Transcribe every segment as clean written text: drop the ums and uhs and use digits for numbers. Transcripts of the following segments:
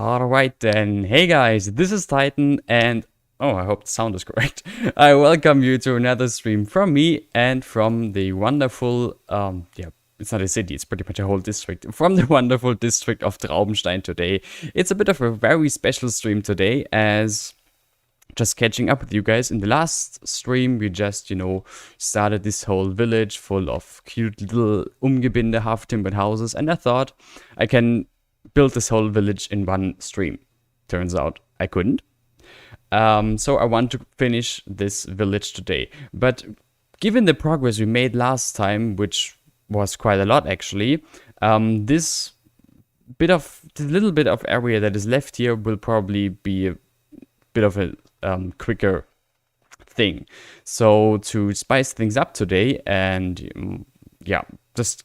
Alright then, hey guys, this is Titan and oh, I hope the sound is correct. I welcome you to another stream from me and from the wonderful, it's not a city, it's pretty much a whole district, from the wonderful district of Traubenstein today. It's a bit of a very special stream today as just catching up with you guys. In the last stream, we just, started this whole village full of cute little umgebinde half-timbered houses, and I thought I can build this whole village in one stream. Turns out I couldn't. So I want to finish this village today. But given the progress we made last time, which was quite a lot actually, this little bit of area that is left here will probably be a bit of a quicker thing. So to spice things up today and just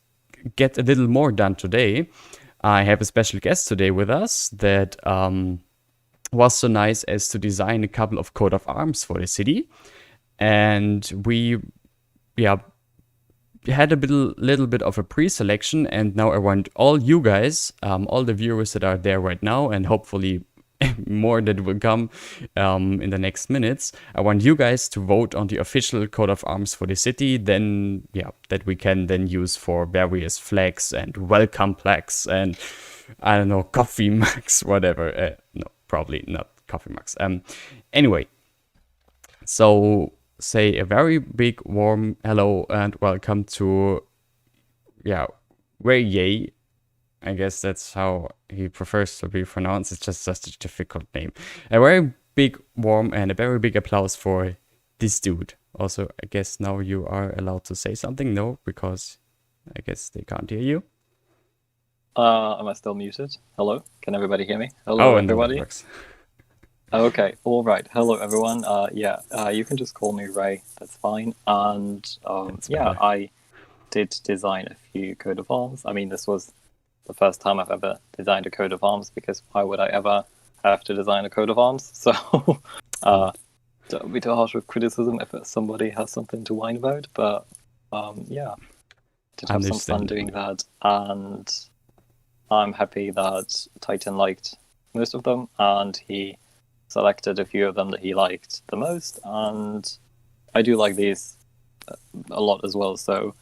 get a little more done today, I have a special guest today with us that was so nice as to design a couple of coat of arms for the city. And we had a little bit of a pre-selection, and now I want all you guys, all the viewers that are there right now, and hopefully more that will come in the next minutes. I want you guys to vote on the official coat of arms for the city, then that we can then use for various flags and welcome plaques and I don't know, coffee mugs, whatever. No, probably not coffee mugs. Anyway, so say a very big warm hello and welcome to Ray Yay. I guess that's how he prefers to be pronounced. It's just such a difficult name. A very big warm and a very big applause for this dude. Also, I guess now you are allowed to say something. No, because I guess they can't hear you. Am I still muted? Hello? Can everybody hear me? Hello, everybody? No, works. Okay, all right. Hello, everyone. You can just call me Ray. That's fine. And I did design a few coat of arms. I mean, this was the first time I've ever designed a coat of arms, because why would I ever have to design a coat of arms? So don't be too harsh with criticism if somebody has something to whine about. But did have some fun doing that, and I'm happy that Titan liked most of them, and he selected a few of them that he liked the most, and I do like these a lot as well. So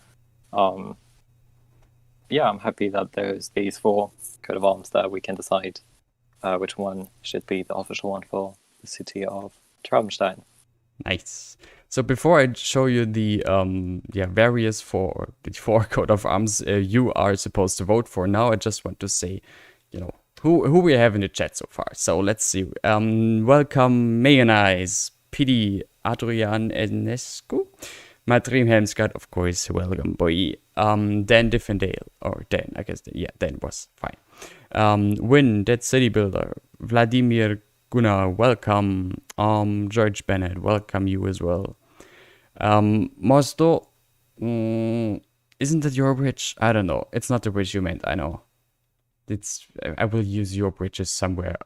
I'm happy that there's these 4 coat of arms that we can decide which one should be the official one for the city of Traubenstein. Nice. So before I show you the various four coat of arms you are supposed to vote for, now I just want to say, who we have in the chat so far. So let's see. Welcome Mayonnaise, PD, Adrian Enescu, my dream Helmscott, of course, welcome boy. Dan Diffendale, or Dan, I guess, Dan was fine. Win, Dead City Builder, Vladimir Gunnar, welcome. George Bennett, welcome you as well. Mosto, isn't that your bridge? I don't know. It's not the bridge you meant, I know. I will use your bridges somewhere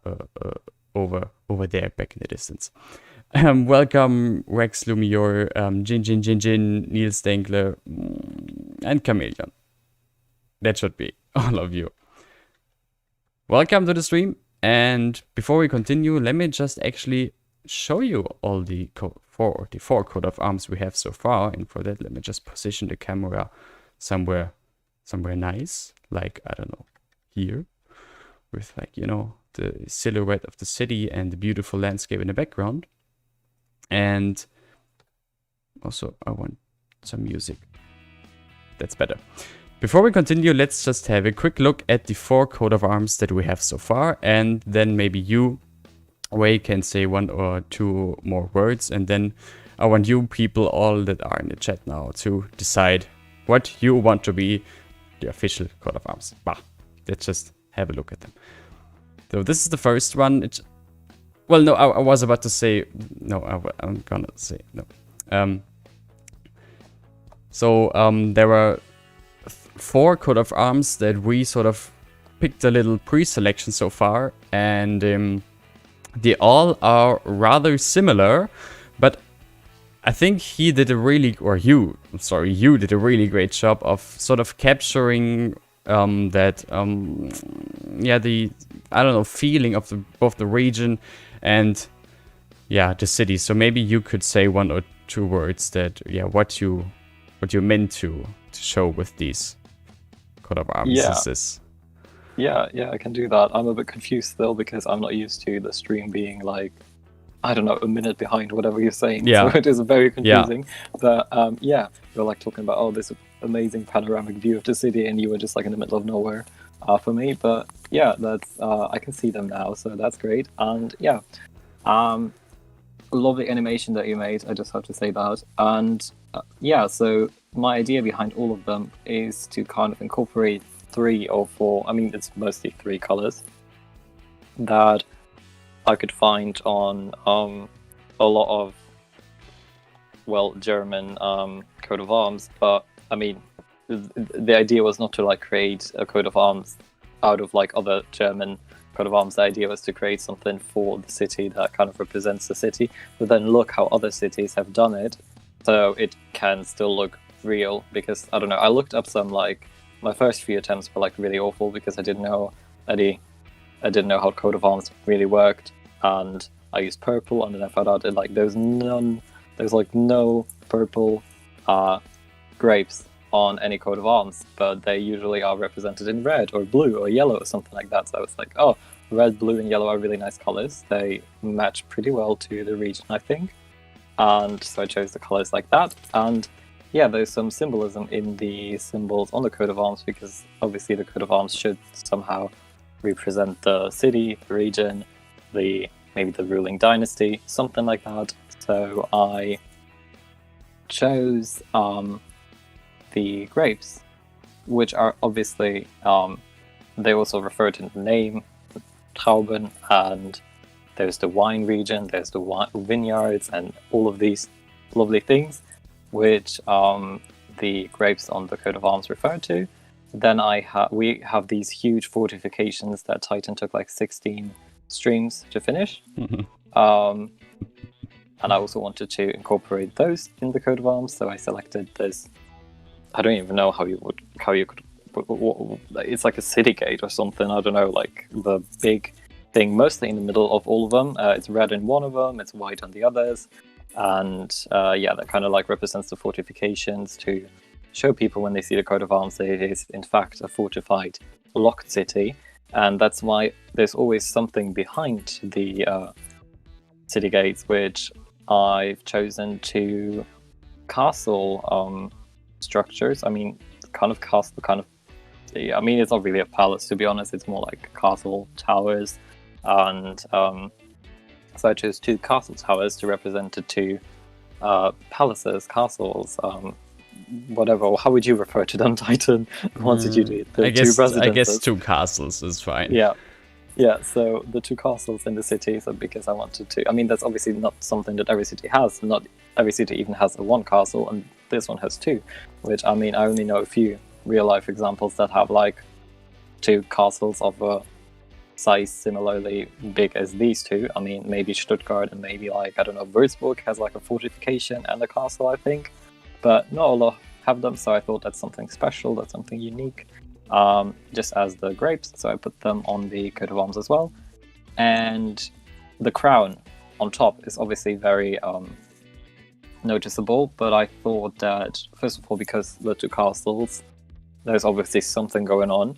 over there back in the distance. Welcome Rex Lumior, Jin, Niels Denkler, and Chameleon. That should be all of you. Welcome to the stream, and before we continue, let me just actually show you all the four coat of arms we have so far. And for that, let me just position the camera somewhere nice, like, I don't know, here, with the silhouette of the city and the beautiful landscape in the background. And also I want some music. That's better. Before we continue, let's just have a quick look at the 4 coat of arms that we have so far, and then maybe you, Wei, can say 1 or 2 more words, and then I want you people, all that are in the chat now, to decide what you want to be the official coat of arms. Let's just have a look at them. So this is the first one. I was about to say no. I'm gonna say no. There were 4 coat of arms that we sort of picked a little pre-selection so far, and they all are rather similar, but I think you did a really great job of sort of capturing the I don't know, feeling of both the region and the city. So maybe you could say one or two words that what you meant to show with these coat of arms. Yeah, I can do that. I'm a bit confused still because I'm not used to the stream being like, I don't know, a minute behind whatever you're saying. Yeah. So it is very confusing. But you're like talking about, this amazing panoramic view of the city, and you were just like in the middle of nowhere for me. But yeah, that's I can see them now, so that's great. And lovely animation that you made, I just have to say that. And so my idea behind all of them is to kind of incorporate 3 or 4, I mean, it's mostly 3 colors that I could find on a lot of, German coat of arms. But I mean, the idea was not to like create a coat of arms out of like other German coat of arms. The idea was to create something for the city that kind of represents the city, but then look how other cities have done it, so it can still look real. Because I don't know, I looked up some, like, my first few attempts were like really awful because I didn't know how coat of arms really worked, and I used purple, and then I found out that like there's no purple grapes on any coat of arms, but they usually are represented in red or blue or yellow or something like that. So I was like, red, blue, and yellow are really nice colors. They match pretty well to the region, I think. And so I chose the colors like that. And there's some symbolism in the symbols on the coat of arms, because obviously the coat of arms should somehow represent the city, the region, maybe the ruling dynasty, something like that. So I chose the grapes, which are obviously they also refer to the name Trauben, and there's the wine region, there's the vineyards, and all of these lovely things which the grapes on the coat of arms refer to. Then we have these huge fortifications that Titan took like 16 streams to finish. And I also wanted to incorporate those in the coat of arms, so I selected this. I don't even know how you could. It's like a city gate or something. I don't know, like the big thing, mostly in the middle of all of them. It's red in one of them, it's white on the others, and that kind of like represents the fortifications to show people when they see the coat of arms that it is in fact a fortified, locked city, and that's why there's always something behind the city gates, which I've chosen to castle structures. I mean, I mean, it's not really a palace, to be honest. It's more like castle towers, and so I chose 2 castle towers to represent the 2 palaces, castles, whatever. How would you refer to them, Titan? Once did you do the 2 residences? I guess 2 castles is fine. Yeah, so the 2 castles in the city, so because I wanted to... I mean, that's obviously not something that every city has. Not every city even has a 1 castle, and this one has 2, which, I mean, I only know a few real-life examples that have, like, 2 castles of a size similarly big as these 2. I mean, maybe Stuttgart and maybe, like, I don't know, Würzburg has, like, a fortification and a castle, I think. But not all have them, so I thought that's something special, that's something unique. Just as the grapes, so I put them on the coat of arms as well. And the crown on top is obviously very noticeable, but I thought that, first of all, because the 2 castles, there's obviously something going on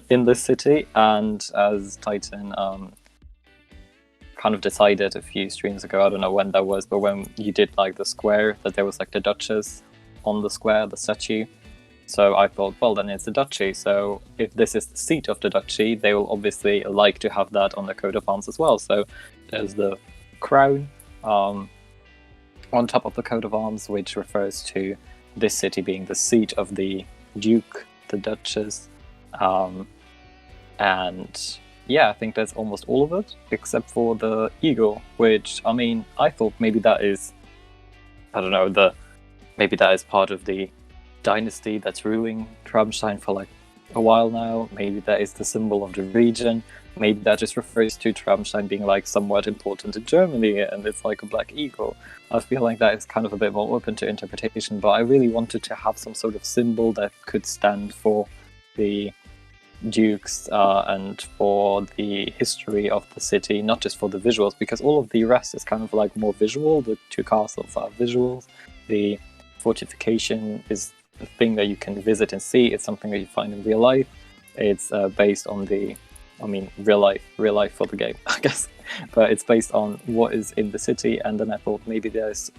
in this city, and as Titan kind of decided a few streams ago, I don't know when that was, but when you did like the square, that there was like the Duchess on the square, the statue. So I thought, well, then it's the duchy. So if this is the seat of the duchy, they will obviously like to have that on the coat of arms as well. So there's the crown on top of the coat of arms, which refers to this city being the seat of the duke, the duchess. And yeah, I think that's almost all of it, except for the eagle, which, I mean, I thought maybe that is, I don't know, maybe that is part of the dynasty that's ruling Traubenstein for like a while now. Maybe that is the symbol of the region. Maybe that just refers to Traubenstein being like somewhat important in Germany, and it's like a black eagle. I feel like that is kind of a bit more open to interpretation, but I really wanted to have some sort of symbol that could stand for the dukes and for the history of the city, not just for the visuals, because all of the rest is kind of like more visual. The two castles are visuals. The fortification is a thing that you can visit and see. It's something that you find in real life. It's based on real life for the game, I guess. But it's based on what is in the city, and then I thought maybe there's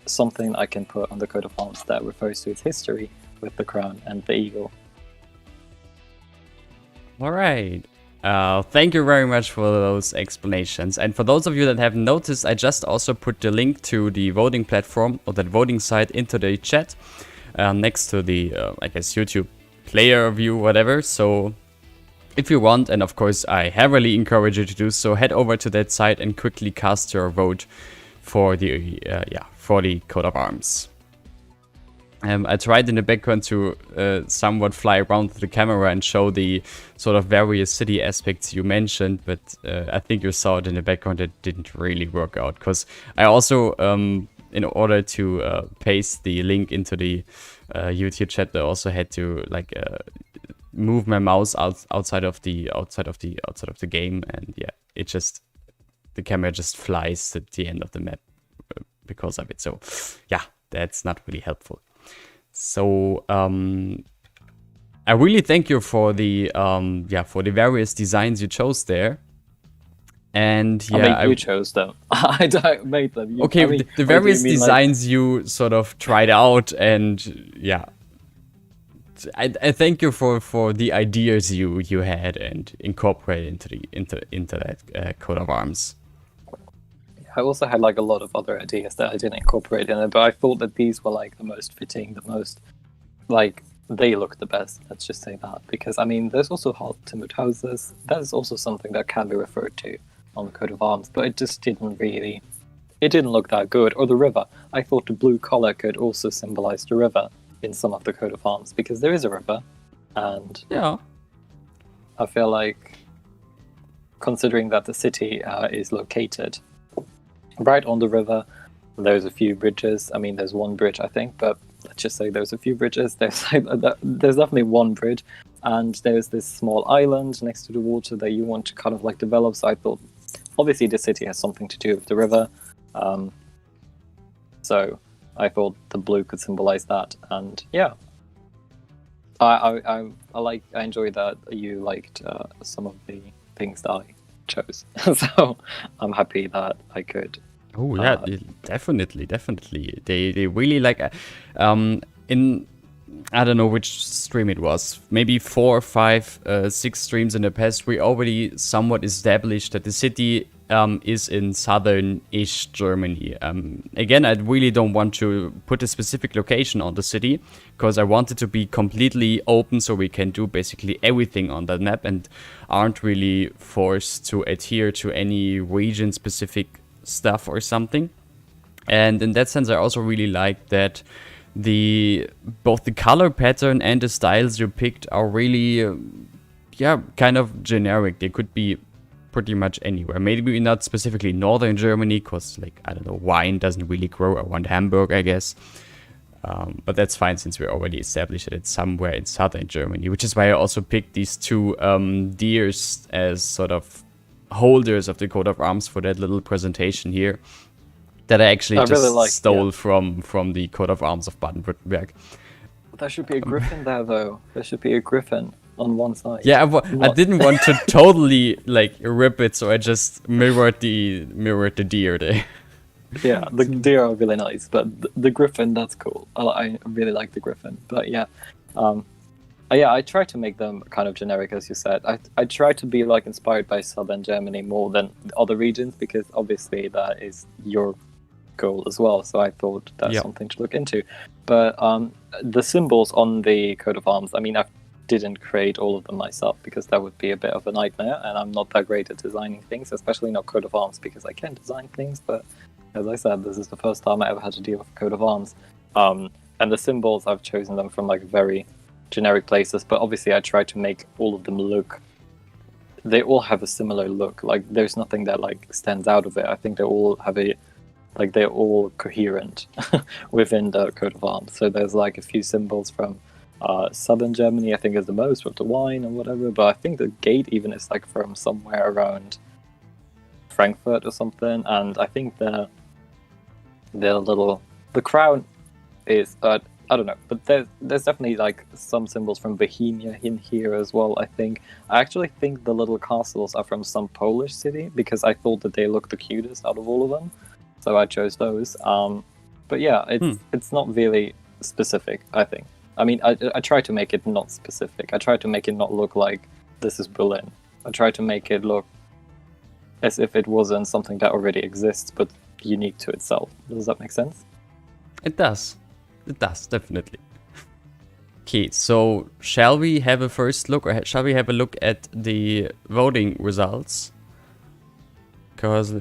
something I can put on the coat of arms that refers to its history with the crown and the eagle. All right. Thank you very much for those explanations. And for those of you that haven't noticed, I just also put the link to the voting platform or that voting site into the chat next to the, I guess, YouTube player view, whatever. So if you want, and of course I heavily encourage you to do so, head over to that site and quickly cast your vote for the coat of arms. I tried in the background to somewhat fly around the camera and show the sort of various city aspects you mentioned, but I think you saw it in the background. It didn't really work out, because I also, in order to paste the link into the YouTube chat, I also had to move my mouse outside of the game, and yeah, the camera just flies at the end of the map because of it. So yeah, that's not really helpful. So I really thank you for the various designs you chose there. And yeah, you chose them. I don't make them. The various designs you sort of tried out, and yeah, I thank you for the ideas you had and incorporated into that coat of arms. I also had a lot of other ideas that I didn't incorporate in it, but I thought that these were the most fitting, the most they look the best. Let's just say that, because there's also hard timbered houses. That is also something that can be referred to on the coat of arms, but it just didn't look that good. Or the river. I thought the blue color could also symbolize the river in some of the coat of arms, because there is a river, and yeah, I feel like, considering that the city is located right on the river, there's a few bridges. There's one bridge, I think, but let's just say there's a few bridges. There's definitely one bridge, and there's this small island next to the water that you want to kind of develop. So I thought, obviously, the city has something to do with the river. So I thought the blue could symbolize that, and yeah, I enjoy that you liked some of the things that I chose. So I'm happy that I could. Oh yeah, definitely. They really in, I don't know which stream it was, maybe 4, 5, 6 streams in the past, we already somewhat established that the city is in southern-ish Germany. Again, I really don't want to put a specific location on the city, because I want it to be completely open so we can do basically everything on that map and aren't really forced to adhere to any region-specific stuff or something. And in that sense, I also really like that both the color pattern and the styles you picked are really kind of generic. They could be pretty much anywhere. Maybe not specifically northern Germany, because I don't know, wine doesn't really grow around Hamburg, I guess. But that's fine, since we already established that it's somewhere in southern Germany, which is why I also picked these two deers as sort of holders of the coat of arms for that little presentation here, that I actually stole from the coat of arms of Baden-Württemberg. There should be a griffin there, though. There should be a griffin on one side. Yeah, I didn't want to totally rip it, so I just mirrored the deer there. Yeah, the deer are really nice, but the griffin, that's cool. I really like the griffin. But yeah, I try to make them kind of generic, as you said. I try to be inspired by southern Germany more than other regions, because obviously that is your goal as well. So I thought that's something to look into. But the symbols on the coat of arms, I didn't create all of them myself, because that would be a bit of a nightmare, and I'm not that great at designing things, especially not coat of arms, because I can design things, but as I said, this is the first time I ever had to deal with a coat of arms. And the symbols, I've chosen them from very generic places, but obviously I try to make all of them they all have a similar look. There's nothing that stands out of it. I think they all have they're all coherent within the coat of arms. So there's a few symbols from southern Germany, I think, is the most with the wine or whatever. But I think the gate even is like from somewhere around Frankfurt or something. And I think the crown is I don't know, but there's definitely like some symbols from Bohemia in here as well. I actually think the little castles are from some Polish city because I thought that they looked the cutest out of all of them, so I chose those. But yeah, it's not really specific. I think. I mean, I try to make it not specific. I try to make it not look like this is Berlin. I try to make it look as if it wasn't something that already exists but unique to itself. Does that make sense? It does. It does, definitely. Okay, so shall we have a first look, or shall we have a look at the voting results? Because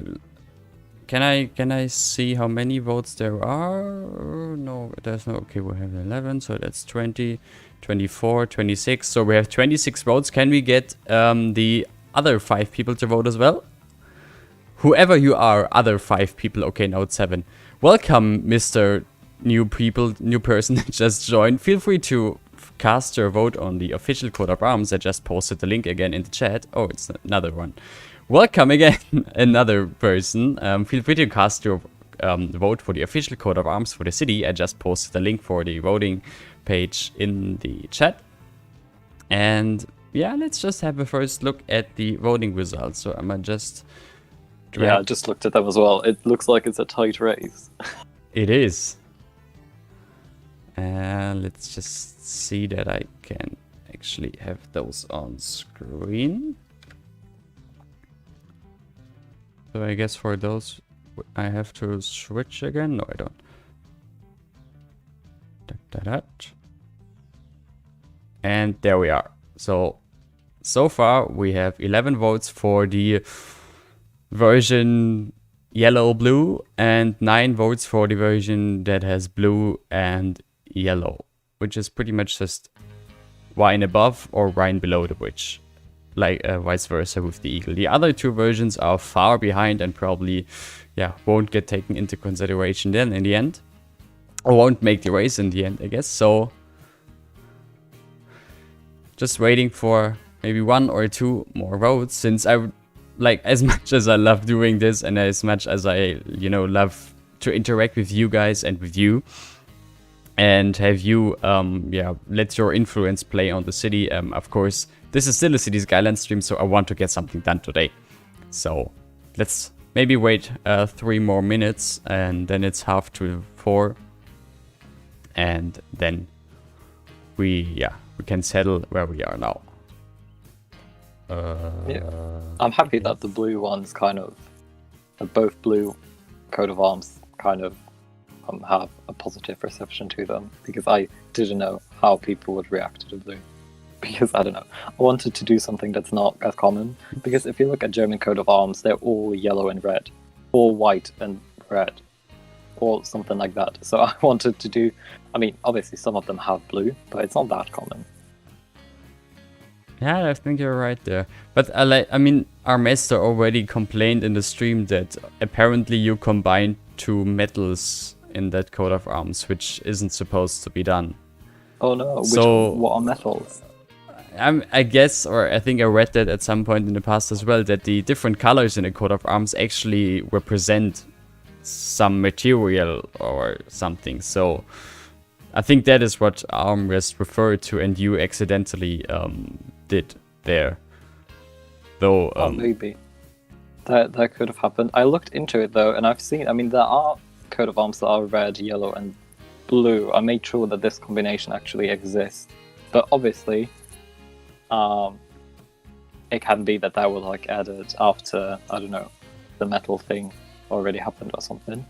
can I see how many votes there are? No, there's no. Okay, we have 11, so that's 20, 24, 26. So we have 26 votes. Can we get the other 5 people to vote as well? Whoever you are, other 5 people. Okay, now it's 7. Welcome, Mr. New person that just joined. Feel free to cast your vote on the official coat of arms. I just posted the link again in the chat. Oh, it's another one. Welcome again, another person. Feel free to cast your vote for the official coat of arms for the city. I just posted the link for the voting page in the chat. And yeah, let's just have a first look at the voting results. So I'm gonna just... Yeah, I just looked at them as well. It looks like it's a tight race. It is. Let's just see that I can actually have those on screen. So I guess for those, I have to switch again. No, I don't. And there we are. So far we have 11 votes for the version yellow-blue and 9 votes for the version that has blue and yellow, which is pretty much just wine above or wine below the witch, like vice versa with the eagle. The other 2 versions are far behind and probably, yeah, won't get taken into consideration then in the end, or won't make the race in the end, I guess. So just waiting for maybe 1 or 2 more votes, since I would like, as much as I love doing this and as much as I, love to interact with you guys and with you, and have you, let your influence play on the city. Of course, this is still a City Skylines stream, so I want to get something done today. So let's maybe wait 3 more minutes, and then it's 3:30, and then we can settle where we are now. Yeah, I'm happy that the blue ones both blue coat of arms kind of have a positive reception to them, because I didn't know how people would react to the blue. Because I don't know, I wanted to do something that's not as common. Because if you look at German coat of arms, they're all yellow and red, or white and red, or something like that. So I wanted to do. I mean, obviously some of them have blue, but it's not that common. Yeah, I think you're right there. But our master already complained in the stream that apparently you combined 2 metals in that coat of arms, which isn't supposed to be done. Oh no, what are metals? I guess, or I think I read that at some point in the past as well, that the different colors in a coat of arms actually represent some material or something. So I think that is what Armrest referred to, and you accidentally did there. Though maybe that could have happened. I looked into it though, and I've seen. I mean, there are coat of arms that are red, yellow, and blue. I made sure that this combination actually exists, but obviously, it can be that was like added after, I don't know, the metal thing already happened or something.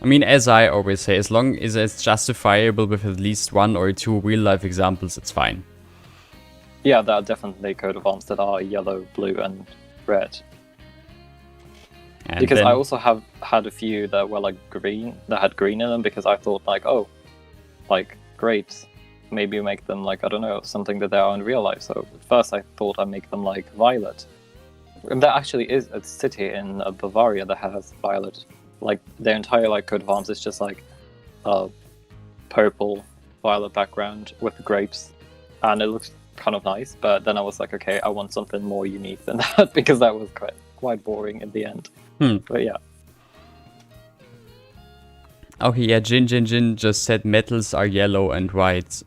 I mean, as I always say, as long as it's justifiable with at least 1 or 2 real-life examples, it's fine. Yeah, there are definitely coat of arms that are yellow, blue, and red. And because I also have had a few that were like green, that had green in them, because I thought like, oh, like, great, maybe make them like, I don't know, something that they are in real life. So at first I thought I'd make them like violet. And there actually is a city in Bavaria that has violet. Like, their entire like coat of arms is just like purple violet background with the grapes, and it looks kind of nice. But then I was like, okay, I want something more unique than that because that was quite boring in the end. But yeah. Okay, yeah, Jin just said metals are yellow and white,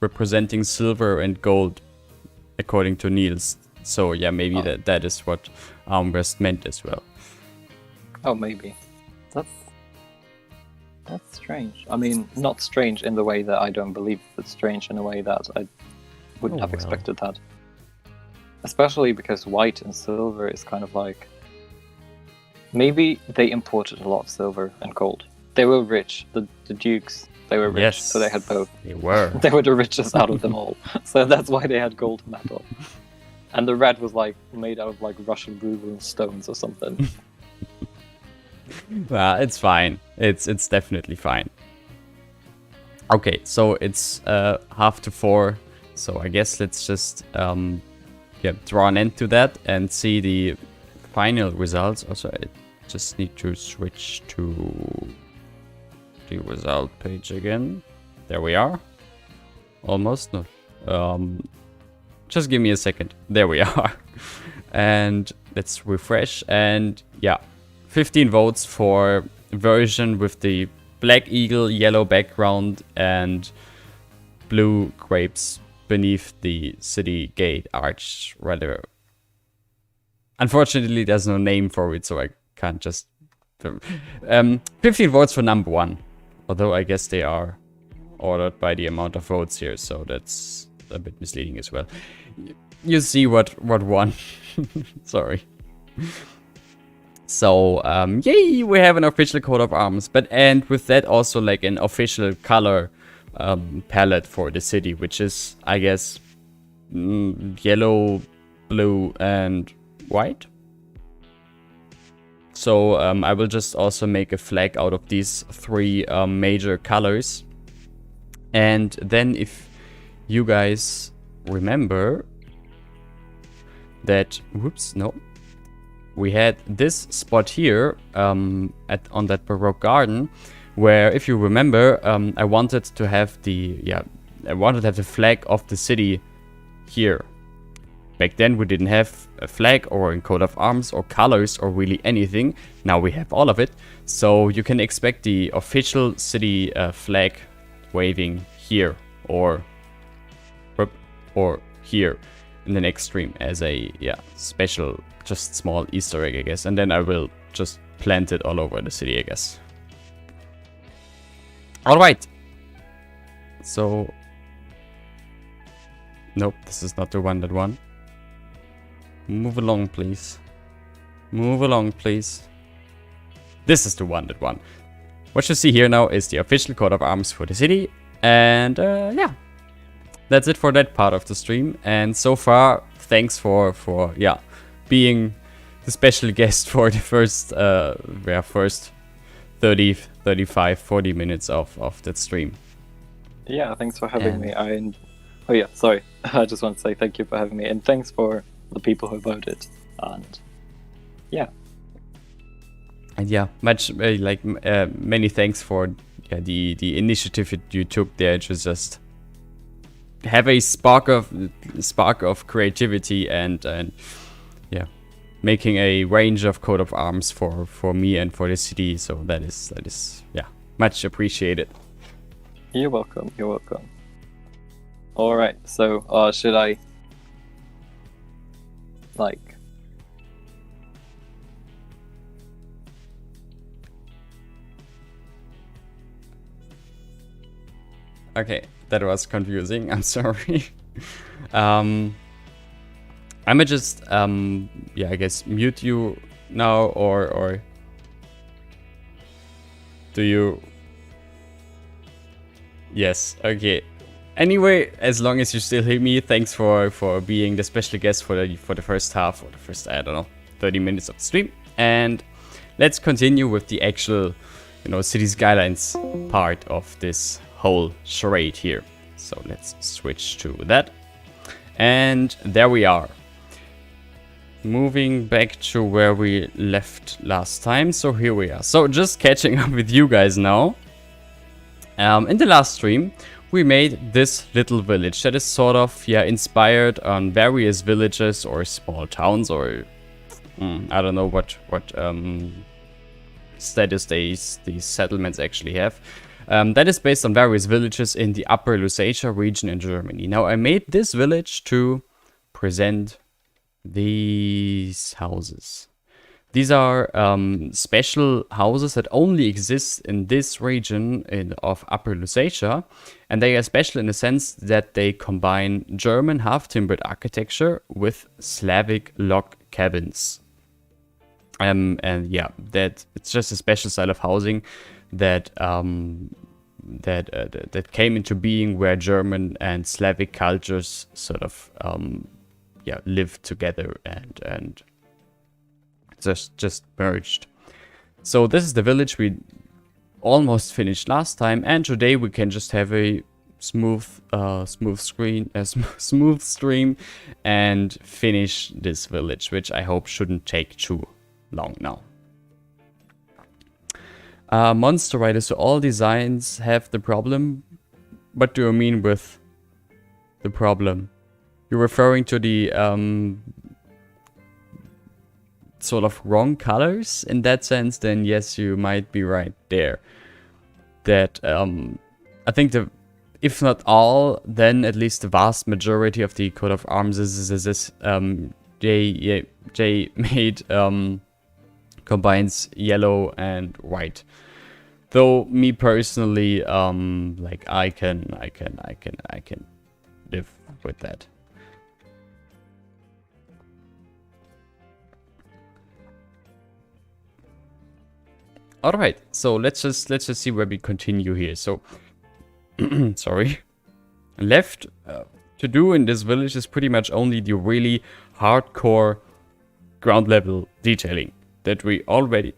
representing silver and gold, according to Niels. So yeah, maybe that is what armrest meant as well. Oh, maybe. That's strange. I mean, not strange in the way that I don't believe, but strange in a way that I wouldn't have expected that. Especially because white and silver is kind of like... Maybe they imported a lot of silver and gold. They were rich. The dukes, they were rich, Yes, so they had both. They were. They were the richest out of them all. So that's why they had gold metal. And the red was like made out of like Russian blue stones or something. It's fine. It's definitely fine. Okay, so it's 3:30, so I guess let's just draw an end to that and see the final results. Also, I just need to switch to the result page again. There we are. Almost. No. Just give me a second. There we are. And let's refresh. And yeah, 15 votes for version with the black eagle, yellow background, and blue grapes beneath the city gate arch. Rather, unfortunately, there's no name for it, so I can't just. 15 votes for number 1, although I guess they are ordered by the amount of votes here, so that's a bit misleading as well. You see what won. Sorry. So, yay, we have an official coat of arms, and with that also like an official color palette for the city, which is, I guess, yellow, blue, and white. So, I will just also make a flag out of these 3 major colors. And then if you guys remember that, we had this spot here on that Baroque garden, where, if you remember, I wanted to have the flag of the city here. Back then we didn't have a flag or a coat of arms or colors or really anything. Now we have all of it, so you can expect the official city flag waving here or here in the next stream as a special, just small Easter egg, I guess. And then I will just plant it all over the city, I guess. Alright. So... Nope, this is not the one that won. Move along, please. Move along, please. This is the one that won. What you see here now is the official coat of arms for the city. And yeah. That's it for that part of the stream. And so far, thanks for being the special guest for the first 30, 35, 40 minutes of that stream. Yeah, thanks for having me. Oh yeah, sorry. I just want to say thank you for having me, and thanks for the people who voted. And yeah. And yeah, many thanks for the initiative you took there to just have a spark of creativity and making a range of coat of arms for me and for the city. So that is much appreciated. You're welcome. You're welcome. All right. So should I Okay, that was confusing. I'm sorry. I'ma just I guess mute you now, or do you? Yes. Okay. Anyway, as long as you still hear me, thanks for being the special guest for the first half, or the first, I don't know, 30 minutes of the stream. And let's continue with the actual, City Skylines part of this whole charade here. So let's switch to that. And there we are. Moving back to where we left last time. So here we are. So just catching up with you guys now. In the last stream, we made this little village that is sort of, inspired on various villages or small towns, or I don't know what status these settlements actually have. That is based on various villages in the Upper Lusatia region in Germany. Now, I made this village to present these houses. These are special houses that only exist in this region of Upper Lusatia, and they are special in the sense that they combine German half-timbered architecture with Slavic log cabins. And yeah, that it's just a special style of housing that that came into being, where German and Slavic cultures sort of live together and just merged. So this is the village we almost finished last time, and today we can just have a smooth stream and finish this village, which I hope shouldn't take too long now. Monster Rider, so all designs have the problem. What do you mean with the problem? You're referring to the sort of wrong colors in that sense? Then yes, you might be right there. That I think if not all, then at least the vast majority of the coat of arms they made combines yellow and white. Though me personally, like I can live with that. All right, so let's just see where we continue here. So, sorry, left to do in this village is pretty much only the really hardcore ground level detailing that we already.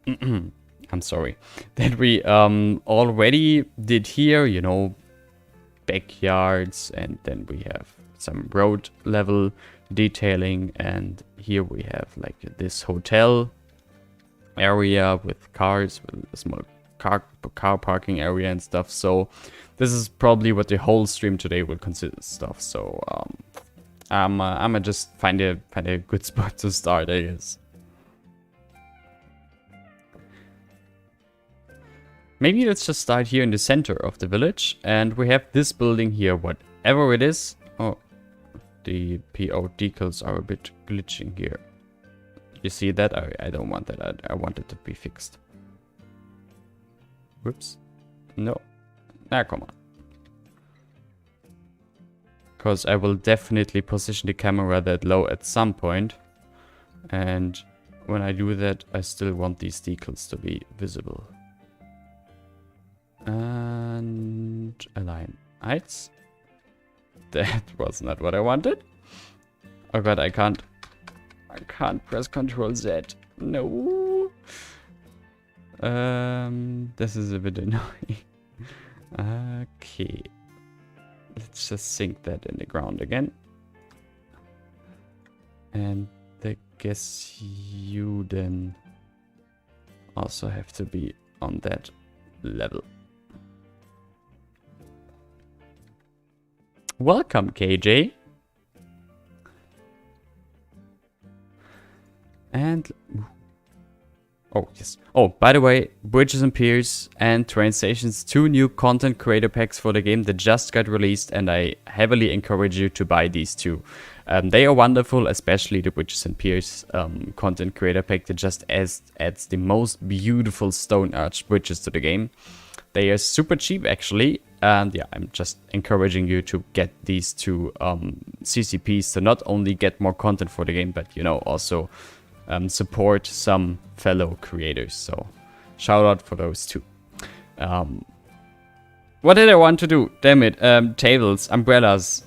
I'm sorry, that we already did here. You know, backyards, and then we have some road level detailing, and here we have like this hotel area with cars, with a small car parking area and stuff. So this is probably what the whole stream today will consist of. So I'ma just find a good spot to start, I guess. Maybe let's just start here in the center of the village, and we have this building here, whatever it is. Oh, the PO decals are a bit glitching here. You see that? I don't want that. I want it to be fixed. Whoops. No. Ah, come on. Because I will definitely position the camera that low at some point. And when I do that, I still want these decals to be visible. And align heights. That was not what I wanted. Oh god, I can't press Ctrl Z. No. This is a bit annoying. Okay. Let's just sink that in the ground again. And I guess you then also have to be on that level. Welcome, KJ. And oh yes. Oh, by the way, Bridges and Piers and Train Stations, 2 new content creator packs for the game that just got released, and I heavily encourage you to buy these two. They are wonderful, especially the Bridges and Piers content creator pack that just adds the most beautiful stone arch bridges to the game. They are super cheap actually, and yeah, I'm just encouraging you to get these two CCPs to not only get more content for the game, but you know, also support some fellow creators. So shout out for those two. What did I want to do? Damn it. Tables, umbrellas,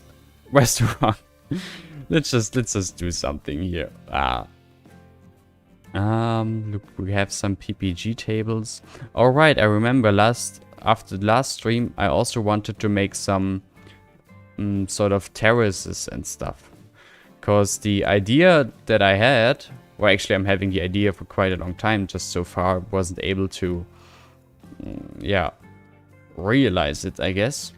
restaurant. let's just do something here. Look, we have some PPG tables. All right, I remember after the last stream, I also wanted to make some sort of terraces and stuff. Because the idea that I had, well, actually I'm having the idea for quite a long time, just so far wasn't able to, realize it, I guess.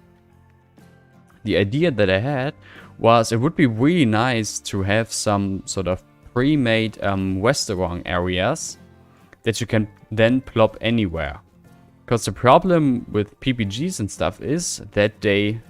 The idea that I had was it would be really nice to have some sort of pre-made restaurant areas that you can then plop anywhere. Because the problem with PPGs and stuff is that they,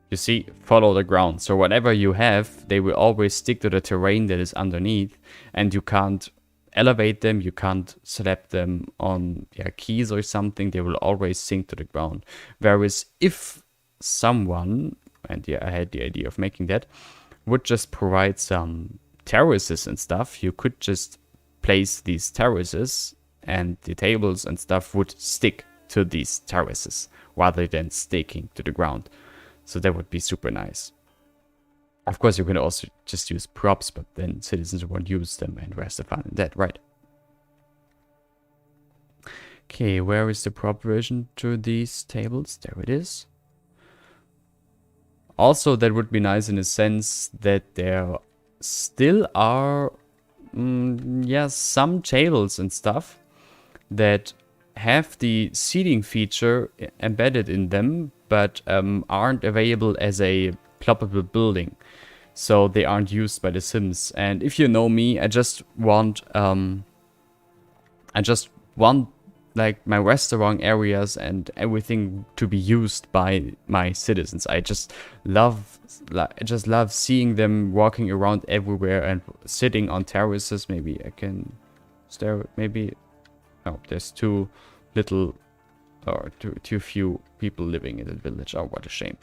you see, follow the ground. So whatever you have, they will always stick to the terrain that is underneath, and you can't elevate them, you can't slap them on keys or something, they will always sink to the ground. Whereas if someone, and I had the idea of making that, would just provide some terraces and stuff, you could just place these terraces and the tables and stuff would stick to these terraces rather than sticking to the ground. So that would be super nice. Of course, you can also just use props, but then citizens won't use them, and where's the fun in that, right? Okay, where is the prop version to these tables? There it is. Also, that would be nice in a sense that there still are, some tables and stuff that have the seating feature embedded in them, but aren't available as a ploppable building. So they aren't used by the Sims. And if you know me, I just want like my restaurant areas and everything to be used by my citizens. I just love seeing them walking around everywhere and sitting on terraces. Maybe I can stare. Maybe there's too few people living in the village. Oh, what a shame.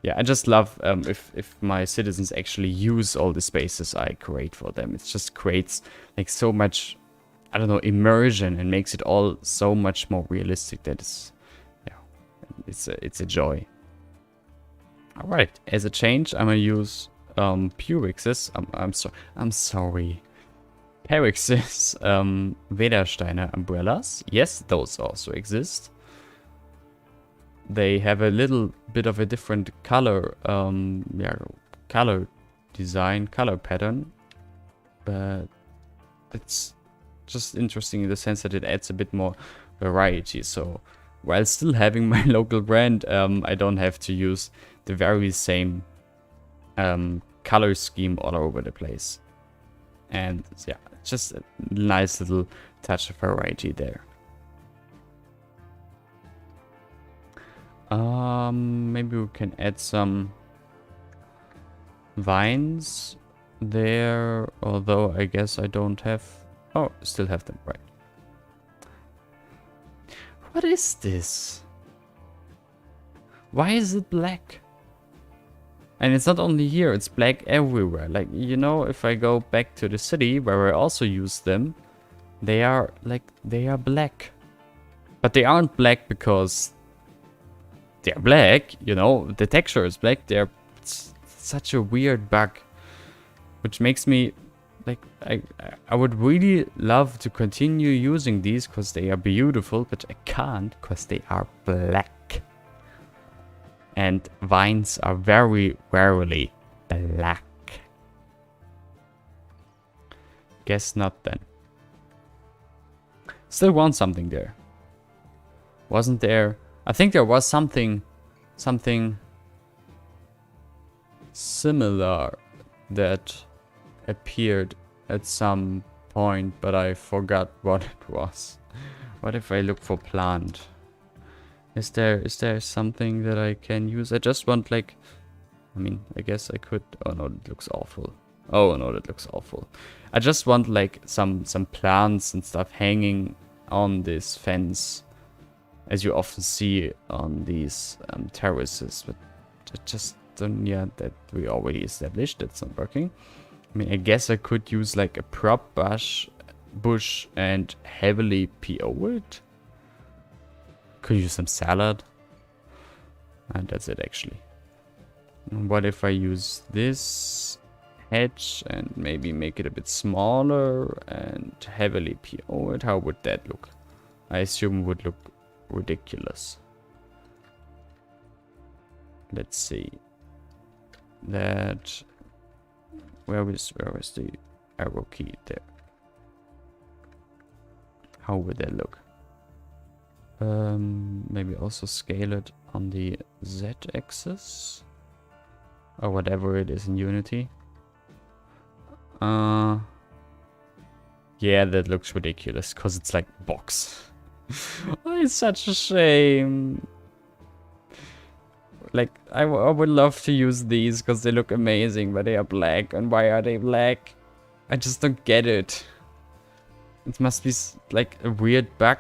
Yeah, I just love if my citizens actually use all the spaces I create for them. It just creates like so much, I don't know, immersion, and makes it all so much more realistic. That is, it's a joy. All right, as a change, I'm gonna use Purix's. I'm sorry. Perix's Wedersteiner umbrellas. Yes, those also exist. They have a little bit of a different color, color design, color pattern, but it's just interesting in the sense that it adds a bit more variety. So while still having my local brand, I don't have to use the very same color scheme all over the place. And yeah, just a nice little touch of variety there. Maybe we can add some vines there, although I guess I don't have. Oh, still have them, right. What is this? Why is it black? And it's not only here, it's black everywhere. Like, you know, if I go back to the city where I also use them, they are black. But they aren't black because they're black, you know, the texture is black. It's such a weird bug, which makes me like, I would really love to continue using these because they are beautiful, but I can't because they are black. And vines are very rarely black. Guess not then. Still want something there. Wasn't there? I think there was something similar that appeared at some point, but I forgot what it was. What if I look for plant? Is there something that I can use? I just want, like, I mean, I guess I could. Oh no, that looks awful. Oh no, that looks awful. I just want like some plants and stuff hanging on this fence, as you often see on these terraces, but just don't, that we already established. That's not working. I mean, I guess I could use like a prop bush and heavily PO it. Could use some salad. And that's it actually. And what if I use this hedge and maybe make it a bit smaller and heavily PO it? How would that look? I assume it would look ridiculous. Let's see. That, where is the arrow key there? How would that look? Maybe also scale it on the Z-axis. Or whatever it is in Unity. Yeah, that looks ridiculous because it's like box. Oh, it's such a shame. Like, I would love to use these because they look amazing, but they are black. And why are they black? I just don't get it. It must be like a weird bug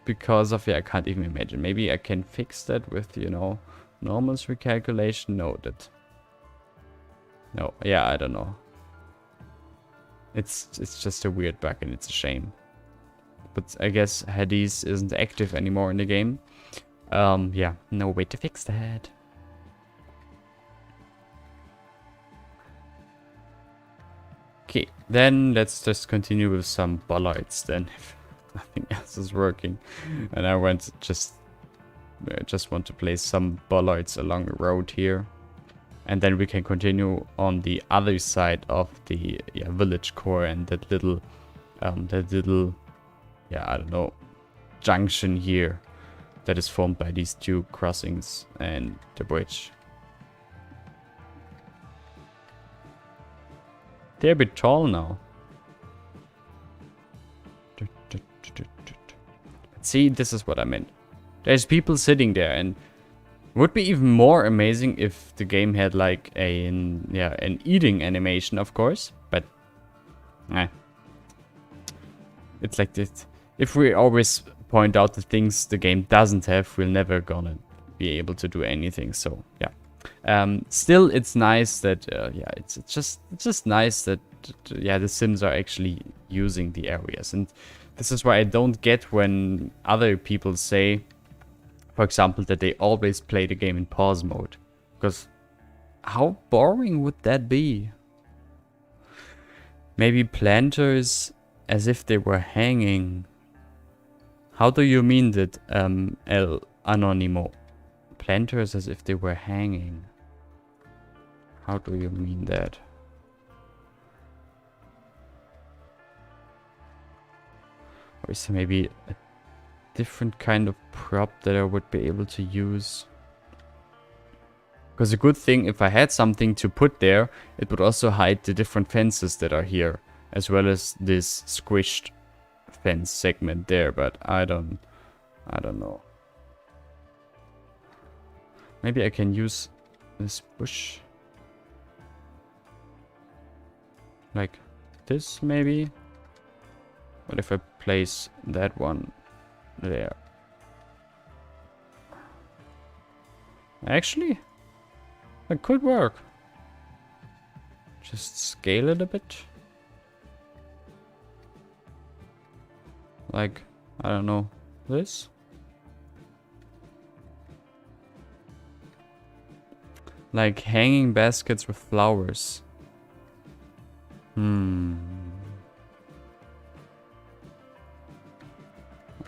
because of, yeah, I can't even imagine. Maybe I can fix that with, you know, normals recalculation. No, yeah, I don't know. It's just a weird bug and it's a shame. But I guess Hades isn't active anymore in the game. Yeah, no way to fix that. Okay, then let's just continue with some bollards then, if nothing else is working. And I just want to place some bollards along the road here. And then we can continue on the other side of the village core and that little, yeah, I don't know, junction here that is formed by these two crossings and the bridge. They're a bit tall now. See, this is what I meant. There's people sitting there, and would be even more amazing if the game had like an eating animation, of course. But it's like this. If we always point out the things the game doesn't have, we're never gonna be able to do anything. So yeah. Still, it's nice that it's just nice that the Sims are actually using the areas, and this is why I don't get when other people say, for example, that they always play the game in pause mode, because how boring would that be? Maybe planters as if they were hanging. How do you mean that, El Anonimo? Planters as if they were hanging. How do you mean that? Or is there maybe a different kind of prop that I would be able to use? Because a good thing, if I had something to put there, it would also hide the different fences that are here, as well as this squished fence segment there, but I don't know. Maybe I can use this bush like this, maybe. What if I place that one there? Actually, that could work. Just scale it a bit. Like, I don't know, this? Like hanging baskets with flowers.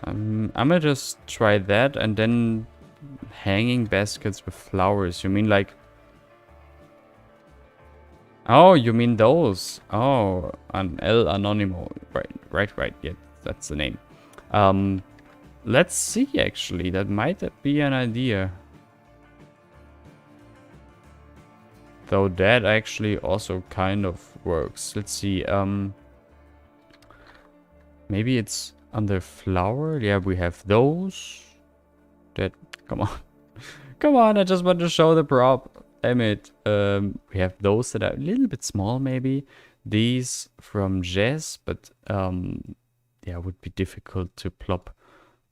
I'm gonna just try that, and then hanging baskets with flowers. You mean like... Oh, you mean those? Oh, an El Anonimo. Right. Yeah, that's the name. Let's see, actually. That might be an idea. Though that actually also kind of works. Let's see. Maybe it's under flower. Yeah, we have those. That, come on. Come on, I just want to show the prop. Damn it. We have those that are a little bit small, maybe. These from Jess, but yeah, would be difficult to plop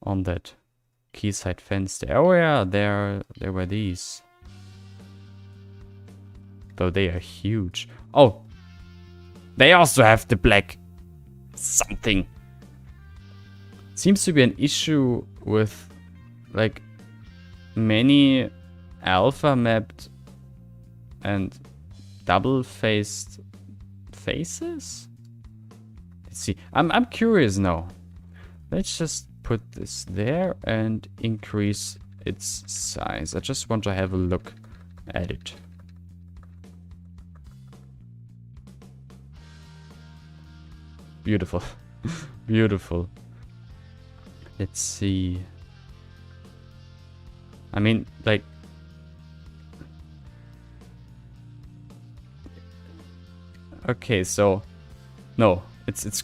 on that quayside fence there. Oh yeah, there were these. Though they are huge. Oh, they also have the black something. Seems to be an issue with like many alpha mapped and double faced faces. Let's see. I'm curious now. Let's just put this there and increase its size. I just want to have a look at it. Beautiful. Beautiful. Let's see. I mean, like... Okay, so... No, it's...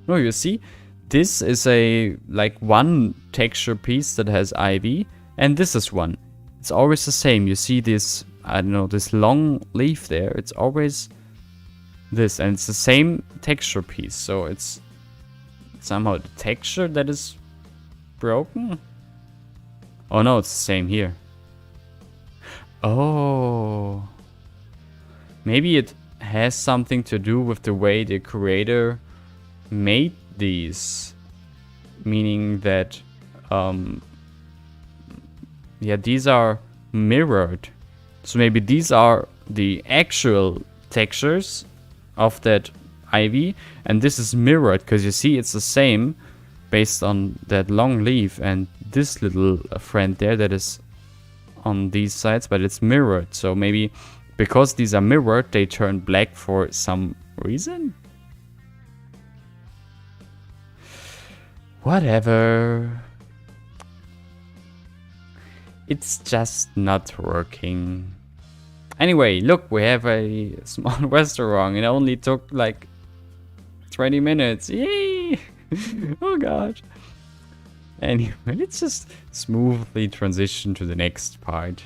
No, you see? This is a, like, one texture piece that has ivy, and this is one. It's always the same. You see this, I don't know, this long leaf there. It's always this, and it's the same texture piece. So it's somehow the texture that is broken. Oh no, it's the same here. Oh. Maybe it has something to do with the way the creator made these. Meaning that, yeah, these are mirrored. So maybe these are the actual textures of that ivy, and this is mirrored because you see it's the same based on that long leaf and this little friend there that is on these sides, but it's mirrored. So maybe because these are mirrored, they turn black for some reason. Whatever. It's just not working. Anyway, look, we have a small restaurant. It only took like 20 minutes. Yay! Oh god. Anyway, let's just smoothly transition to the next part.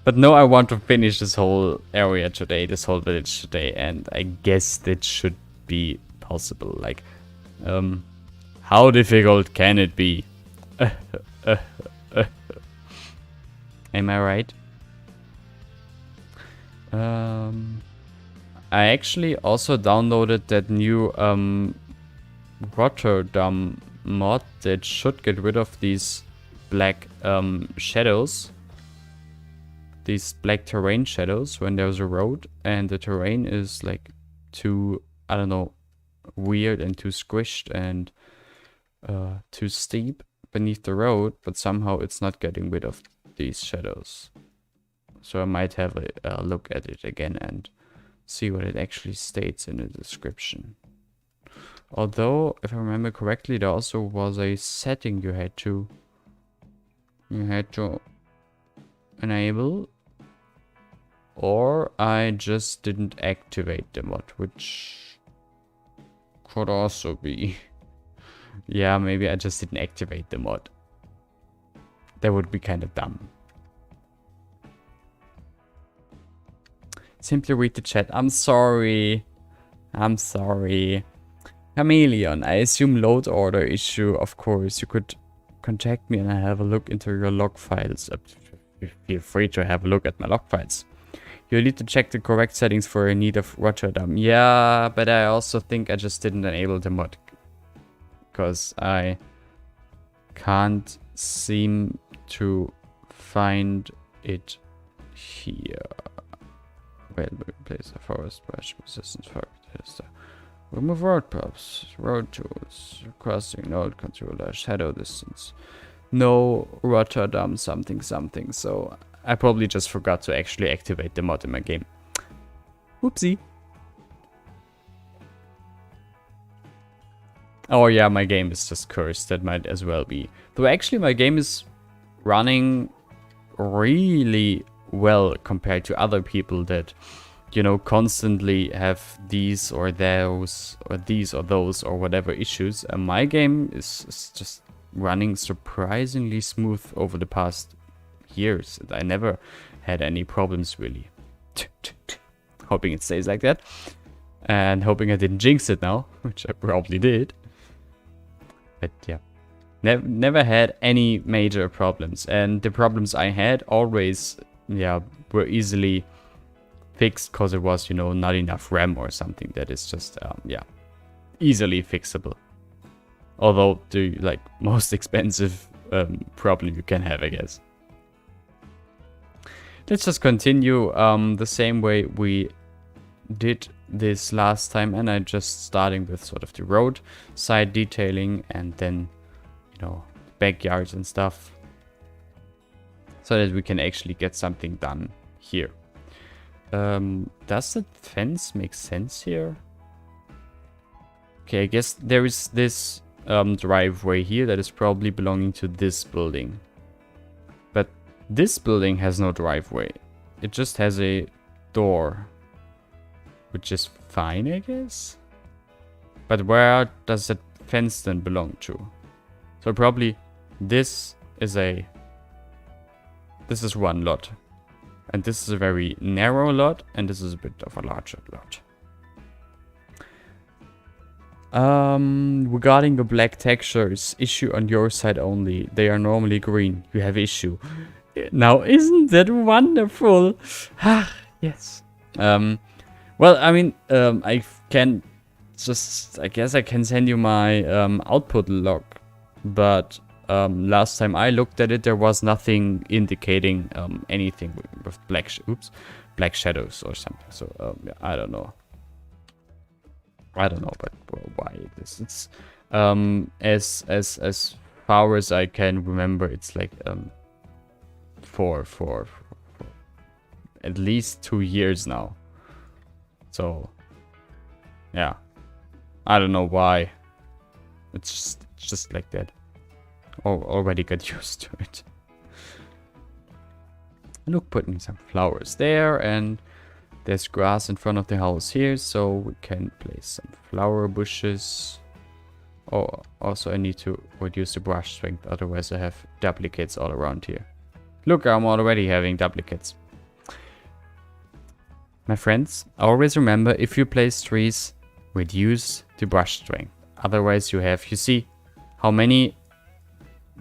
But no, I want to finish this whole area today, this whole village today, and I guess that should be possible. Like, how difficult can it be? Am I right? I actually also downloaded that new Rotterdam mod that should get rid of these black shadows. These black terrain shadows when there's a road and the terrain is like too, I don't know, weird and too squished and too steep beneath the road, but somehow it's not getting rid of these shadows. So I might have a look at it again and see what it actually states in the description. Although, if I remember correctly, there also was a setting you had to enable, or I just didn't activate the mod, which could also be. Yeah, maybe I just didn't activate the mod. That would be kind of dumb. Simply read the chat. I'm sorry. I'm sorry. Chameleon, I assume load order issue, of course. You could contact me and I have a look into your log files. Feel free to have a look at my log files. You need to check the correct settings for a need of Rotterdam. Yeah, but I also think I just didn't enable the mod. Because I can't seem to find it here. Wait, place a forest brush resistance for remove road props, road tools, crossing node controller, shadow distance. No Rotterdam something something. So I probably just forgot to actually activate the mod in my game. Whoopsie. Oh yeah, my game is just cursed. That might as well be. Though actually my game is running really well compared to other people that, you know, constantly have these or those or these or those or whatever issues. And my game is just running surprisingly smooth over the past years. I never had any problems really. Hoping it stays like that. And hoping I didn't jinx it now, which I probably did. But yeah, never had any major problems. And the problems I had always, yeah, were easily fixed because it was, you know, not enough RAM or something that is just, yeah, easily fixable. Although the, like, most expensive problem you can have, I guess. Let's just continue the same way we did this last time, and I'm just starting with sort of the road side detailing and then, you know, backyards and stuff, so that we can actually get something done here. Does the fence make sense here? Okay, I guess there is this driveway here that is probably belonging to this building. But this building has no driveway. It just has a door. Which is fine, I guess? But where does that fence then belong to? So probably this is one lot. And this is a very narrow lot, and this is a bit of a larger lot. Regarding the black textures, issue on your side only. They are normally green. You have issue. Now, isn't that wonderful? Ah, yes. Well, I mean, I can just, I guess I can send you my output log. But last time I looked at it, there was nothing indicating anything with black shadows or something. So yeah, I don't know. But why it is? It's as far as I can remember, it's like for at least 2 years now. So yeah, I don't know why. It's just like that. Already got used to it. Look, putting some flowers there, and there's grass in front of the house here, so we can place some flower bushes. Oh, also I need to reduce the brush strength, otherwise I have duplicates all around here. Look, I'm already having duplicates. My friends, always remember, if you place trees, reduce the brush strength. Otherwise you see how many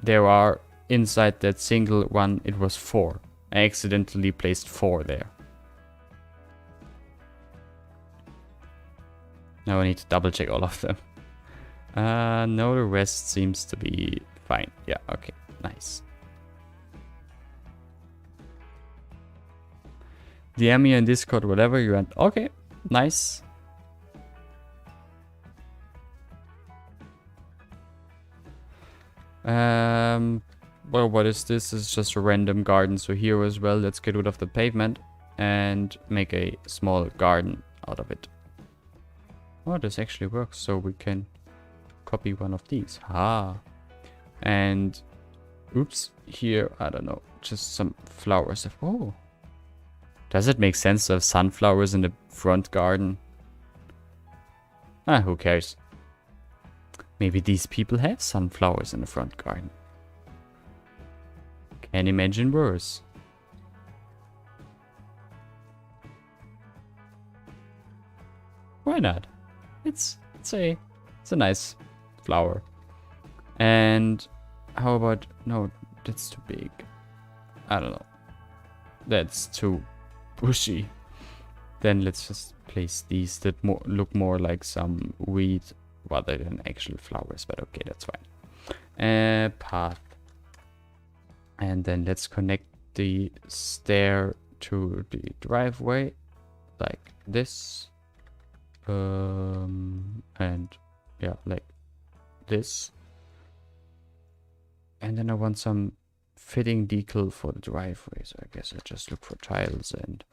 there are inside that single one. It was 4. I accidentally placed 4 there. Now I need to double check all of them. No, the rest seems to be fine. Yeah, okay, nice. DM me in Discord, whatever you want. Okay, nice. Well, what is this? This is just a random garden. So here as well, let's get rid of the pavement and make a small garden out of it. Oh, this actually works. So we can copy one of these. Ah. And oops, here, I don't know, just some flowers. Oh. Does it make sense to have sunflowers in the front garden? Ah, who cares? Maybe these people have sunflowers in the front garden. Can't imagine worse. Why not? It's a nice flower. And how about, no, that's too big. I don't know. That's too bushy. Then let's just place these that look more like some weed rather than actual flowers, but okay, that's fine. Path. And then let's connect the stair to the driveway like this. And yeah, like this. And then I want some fitting decal for the driveway, so I guess I just look for tiles. And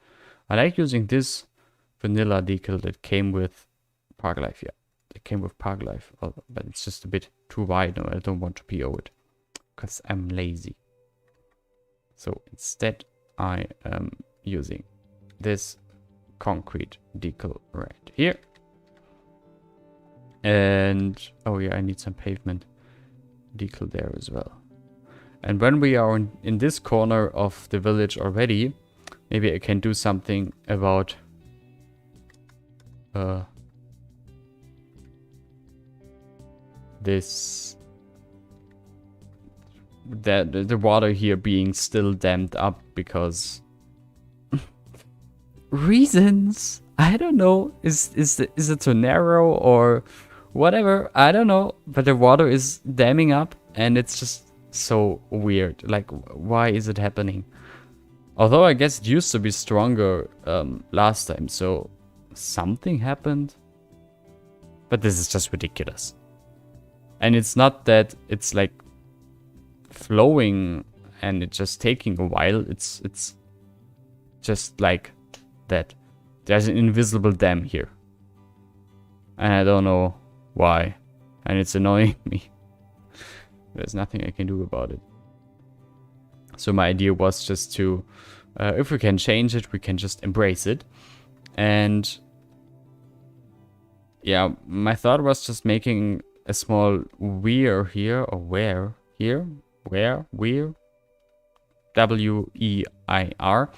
I like using this vanilla decal that came with Park Life. Yeah, it came with Park Life, but it's just a bit too wide. No, I don't want to PO it because I'm lazy. So instead I am using this concrete decal right here. And oh yeah, I need some pavement decal there as well. And when we are in this corner of the village already, maybe I can do something about this, the water here being still dammed up because reasons. I don't know. Is it too narrow or whatever? I don't know. But the water is damming up, and it's just so weird. Like, why is it happening? Although I guess it used to be stronger last time, so something happened. But this is just ridiculous. And it's not that it's like flowing and it's just taking a while. It's just like that. There's an invisible dam here. And I don't know why. And it's annoying me. There's nothing I can do about it. So my idea was just to, if we can change it, we can just embrace it. And yeah, my thought was just making a small weir here, or where here, weir, W-E-I-R,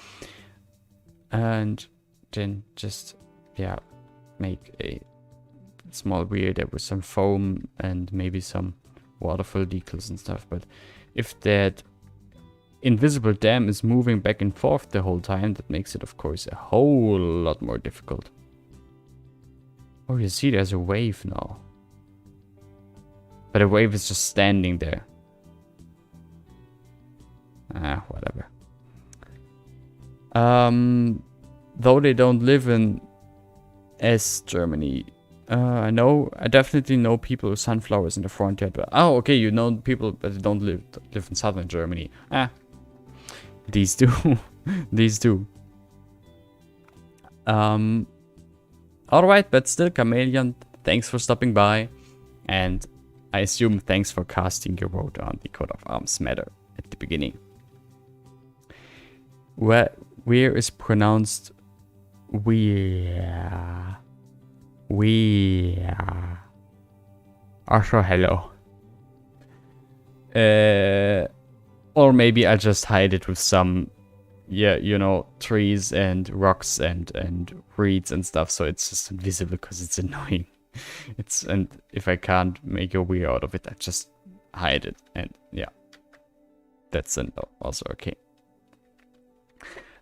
and then just, yeah, make a small weir there with some foam and maybe some waterfall decals and stuff. But if that invisible dam is moving back and forth the whole time, that makes it, of course, a whole lot more difficult. Oh, you see, there's a wave now. But a wave is just standing there. Ah, whatever. Though they don't live in Germany. I definitely know people with sunflowers in the front yard. But oh, okay, you know people that don't live in southern Germany. Ah, these do. These do. Alright, but still, Chameleon, thanks for stopping by. And I assume thanks for casting your vote on the coat of arms matter at the beginning. Where is pronounced weir. Weir. Also, hello. Or maybe I'll just hide it with some, yeah, you know, trees and rocks and reeds and stuff, so it's just invisible because it's annoying. And if I can't make a weir out of it, I just hide it, and yeah, that's also okay.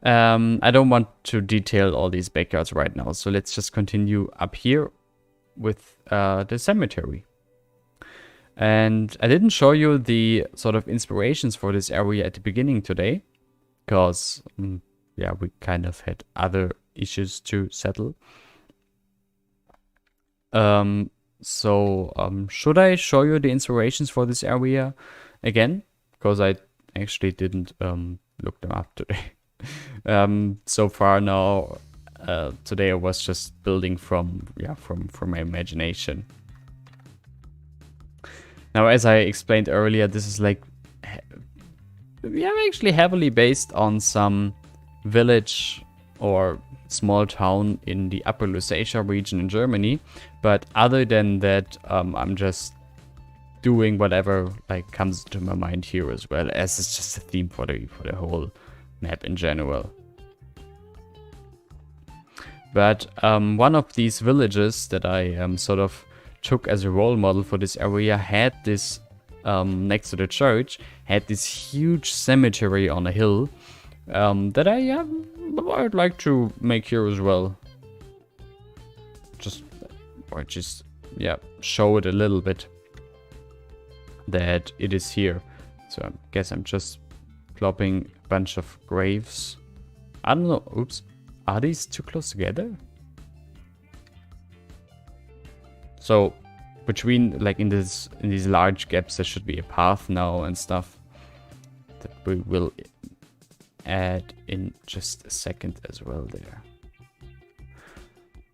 I don't want to detail all these backyards right now, so let's just continue up here with the cemetery. And I didn't show you the sort of inspirations for this area at the beginning today, because yeah, we kind of had other issues to settle. Should I show you the inspirations for this area again? Because I actually didn't look them up today. So far now, today I was just building from my imagination. Now, as I explained earlier, this is like, actually heavily based on some village or small town in the Upper Lusatia region in Germany. But other than that, I'm just doing whatever like comes to my mind here, as well as it's just a theme for the whole map in general. But one of these villages that I sort of took as a role model for this area had this, next to the church, had this huge cemetery on a hill that I'd like to make here as well. Just show it a little bit that it is here. So I guess I'm just plopping a bunch of graves. I don't know. Oops. Are these too close together? So between, like, in these large gaps, there should be a path now and stuff that we will add in just a second as well there.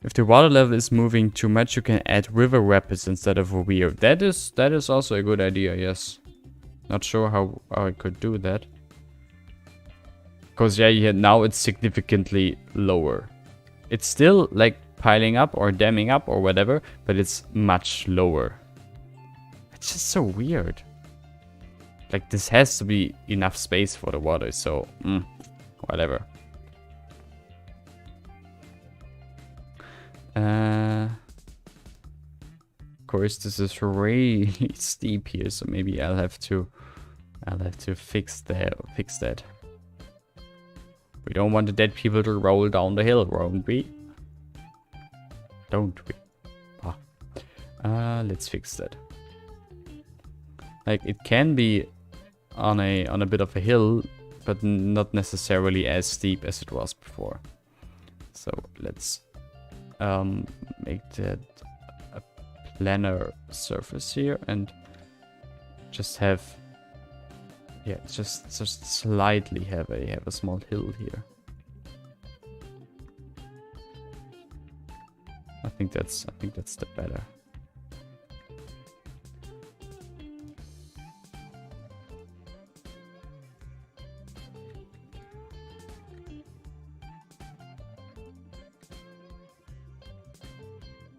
If the water level is moving too much, you can add river rapids instead of a weir. That is also a good idea, yes. Not sure how I could do that. Because yeah, now it's significantly lower. It's still like piling up or damming up or whatever, but it's much lower. It's just so weird. Like, this has to be enough space for the water, so whatever. Of course, this is really steep here, so maybe I'll have to fix that. We don't want the dead people to roll down the hill, won't we? Don't we? Let's fix that. Like, it can be on a bit of a hill, but not necessarily as steep as it was before. So let's make that a planar surface here and just have, yeah, just slightly have a small hill here. I think that's the better.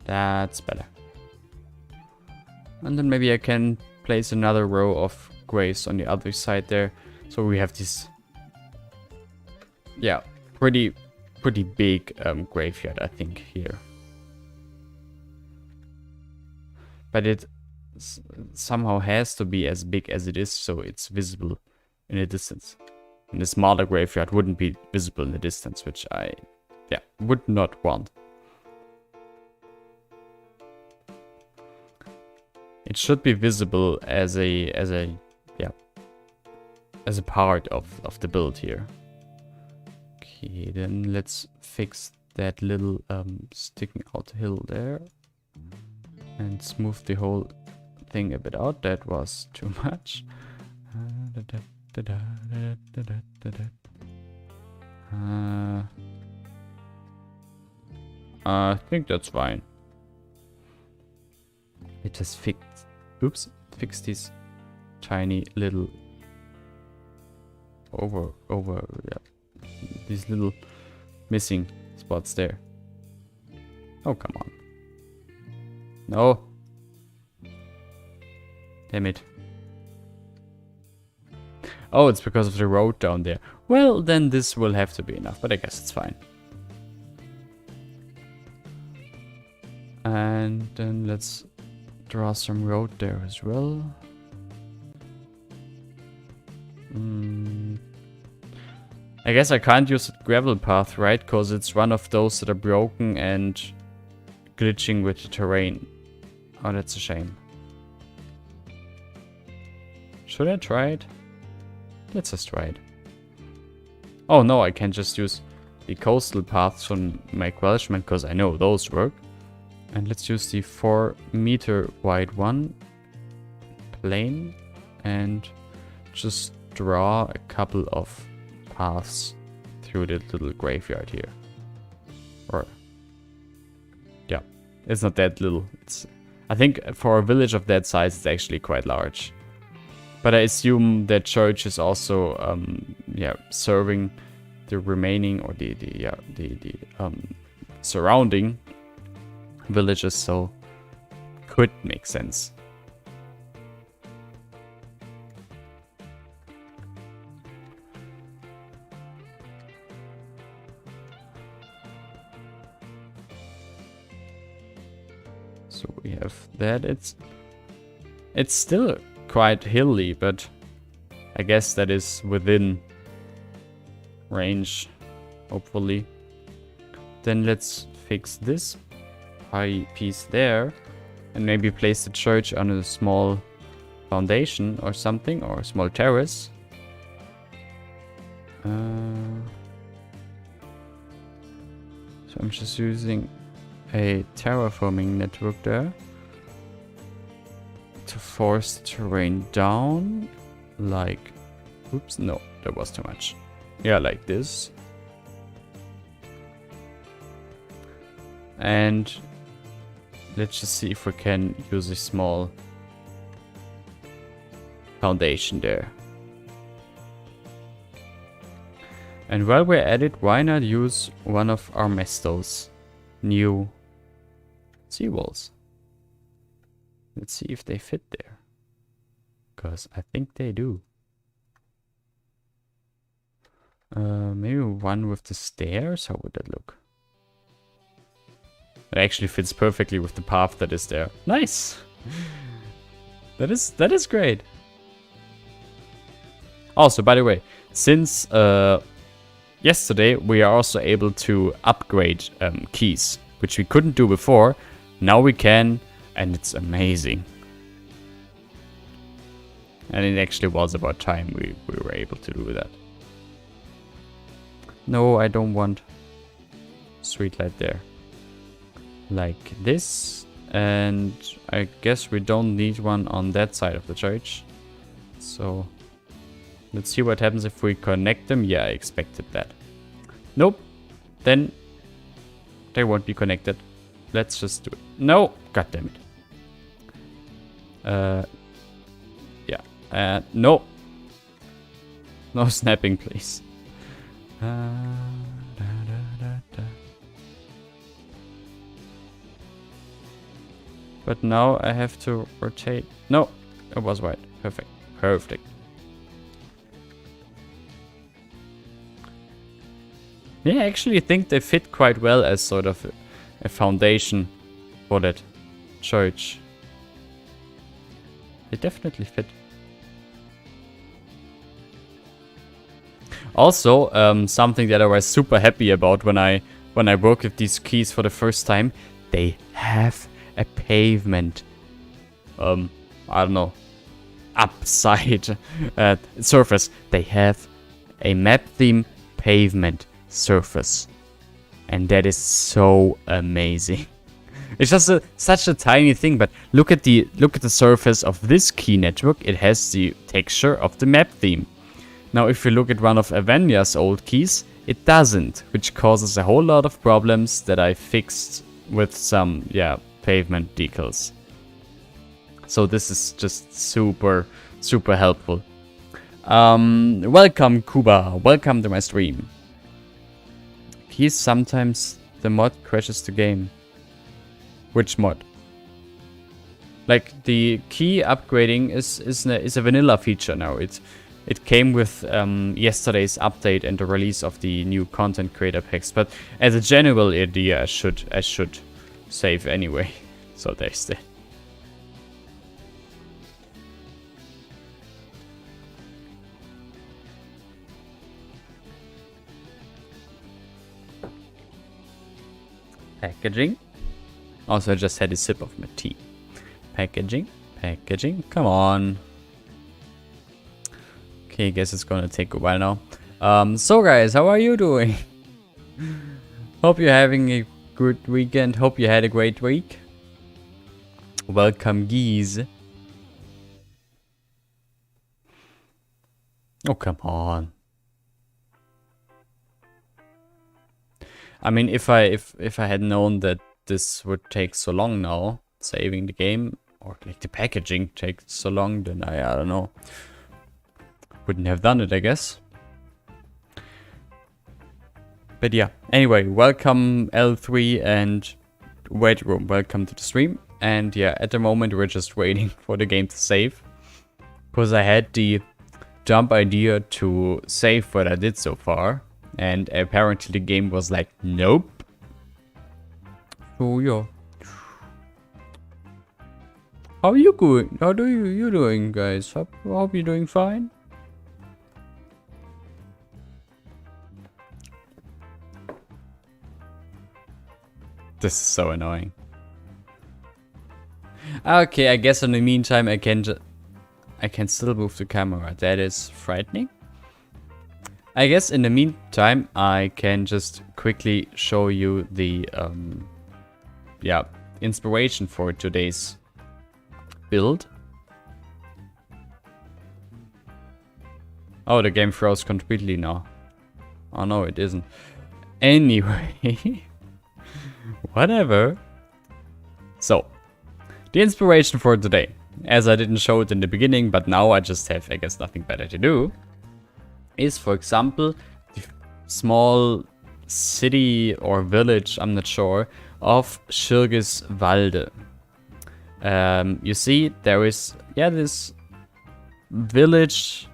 That's better. And then maybe I can place another row of graves on the other side there. So we have this, yeah, pretty big graveyard, I think, here. But it somehow has to be as big as it is, so it's visible in the distance. And the smaller graveyard wouldn't be visible in the distance, which I, yeah, would not want. It should be visible as a part of the build here. Okay, then let's fix that little sticking out hill there. And smooth the whole thing a bit out. That was too much. I think that's fine. It just fix these tiny little these little missing spots there. Oh, come on. No. Damn it. Oh, it's because of the road down there. Well, then this will have to be enough, but I guess it's fine. And then let's draw some road there as well. I guess I can't use a gravel path, right? Because it's one of those that are broken and glitching with the terrain. Oh, that's a shame. Should I try it? Let's just try it. Oh no, I can just use the coastal paths from my Welshman because I know those work. And let's use the 4-meter wide one, plain, and just draw a couple of paths through the little graveyard here. Or, yeah, it's not that little. I think for a village of that size, it's actually quite large. But I assume that church is also, serving the remaining or the surrounding villages, so could make sense. So we have that. It's still quite hilly, but I guess that is within range, hopefully. Then let's fix this high piece there and maybe place the church on a small foundation or something, or a small terrace. So I'm just using a terraforming network there to force the terrain down, like, oops, no, that was too much. Yeah, like this. And let's just see if we can use a small foundation there. And while we're at it, why not use one of our Mesto's new seawalls? Let's see if they fit there. Because I think they do. Maybe one with the stairs? How would that look? It actually fits perfectly with the path that is there. Nice! That is great. Also, by the way, since yesterday we are also able to upgrade keys, which we couldn't do before. Now we can, and it's amazing. And it actually was about time we were able to do that. No, I don't want streetlight there. Like this. And I guess we don't need one on that side of the church. So let's see what happens if we connect them. Yeah, I expected that. Nope. Then they won't be connected. Let's just do it. No! God damn it. Yeah. No. No snapping, please. But now I have to rotate. No, it was right. Perfect. Perfect. Yeah, I actually think they fit quite well as sort of a foundation for that church. They definitely fit. Also, something that I was super happy about when I worked with these keys for the first time, they have a pavement. I don't know, upside surface. They have a map theme pavement surface, and that is so amazing. It's just such a tiny thing, but look at the surface of this key network. It has the texture of the map theme. Now, if you look at one of Avenya's old keys, it doesn't, which causes a whole lot of problems that I fixed with some, pavement decals. So this is just super, super helpful. Welcome, Kuba. Welcome to my stream. Keys, sometimes the mod crashes the game. Which mod? Like, the key upgrading is a vanilla feature now. It came with yesterday's update and the release of the new content creator packs. But as a general idea, I should save anyway. So there's that. Packaging. Also, I just had a sip of my tea. Packaging. Come on. Okay, I guess it's gonna take a while now. So guys, how are you doing? Hope you're having a good weekend. Hope you had a great week. Welcome, geese. Oh, come on. I mean, if I had known that this would take so long now, saving the game, or like the packaging takes so long, then I don't know. Wouldn't have done it, I guess. But yeah, anyway, welcome L3 and Wait Room, welcome to the stream. And yeah, at the moment we're just waiting for the game to save. Because I had the dumb idea to save what I did so far. And apparently the game was like, nope. So yeah. How are you going? How are you doing, guys? Hope you're doing fine. This is so annoying. Okay, I guess in the meantime I can still move the camera. That is frightening. I guess in the meantime I can just quickly show you the inspiration for today's build. Oh, the game froze completely now. Oh no, it isn't. Anyway. Whatever. So, the inspiration for today, as I didn't show it in the beginning, but now I just have, I guess, nothing better to do, is, for example, the small city or village, I'm not sure, of Schirgiswalde. You see, there is, this village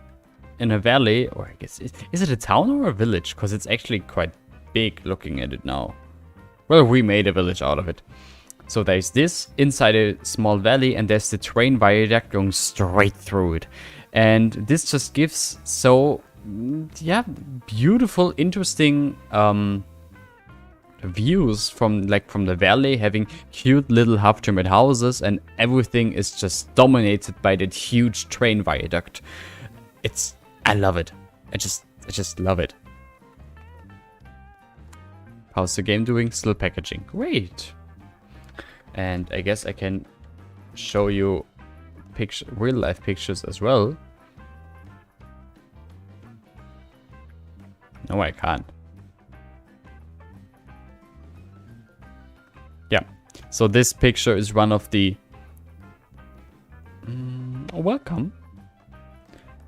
in a valley, or I guess, is it a town or a village? Because it's actually quite big looking at it now. Well, we made a village out of it. So there's this inside a small valley, and there's the train viaduct going straight through it. And this just gives so, beautiful, interesting views from the valley, having cute little half-timbered houses, and everything is just dominated by that huge train viaduct. I love it. I just love it. How's the game doing? Still packaging. Great. And I guess I can show you real life pictures as well. No, I can't. Yeah. So this picture is one of the... welcome.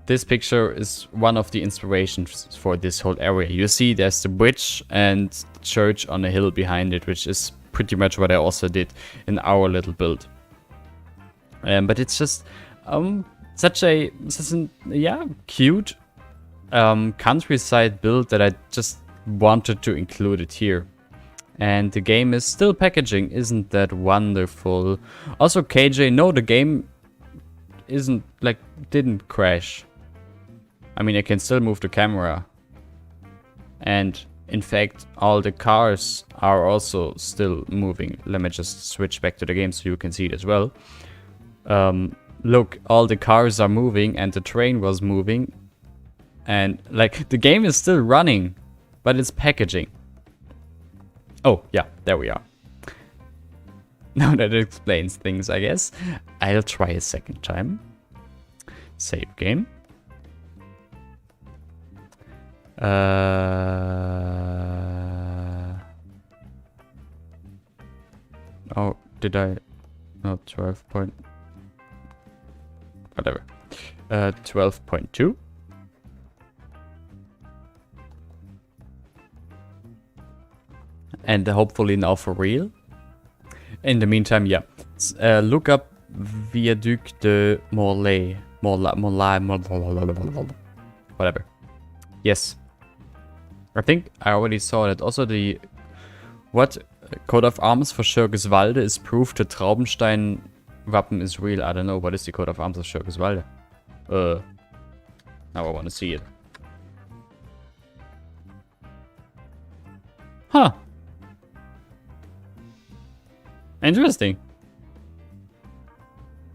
This picture is one of the inspirations for this whole area. You see there's the bridge and the church on a hill behind it, which is pretty much what I also did in our little build. But it's just such a cute countryside build that I just wanted to include it here. And the game is still packaging, isn't that wonderful? Also, KJ, no, the game didn't crash. I mean, I can still move the camera. And in fact, all the cars are also still moving. Let me just switch back to the game so you can see it as well. Look, all the cars are moving and the train was moving. And like, the game is still running, but it's packaging. Oh, yeah, there we are. Now that explains things, I guess. I'll try a second time. Save game. Oh, did I? No, 12 point. Whatever. 12.2. And hopefully now for real. In the meantime, yeah. Look up Viaduc de Morlaix. Whatever. Yes. I think I already saw that. Also the... What? Coat of arms for Schurgeswalde is proof the Traubenstein Wappen is real. I don't know. What is the coat of arms of Schurgeswalde? Now I want to see it. Huh. Interesting.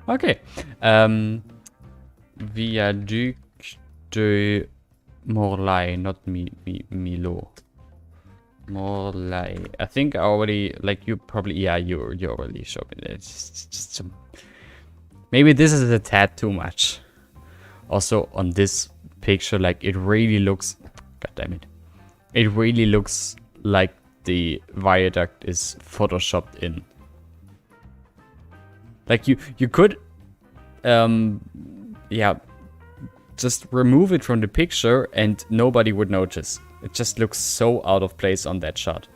Okay. Viaduc de Morlaix, not Milo. Morlaix. I think I already, like, you probably, yeah, you already showed me that. It's just some, maybe this is a tad too much. Also on this picture, like, it really looks, god damn it, it really looks like the viaduct is photoshopped in. Like, you could, yeah, just remove it from the picture and nobody would notice. It just looks so out of place on that shot.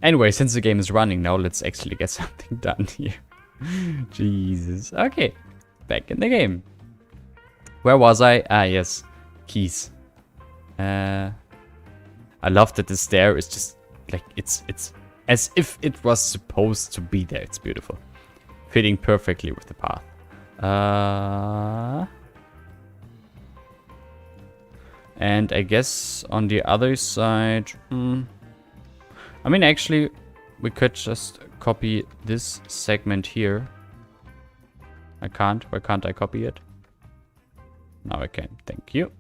Anyway, since the game is running now, let's actually get something done here. Jesus. Okay, back in the game. Where was I? Ah, yes, keys. I love that the stair is just like, it's as if it was supposed to be there. It's beautiful. Fitting perfectly with the path. And I guess on the other side... I mean, actually, we could just copy this segment here. I can't. Why can't I copy it? Now I can. Thank you.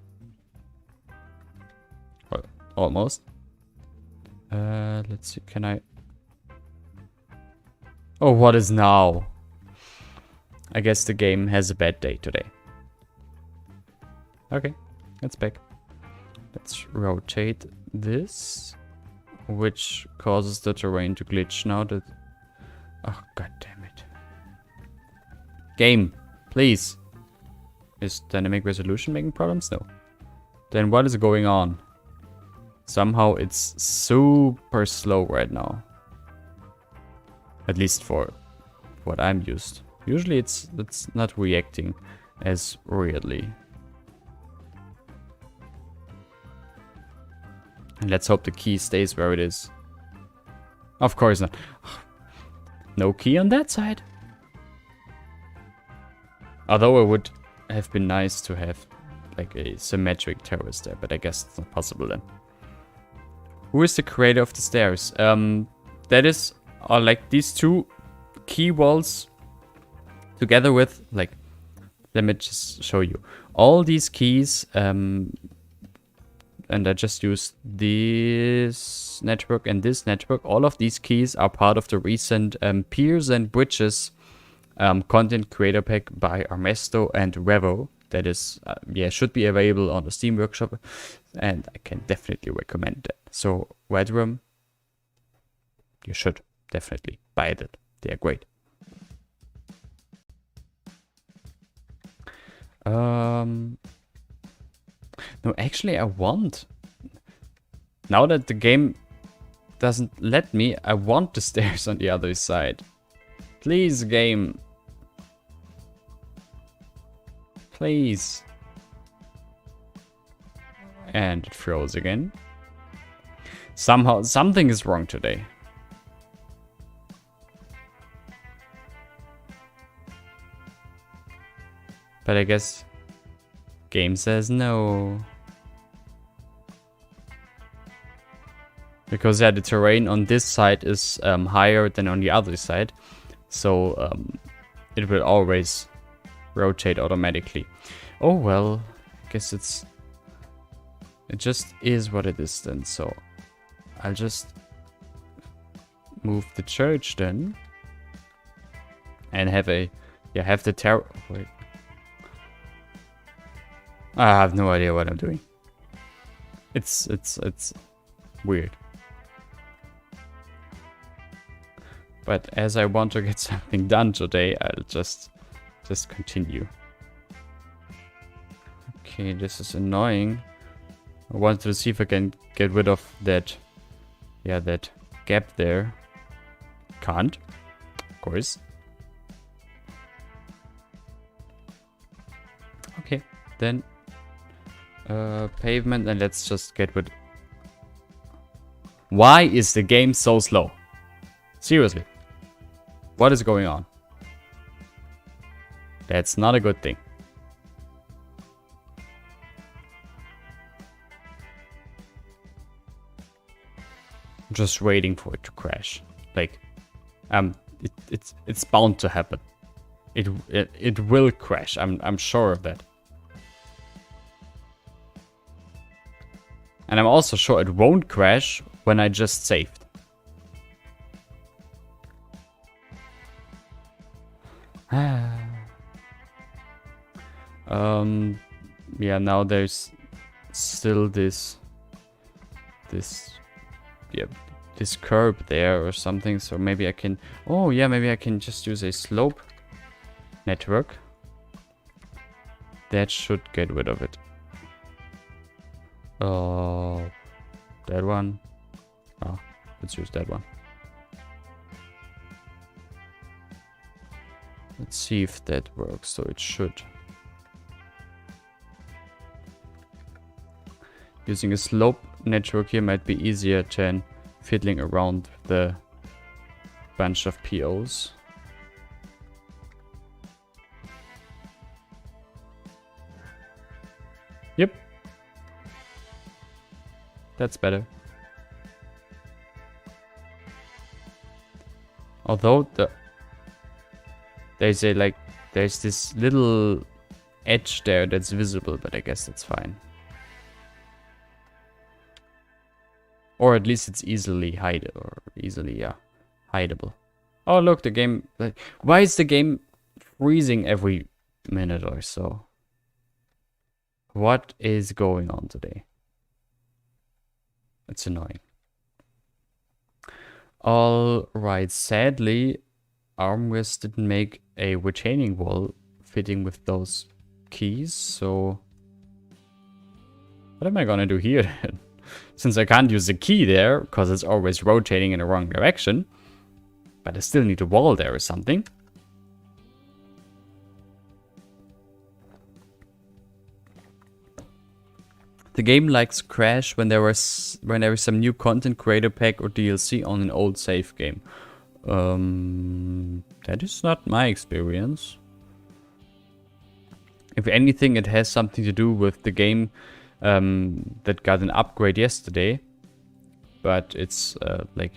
Well, almost. Let's see. Can I... Oh, what is now? I guess the game has a bad day today. Okay, it's back. Let's rotate this, which causes the terrain to glitch now that... Oh, god damn it. Game, please. Is dynamic resolution making problems? No. Then what is going on? Somehow it's super slow right now. At least for what I'm used. Usually it's not reacting as weirdly. And let's hope the key stays where it is. Of course not. No key on that side. Although it would have been nice to have like a symmetric terrace there, but I guess it's not possible then. Who is the creator of the stairs? That is like these two key walls together with, like, let me just show you. All these keys, and I just used this network and this network. All of these keys are part of the recent Piers and Bridges content creator pack by Armesto and Revo. That is, yeah, should be available on the Steam Workshop, and I can definitely recommend that. So, Red Room, you should definitely buy it. They are great. No, actually, I want. Now that the game doesn't let me. I want the stairs on the other side. Please, game. Please. And it froze again. Somehow, something is wrong today. But I guess game says no. Because yeah, the terrain on this side is higher than on the other side. So it will always rotate automatically. Oh well, I guess it just is what it is then. So I'll just move the church then. And have the tower. Wait. I have no idea what I'm doing. It's weird. But as I want to get something done today, I'll just continue. Okay, this is annoying. I wanted to see if I can get rid of that, that gap there. Can't, of course. Okay, then pavement, and let's just get rid. Why is the game so slow? Seriously. What is going on? That's not a good thing. I'm just waiting for it to crash. Like, it's bound to happen. It will crash. I'm sure of that. And I'm also sure it won't crash when I just saved. Yeah, now there's still this curb there or something, so maybe I can, maybe I can just use a slope network. That should get rid of it. That one. Oh, let's use that one. Let's see if that works, so it should. Using a slope network here might be easier than fiddling around the bunch of POs. Yep. That's better. Although there's this little edge there that's visible, but I guess that's fine. Or at least it's easily hideable. Oh look, the game. Why is the game freezing every minute or so? What is going on today? It's annoying. Alright, sadly, Armrest didn't make a retaining wall fitting with those keys, so what am I gonna do here then? Since I can't use the key there, because it's always rotating in the wrong direction, but I still need a wall there or something. The game likes crash when there is some new content creator pack or DLC on an old save game. That is not my experience. If anything, it has something to do with the game that got an upgrade yesterday. But it's like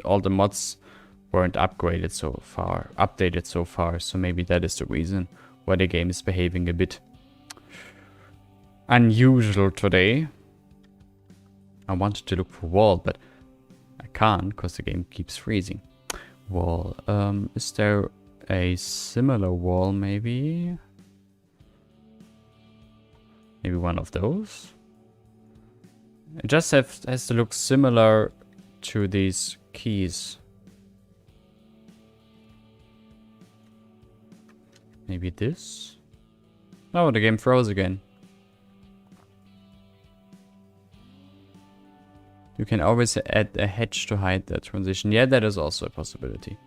all the mods weren't updated so far. So maybe that is the reason why the game is behaving a bit unusual today. I wanted to look for wall, but I can't because the game keeps freezing. Wall. Is there a similar wall maybe? Maybe one of those? It just has to look similar to these keys. Maybe this? Oh, the game froze again. You can always add a hatch to hide that transition. Yeah, that is also a possibility.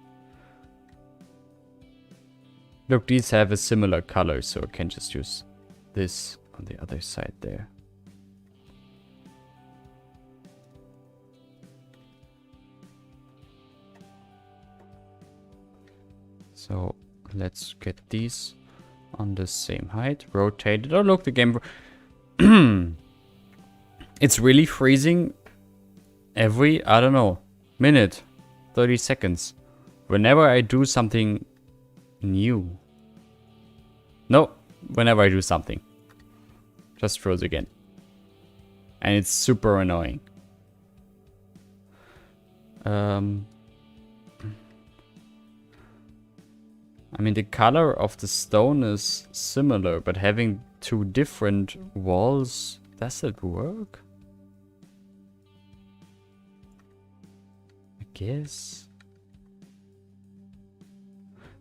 Look, these have a similar color, so I can just use this on the other side there. So let's get these on the same height. Rotate it. Oh, look, the game... It's really freezing every, I don't know, minute, 30 seconds. Whenever I do something new. No, whenever I do something. Just froze again. And it's super annoying. I mean, the color of the stone is similar, but having two different walls, does it work? I guess.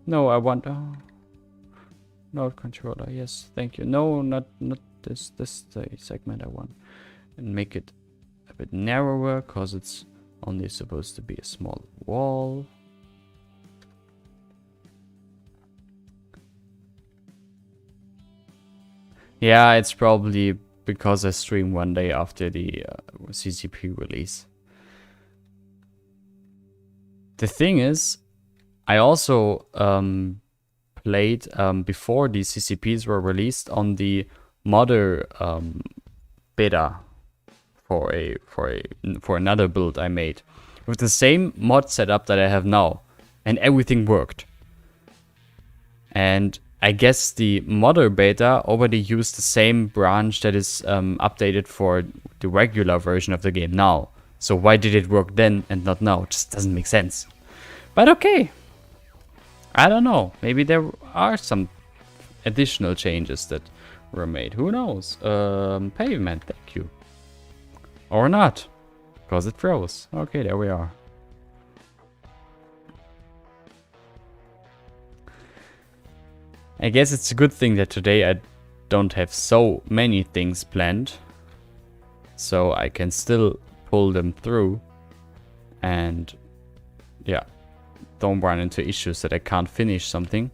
No, I want... Oh. Node controller, yes, thank you. No, not this. This is the segment I want. And make it a bit narrower, because it's only supposed to be a small wall. Yeah, it's probably because I stream one day after the CCP release. The thing is, I also played before the CCPs were released on the modder beta for another build I made with the same mod setup that I have now, and everything worked. And I guess the modder beta already used the same branch that is updated for the regular version of the game now. So why did it work then and not now? It just doesn't make sense. But okay. I don't know. Maybe there are some additional changes that were made. Who knows? Pavement, thank you. Or not. Because it froze. Okay, there we are. I guess it's a good thing that today I don't have so many things planned. So I can still pull them through. And yeah, don't run into issues that I can't finish something.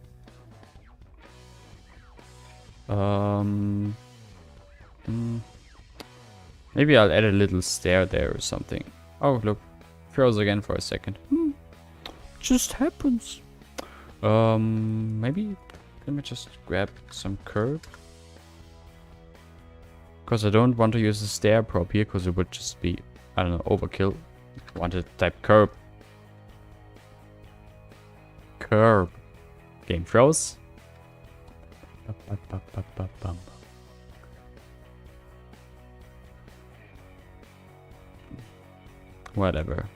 Maybe I'll add a little stair there or something. Oh, look. Froze again for a second. Just happens. Maybe... Let me just grab some curb. Because I don't want to use the stair prop here, because it would just be, I don't know, overkill. I want to type curb. Curb. Game froze. Whatever.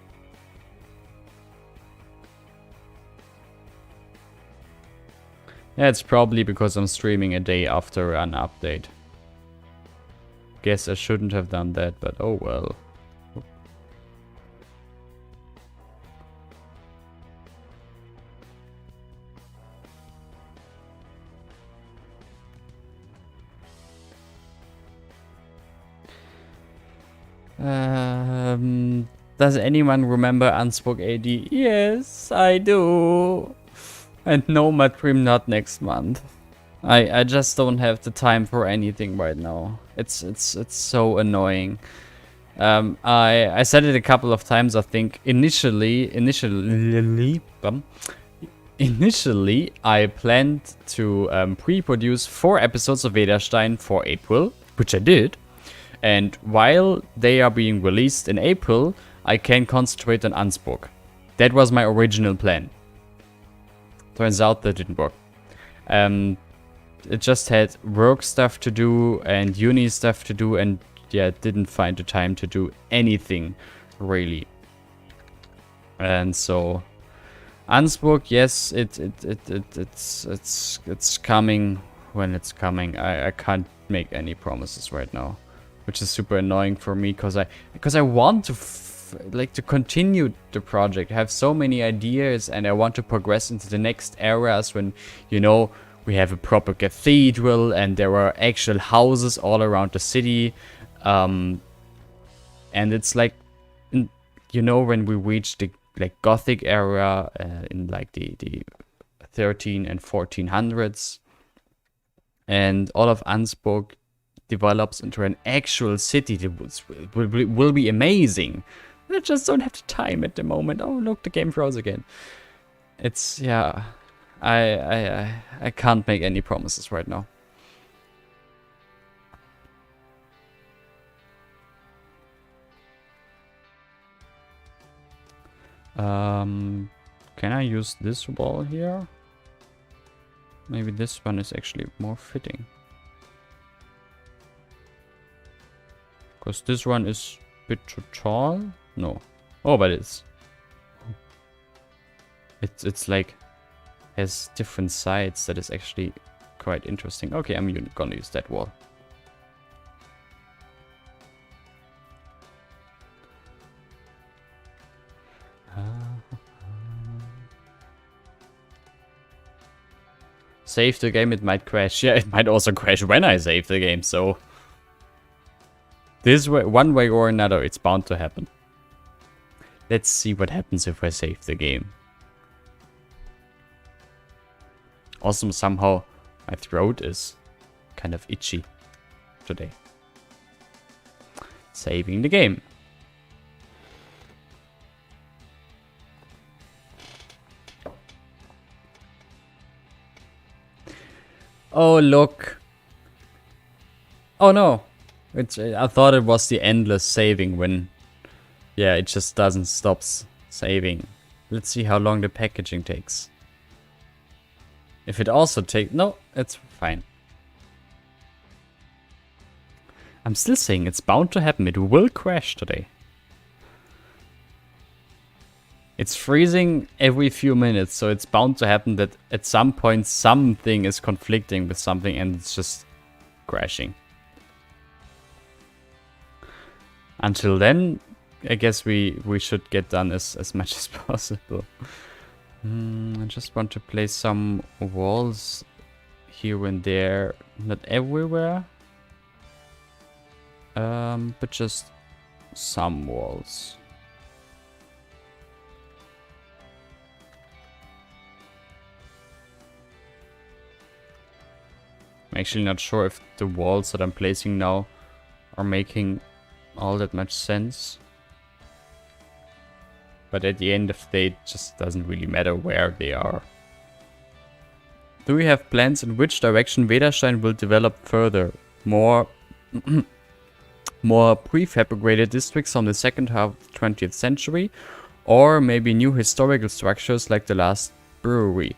Yeah, it's probably because I'm streaming a day after an update. Guess I shouldn't have done that, but oh well. Does anyone remember Unspoke AD? Yes, I do. And no, Madprim, not next month. I just don't have the time for anything right now. It's so annoying. I said it a couple of times. I think initially I planned to pre-produce 4 episodes of Vedastein for April, which I did. And while they are being released in April, I can concentrate on Unspoke. That was my original plan. Turns out that didn't work. It just had work stuff to do and uni stuff to do, and yeah, didn't find the time to do anything really. And so Unspoke, yes, it's coming when it's coming. I can't make any promises right now, which is super annoying for me because I want to to continue the project. I have so many ideas and I want to progress into the next eras when, you know, we have a proper cathedral and there are actual houses all around the city. And it's like, you know, when we reach the like Gothic era in like the 13 and 1400s, and all of Ansburg develops into an actual city that will be amazing. I just don't have the time at the moment. Oh, look, the game froze again. It's, yeah, I can't make any promises right now. Can I use this wall here? Maybe this one is actually more fitting. Because this one is a bit too tall. No. Oh, but it's like has different sides. That is actually quite interesting. Okay, I'm gonna use that wall. Save the game, it might crash. Yeah, it might also crash when I save the game, so this way, one way or another, it's bound to happen. Let's see what happens if I save the game. Also, somehow, my throat is kind of itchy today. Saving the game. Oh, look. Oh, no. I thought it was the endless saving when... Yeah, it just doesn't stop saving. Let's see how long the packaging takes. If it also takes... No, it's fine. I'm still saying it's bound to happen. It will crash today. It's freezing every few minutes, so it's bound to happen that at some point something is conflicting with something and it's just crashing. Until then, I guess we should get done as much as possible. I just want to place some walls here and there, not everywhere, but just some walls. I'm actually not sure if the walls that I'm placing now are making all that much sense. But at the end of the day, it just doesn't really matter where they are. Do we have plans in which direction Wederstein will develop further? More prefabricated districts from the second half of the 20th century? Or maybe new historical structures like the last brewery?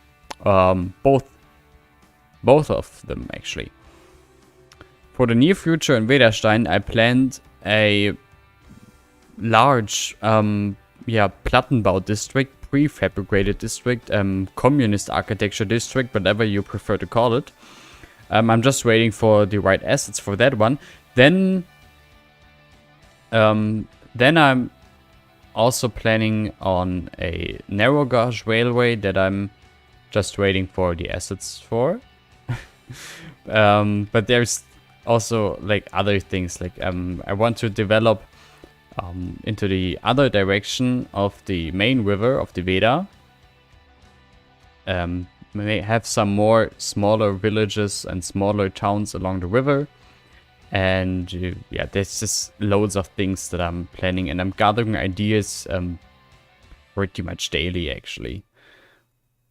Both of them, actually. For the near future in Wederstein, I planned a large, Plattenbau district, prefabricated district, communist architecture district, whatever you prefer to call it. I'm just waiting for the right assets for that one. Then I'm also planning on a narrow gauge railway that I'm just waiting for the assets for. But there's also like other things, like I want to develop into the other direction of the main river of the Veda. May have some more smaller villages and smaller towns along the river. And yeah, there's just loads of things that I'm planning, and I'm gathering ideas pretty much daily, actually.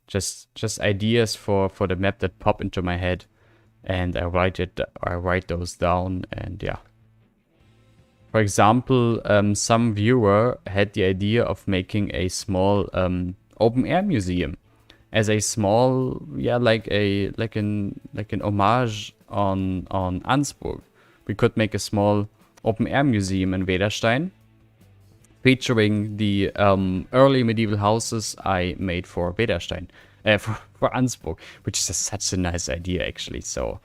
Just ideas for the map that pop into my head, and I write those down, and yeah. For example, some viewer had the idea of making a small open air museum as a small, like an homage on Ansburg. We could make a small open air museum in Wederstein, featuring the early medieval houses I made for Wederstein, for Ansburg, which is such a nice idea, actually. So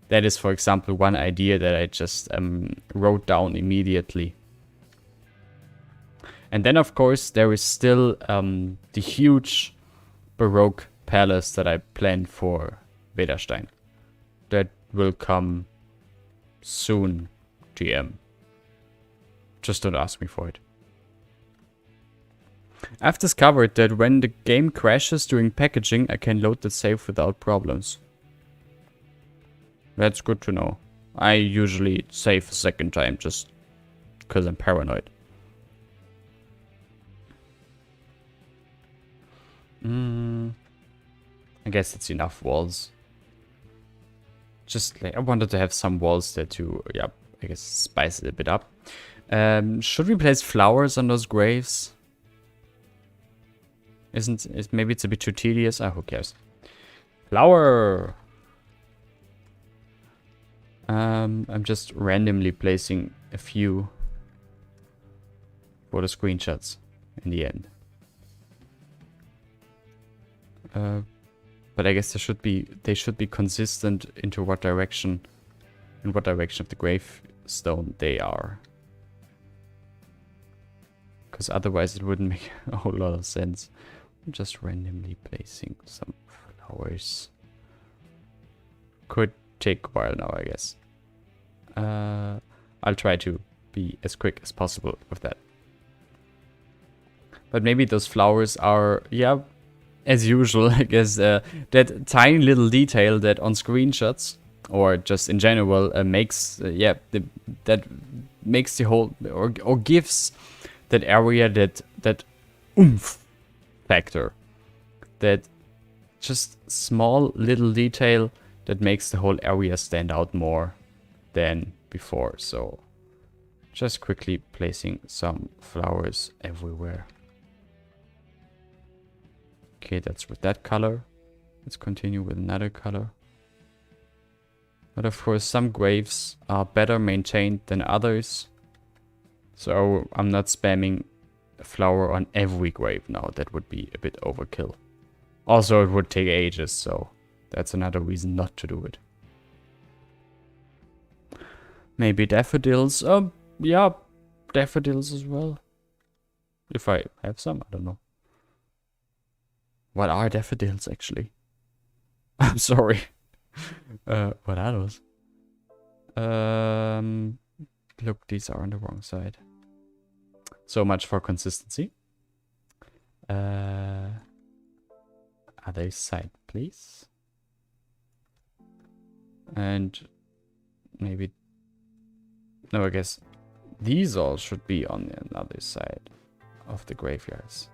that is, for example, one idea that I just wrote down immediately. And then, of course, there is still the huge Baroque palace that I planned for Wederstein. That will come soon, GM. Just don't ask me for it. I've discovered that when the game crashes during packaging, I can load the save without problems. That's good to know. I usually save a second time just because I'm paranoid. I guess it's enough walls. Just like I wanted to have some walls there to, yeah, I guess spice it a bit up. Should we place flowers on those graves? Maybe it's a bit too tedious? Ah, who cares? Flower! I'm just randomly placing a few for the screenshots in the end. But I guess they should be consistent in what direction of the gravestone they are. Because otherwise it wouldn't make a whole lot of sense. I'm just randomly placing some flowers. Could take a while now, I guess. I'll try to be as quick as possible with that. But maybe those flowers are, yeah, as usual, I guess, that tiny little detail that on screenshots, or just in general, makes, that makes the whole, or gives that area that oomph factor. That just small little detail that makes the whole area stand out more than before. So just quickly placing some flowers everywhere. Okay, that's with that color. Let's continue with another color. But of course, some graves are better maintained than others. So I'm not spamming a flower on every grave now. That would be a bit overkill. Also, it would take ages, so that's another reason not to do it. Maybe daffodils. Yeah, daffodils as well. If I have some, I don't know. What are daffodils, actually? I'm sorry. What are those? Look, these are on the wrong side. So much for consistency. Other side, please. And maybe... No, I guess these all should be on another side of the graveyards.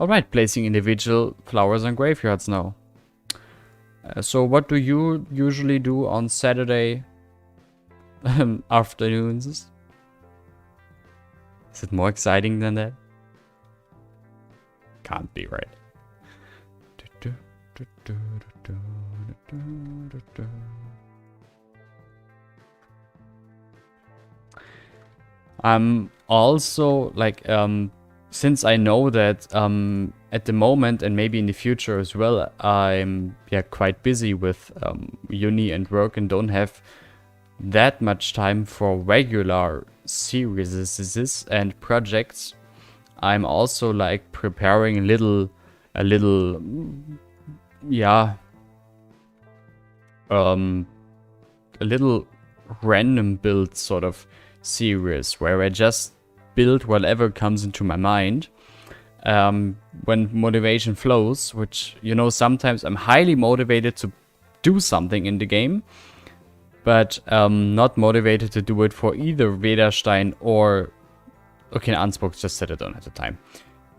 Alright, placing individual flowers on graveyards now. So what do you usually do on Saturday afternoons? Is it more exciting than that? Can't be, right? I'm also like since I know that at the moment and maybe in the future as well, I'm quite busy with uni and work and don't have that much time for regular series and projects. I'm also like preparing a little random build sort of series where I just build whatever comes into my mind when motivation flows, which, you know, sometimes I'm highly motivated to do something in the game, but not motivated to do it for either Vederstein or... Okay, Ansbrook just said I don't have the time.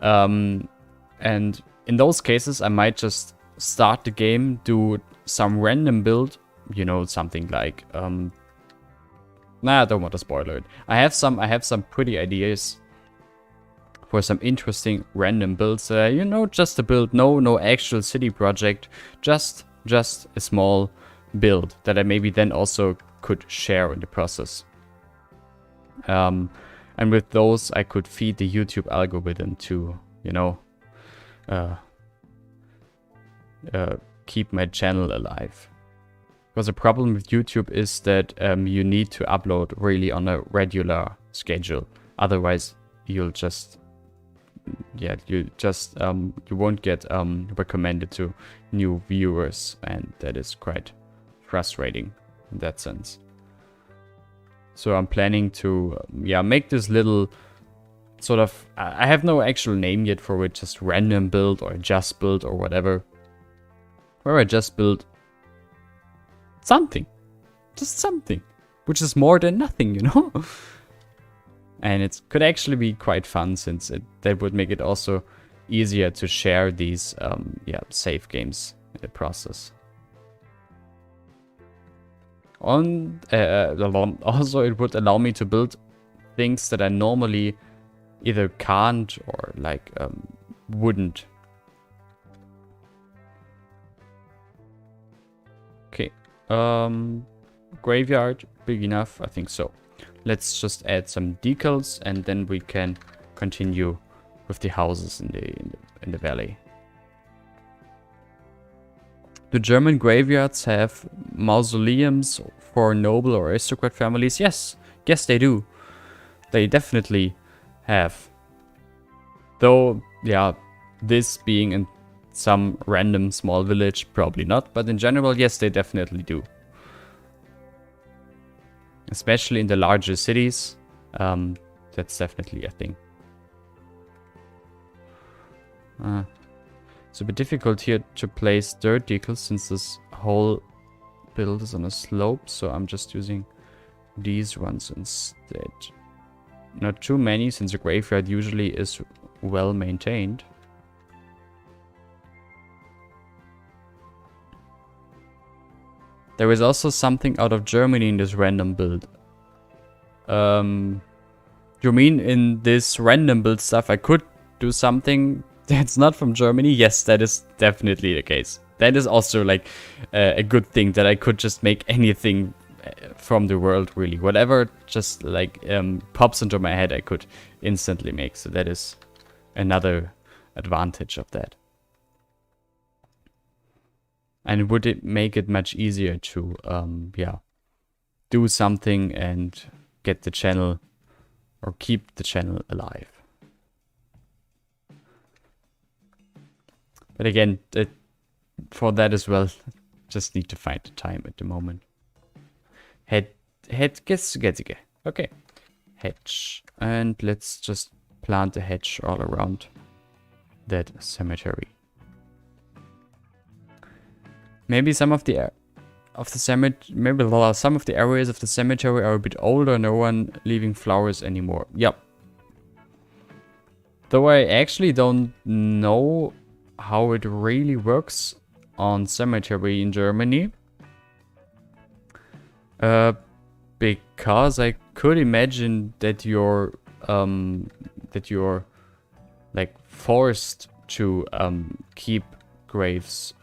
And in those cases, I might just start the game, do some random build, you know, something like... Nah, I don't want to spoil it. I have some pretty ideas for some interesting random builds. You know, just a build, no actual city project, just a small build that I maybe then also could share in the process. And with those, I could feed the YouTube algorithm to, you know, keep my channel alive. Because the problem with YouTube is that you need to upload really on a regular schedule. Otherwise, you'll just, you won't get recommended to new viewers, and that is quite frustrating in that sense. So I'm planning to, make this little sort of, I have no actual name yet for it, just random build or just build or whatever. Where I just build something. Just something. Which is more than nothing, you know? And it could actually be quite fun, since that would make it also easier to share these save games in the process. Also, it would allow me to build things that I normally either can't or like wouldn't. Okay, graveyard, big enough, I think so. Let's just add some decals, and then we can continue with the houses in the valley. Do German graveyards have mausoleums for noble or aristocrat families? Yes, they do. They definitely have. Though, yeah, this being in some random small village, probably not. But in general, yes, they definitely do. Especially in the larger cities, that's definitely a thing. It's a bit difficult here to place dirt decals, since this whole build is on a slope, so I'm just using these ones instead. Not too many, since the graveyard usually is well maintained. There is also something out of Germany in this random build. You mean in this random build stuff I could do something that's not from Germany? Yes, that is definitely the case. That is also like a good thing, that I could just make anything from the world, really. Whatever just like pops into my head, I could instantly make. So that is another advantage of that. And would it make it much easier to do something and get the channel or keep the channel alive. But again, for that as well, just need to find the time at the moment. Okay. Hedge. And let's just plant a hedge all around that cemetery. Maybe some of the some of the areas of the cemetery are a bit older, no one leaving flowers anymore. Yep. Though I actually don't know how it really works on cemetery in Germany. Because I could imagine that you're like forced to keep graves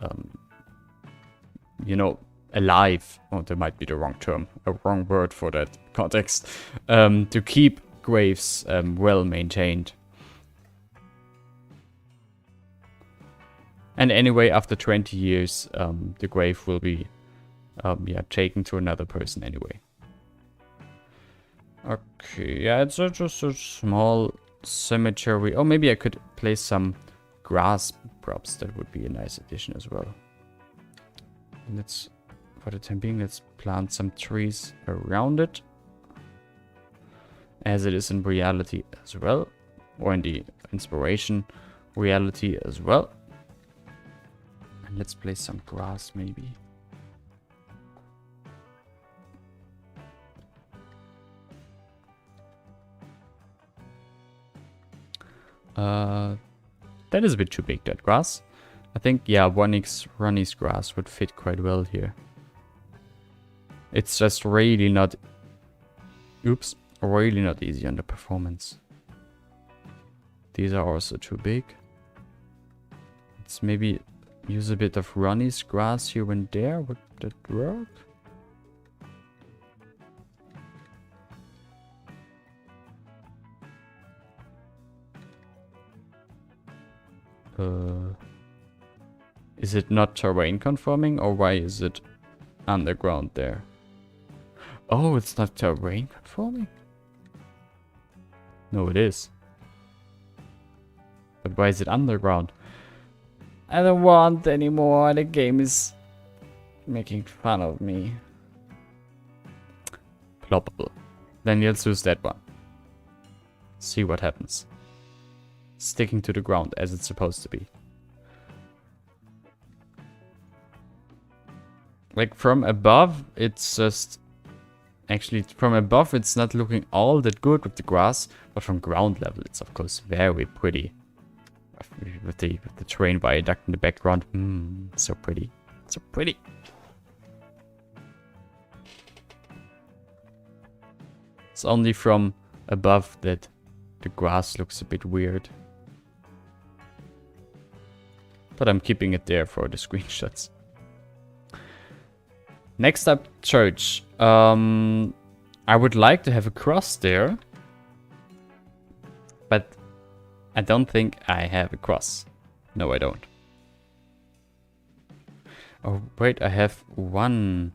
you know, alive. Oh, that might be the wrong term, a wrong word for that context. To keep graves well maintained. And anyway, after 20 years, the grave will be taken to another person anyway. Okay, yeah, it's just a small cemetery. Oh, maybe I could place some grass props. That would be a nice addition as well. Let's, for the time being, let's plant some trees around it, as it is in reality as well, or in the inspiration reality as well. And let's place some grass maybe. That is a bit too big, that grass. I think, yeah, Ronnie's grass would fit quite well here. It's just really not... Oops. Really not easy on the performance. These are also too big. Let's maybe use a bit of Ronnie's grass here and there. Would that work? Is it not terrain conforming, or why is it underground there? Oh, it's not terrain conforming? No, it is. But why is it underground? I don't want anymore. The game is making fun of me. Ploppable. Then let's use that one. See what happens. Sticking to the ground as it's supposed to be. Like from above, it's just... Actually, from above, it's not looking all that good with the grass. But from ground level, it's of course very pretty. With the train viaduct in the background. So pretty. So pretty. It's only from above that the grass looks a bit weird. But I'm keeping it there for the screenshots. Next up, church. I would like to have a cross there. But I don't think I have a cross. No, I don't. Oh, wait, I have one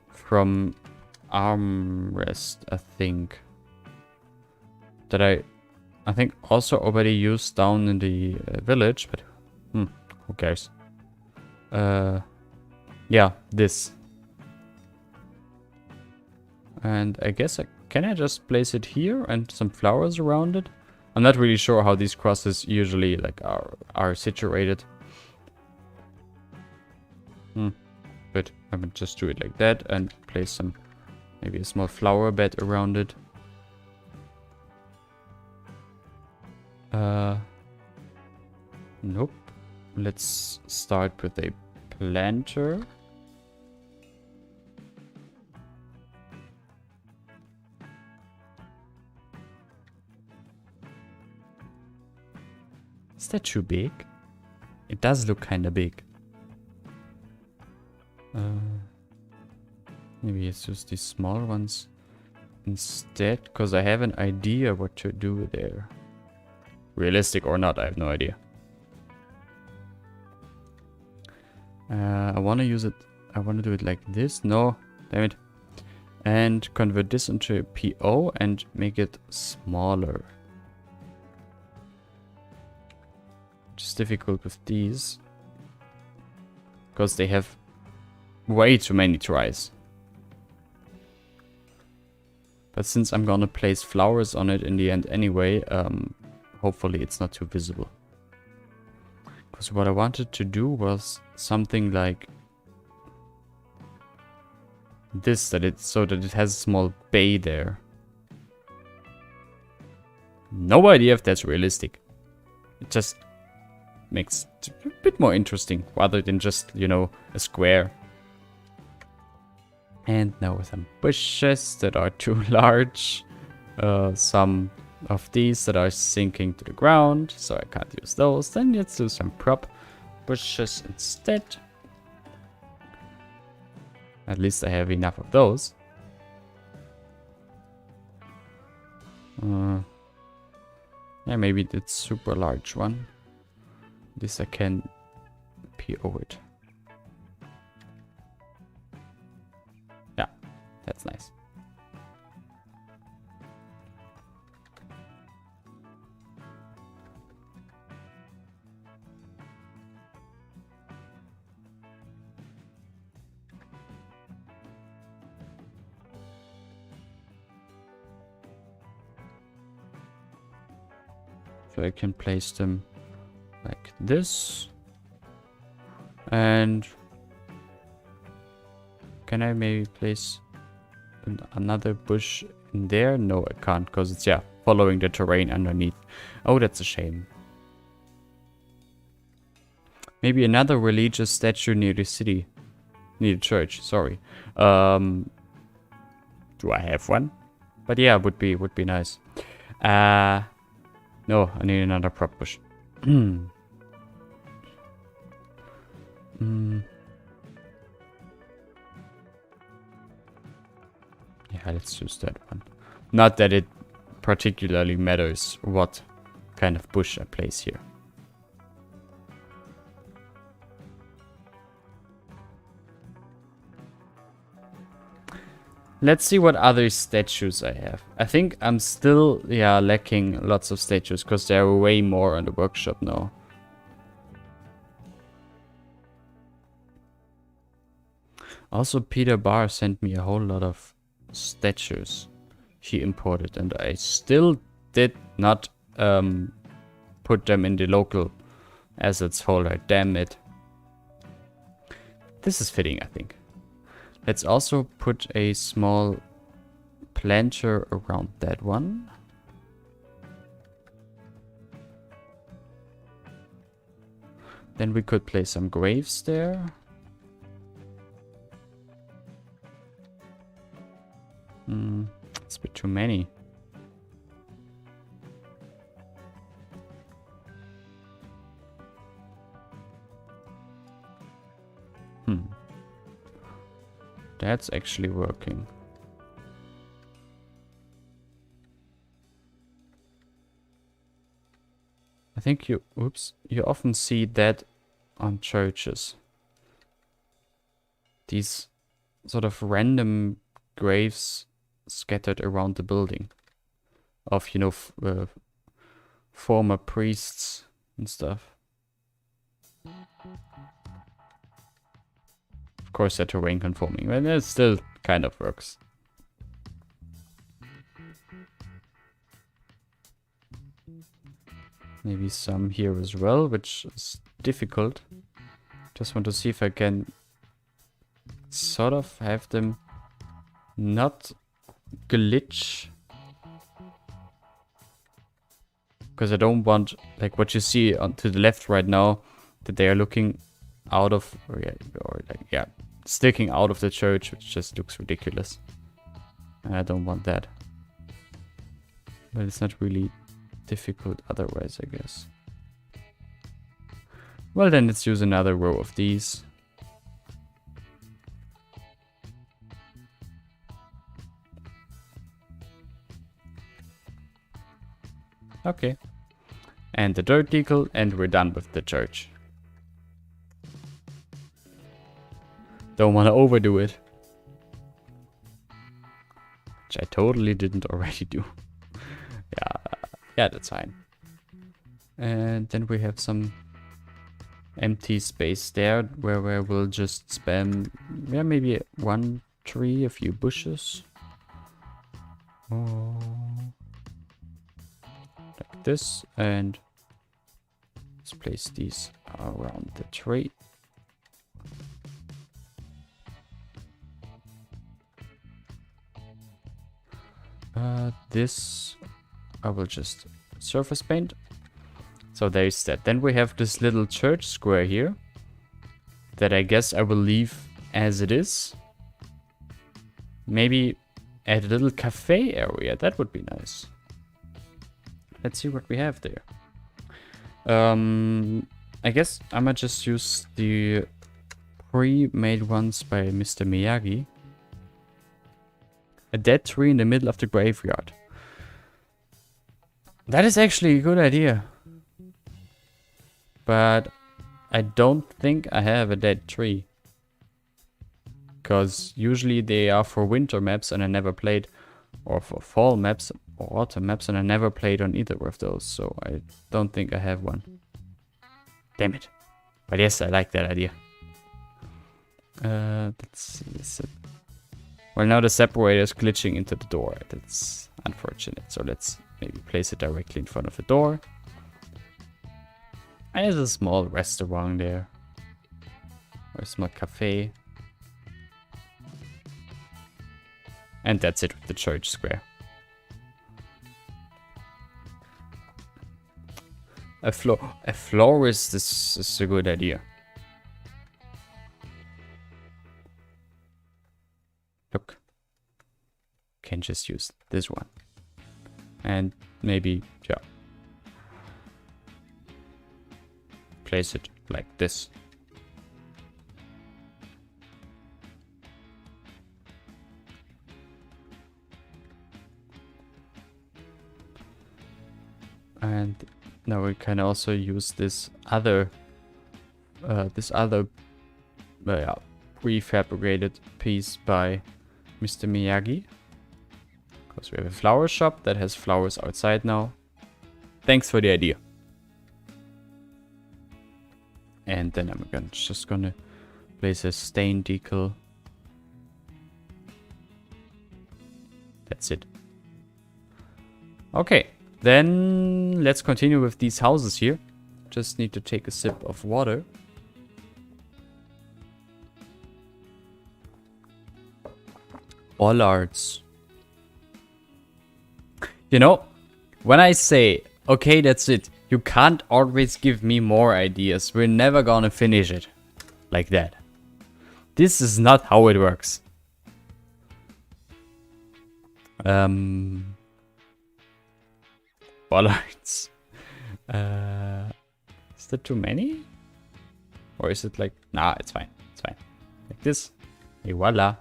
from armrest, I think. That I think also already used down in the village, but who cares? Yeah, this. And I guess can I just place it here and some flowers around it? I'm not really sure how these crosses usually like are situated. But I would just do it like that and place some, maybe a small flower bed around it. Nope. Let's start with a planter. Is that too big? It does look kind of big. Maybe it's just these small ones instead, because I have an idea what to do there. Realistic or not, I have no idea. I want to use it. I want to do it like this. No, damn it. And convert this into a PO and make it smaller. Which is difficult with these, because they have way too many tries. But since I'm gonna place flowers on it in the end anyway, hopefully it's not too visible. Because what I wanted to do was something like this, so that it has a small bay there. No idea if that's realistic. It just makes it a bit more interesting rather than just, you know, a square. And now with some bushes that are too large. Some of these that are sinking to the ground, so I can't use those. Then let's do some prop bushes instead. At least I have enough of those. Yeah, maybe that's super large one. This I can PO it. Yeah, that's nice. So I can place them like this. And can I maybe place another bush in there? No, I can't, because it's, yeah, following the terrain underneath. Oh, that's a shame. Maybe another religious statue near the city. Near the church, sorry. Do I have one? But yeah, would be nice. No, I need another prop bush. Yeah, let's use that one. Not that it particularly matters what kind of bush I place here. Let's see what other statues I have. I think I'm still, yeah, lacking lots of statues because there are way more in the workshop now. Also, Peter Barr sent me a whole lot of statues he imported, and I still did not put them in the local assets folder. Damn it. This is fitting, I think. Let's also put a small planter around that one. Then we could place some graves there. It's a bit too many. That's actually working. I think you often see that on churches. These sort of random graves scattered around the building of, you know, former priests and stuff. Of course, they're terrain conforming, but it still kind of works. Maybe some here as well, which is difficult. Just want to see if I can sort of have them not glitch. Because I don't want, like, what you see on to the left right now, that they are looking out of, sticking out of the church, which just looks ridiculous. And I don't want that. But it's not really difficult otherwise, I guess. Well, then let's use another row of these. Okay. And the dirt decal, and we're done with the church. Don't want to overdo it. Which I totally didn't already do. Yeah, that's fine. And then we have some empty space there where we'll just spam, yeah, maybe one tree, a few bushes. Oh. Like this, and let's place these around the tree. This I will just surface paint. So there's that. Then we have this little church square here that I guess I will leave as it is. Maybe add a little cafe area. That would be nice. Let's see what we have there. I guess I might just use the pre-made ones by Mr. Miyagi. A dead tree in the middle of the graveyard. That is actually a good idea. But I don't think I have a dead tree. Because usually they are for winter maps and I never played. Or for fall maps or autumn maps and I never played on either of those. So I don't think I have one. Damn it. But yes, I like that idea. Let's see. Well, now the separator is glitching into the door. That's unfortunate. So let's maybe place it directly in front of the door. And there's a small restaurant there. Or a small cafe. And that's it with the church square. A florist is a good idea. Look. Can just use this one. And maybe, yeah. Place it like this. And now we can also use this other prefabricated piece by Mr. Miyagi. Because we have a flower shop that has flowers outside now. Thanks for the idea. And then I'm just gonna place a stain decal. That's it. Okay. Then let's continue with these houses here. Just need to take a sip of water. Bollards. You know, when I say, okay, that's it, you can't always give me more ideas. We're never gonna finish it like that. This is not how it works. Bollards. Is that too many? Or is it like... Nah, it's fine. It's fine. Like this. Et voila.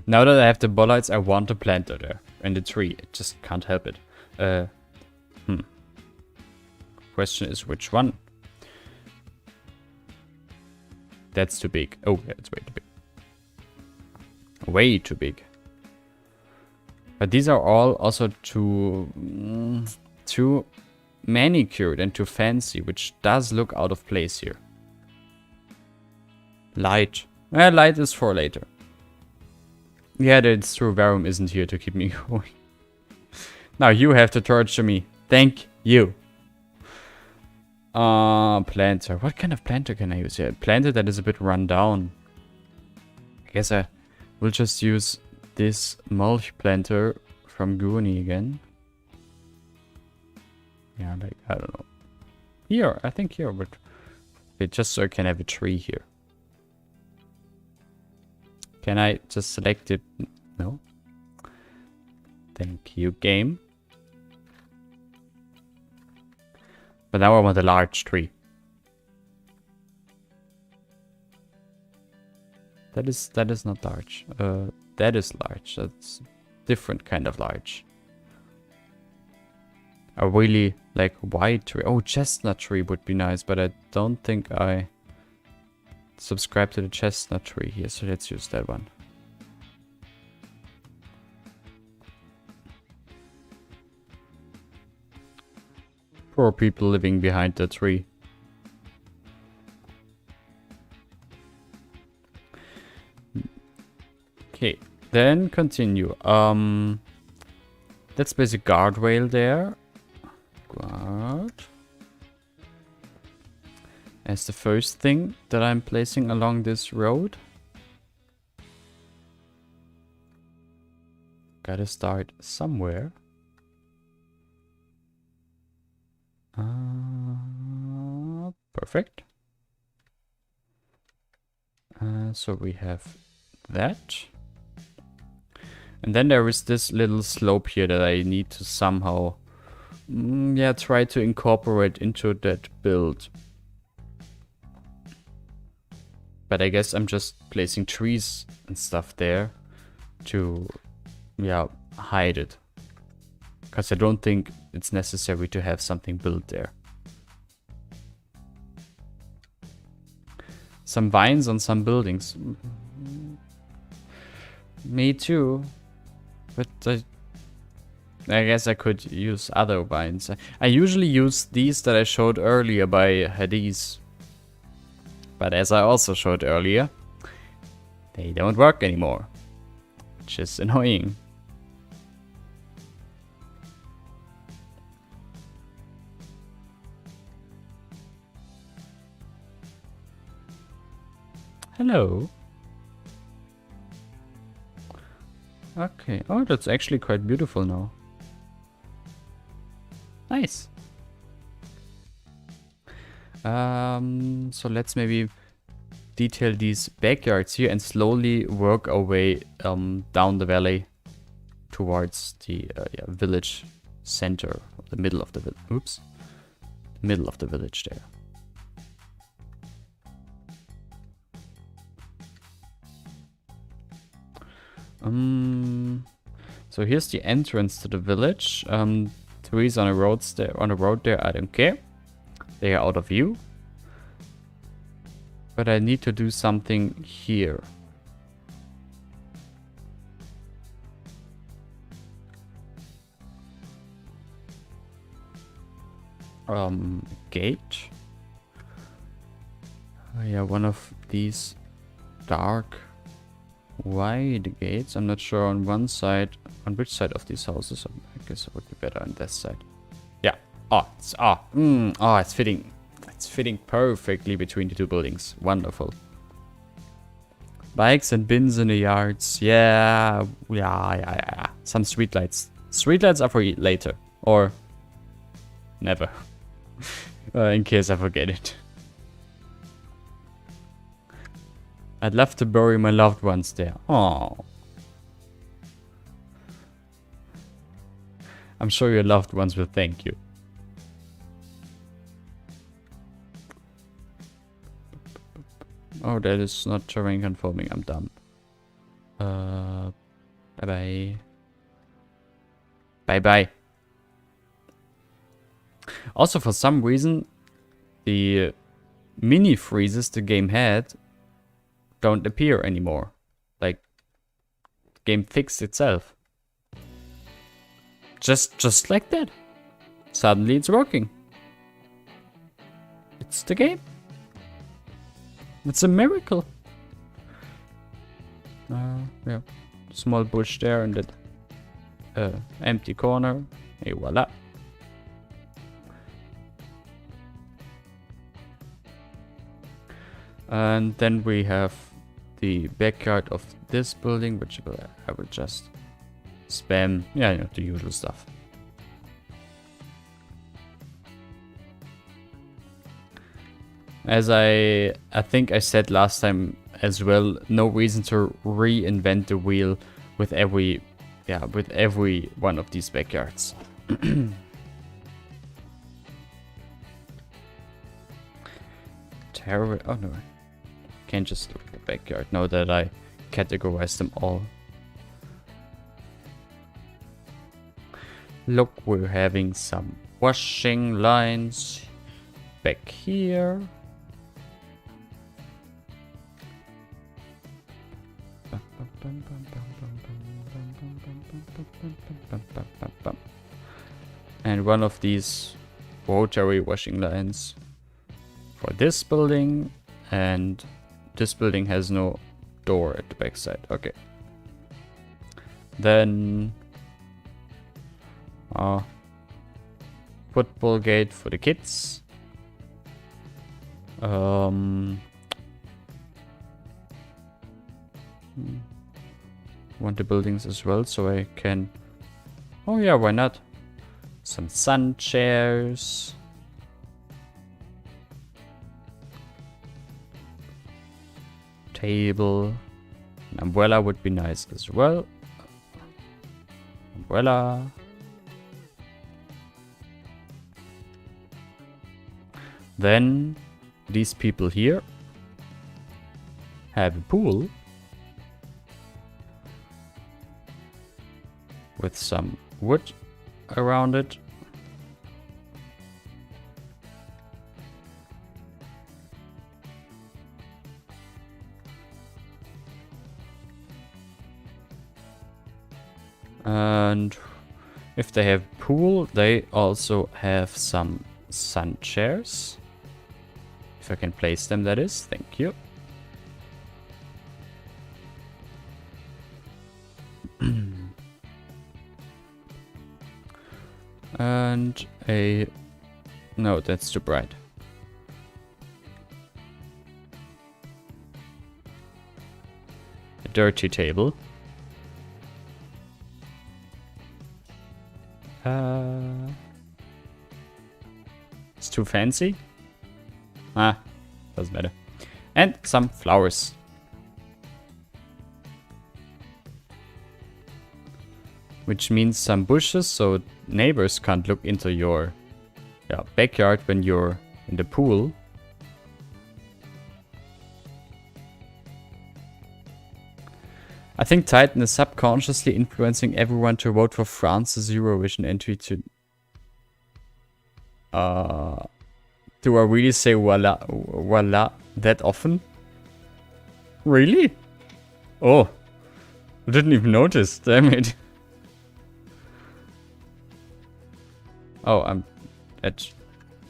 Now that I have the bollards, I want a planter there. And the tree. I just can't help it. Question is which one? That's too big. Oh, yeah, it's way too big. Way too big. But these are all also too manicured and too fancy, which does look out of place here. Light. Light is for later. Yeah, that's true. Verum isn't here to keep me going. Now you have to torture me. Thank you. Planter. What kind of planter can I use here? A planter that is a bit run down. I guess I will just use this mulch planter from Goonie again. Yeah, like, I don't know. Here, I think here, but just so I can have a tree here. Can I just select it? No. Thank you, game. But now I want a large tree. That is not large. That is large. That's different kind of large. A really like wide tree. Oh, chestnut tree would be nice, but I don't think I subscribe to the chestnut tree here, so let's use that one. Poor people living behind the tree. Okay, then continue. Let's place a guardrail there. Guard. As the first thing that I'm placing along this road. Gotta start somewhere. Perfect. So we have that. And then there is this little slope here that I need to somehow try to incorporate into that build. But I guess I'm just placing trees and stuff there to hide it. Because I don't think it's necessary to have something built there. Some vines on some buildings. Me too. But I guess I could use other vines. I usually use these that I showed earlier by Hades. But as I also showed earlier, they don't work anymore. Which is annoying. Hello. Okay. Oh, that's actually quite beautiful now. Nice. So let's maybe detail these backyards here and slowly work our way down the valley towards the village center, the middle of the village. Oops, middle of the village there. So here's the entrance to the village. Trees on the roads there, on the road there, I don't care. They are out of view. But I need to do something here. Gate. Oh, yeah, one of these dark wide gates. I'm not sure on one side, on which side of these houses. I guess it would be better on this side. Yeah. Oh, it's fitting. It's fitting perfectly between the two buildings. Wonderful. Bikes and bins in the yards. Yeah. Some streetlights. Streetlights are for later. Or never. In case I forget it. I'd love to bury my loved ones there. Oh. I'm sure your loved ones will thank you. Oh, that is not terrain conforming. I'm dumb. Bye-bye. Bye-bye. Also, for some reason, the mini freezes the game had don't appear anymore. Like, the game fixed itself. Just like that. Suddenly it's working. It's the game. It's a miracle. Yeah. Small bush there and that empty corner. Et voila. And then we have the backyard of this building, which I will just spam. Yeah, you know, the usual stuff. As I think I said last time as well, no reason to reinvent the wheel with every one of these backyards. Terrible. Oh no, can't just look at the backyard now that I categorize them all. Look, we're having some washing lines back here. And one of these rotary washing lines for this building, and this building has no door at the backside. Okay. Then football gate for the kids. Want the buildings as well, so I can. Oh yeah, why not? Some sun chairs. Table. An umbrella would be nice as well. Umbrella. Then these people here have a pool with some wood around it. And if they have pool, they also have some sun chairs. If I can place them, that is. Thank you. And a... No, that's too bright. A dirty table. It's too fancy. Doesn't matter. And some flowers. Which means some bushes, so neighbors can't look into your backyard when you're in the pool. I think Titan is subconsciously influencing everyone to vote for France's Eurovision entry to... Do I really say voila that often? Really? Oh. I didn't even notice, damn it. Oh, I'm at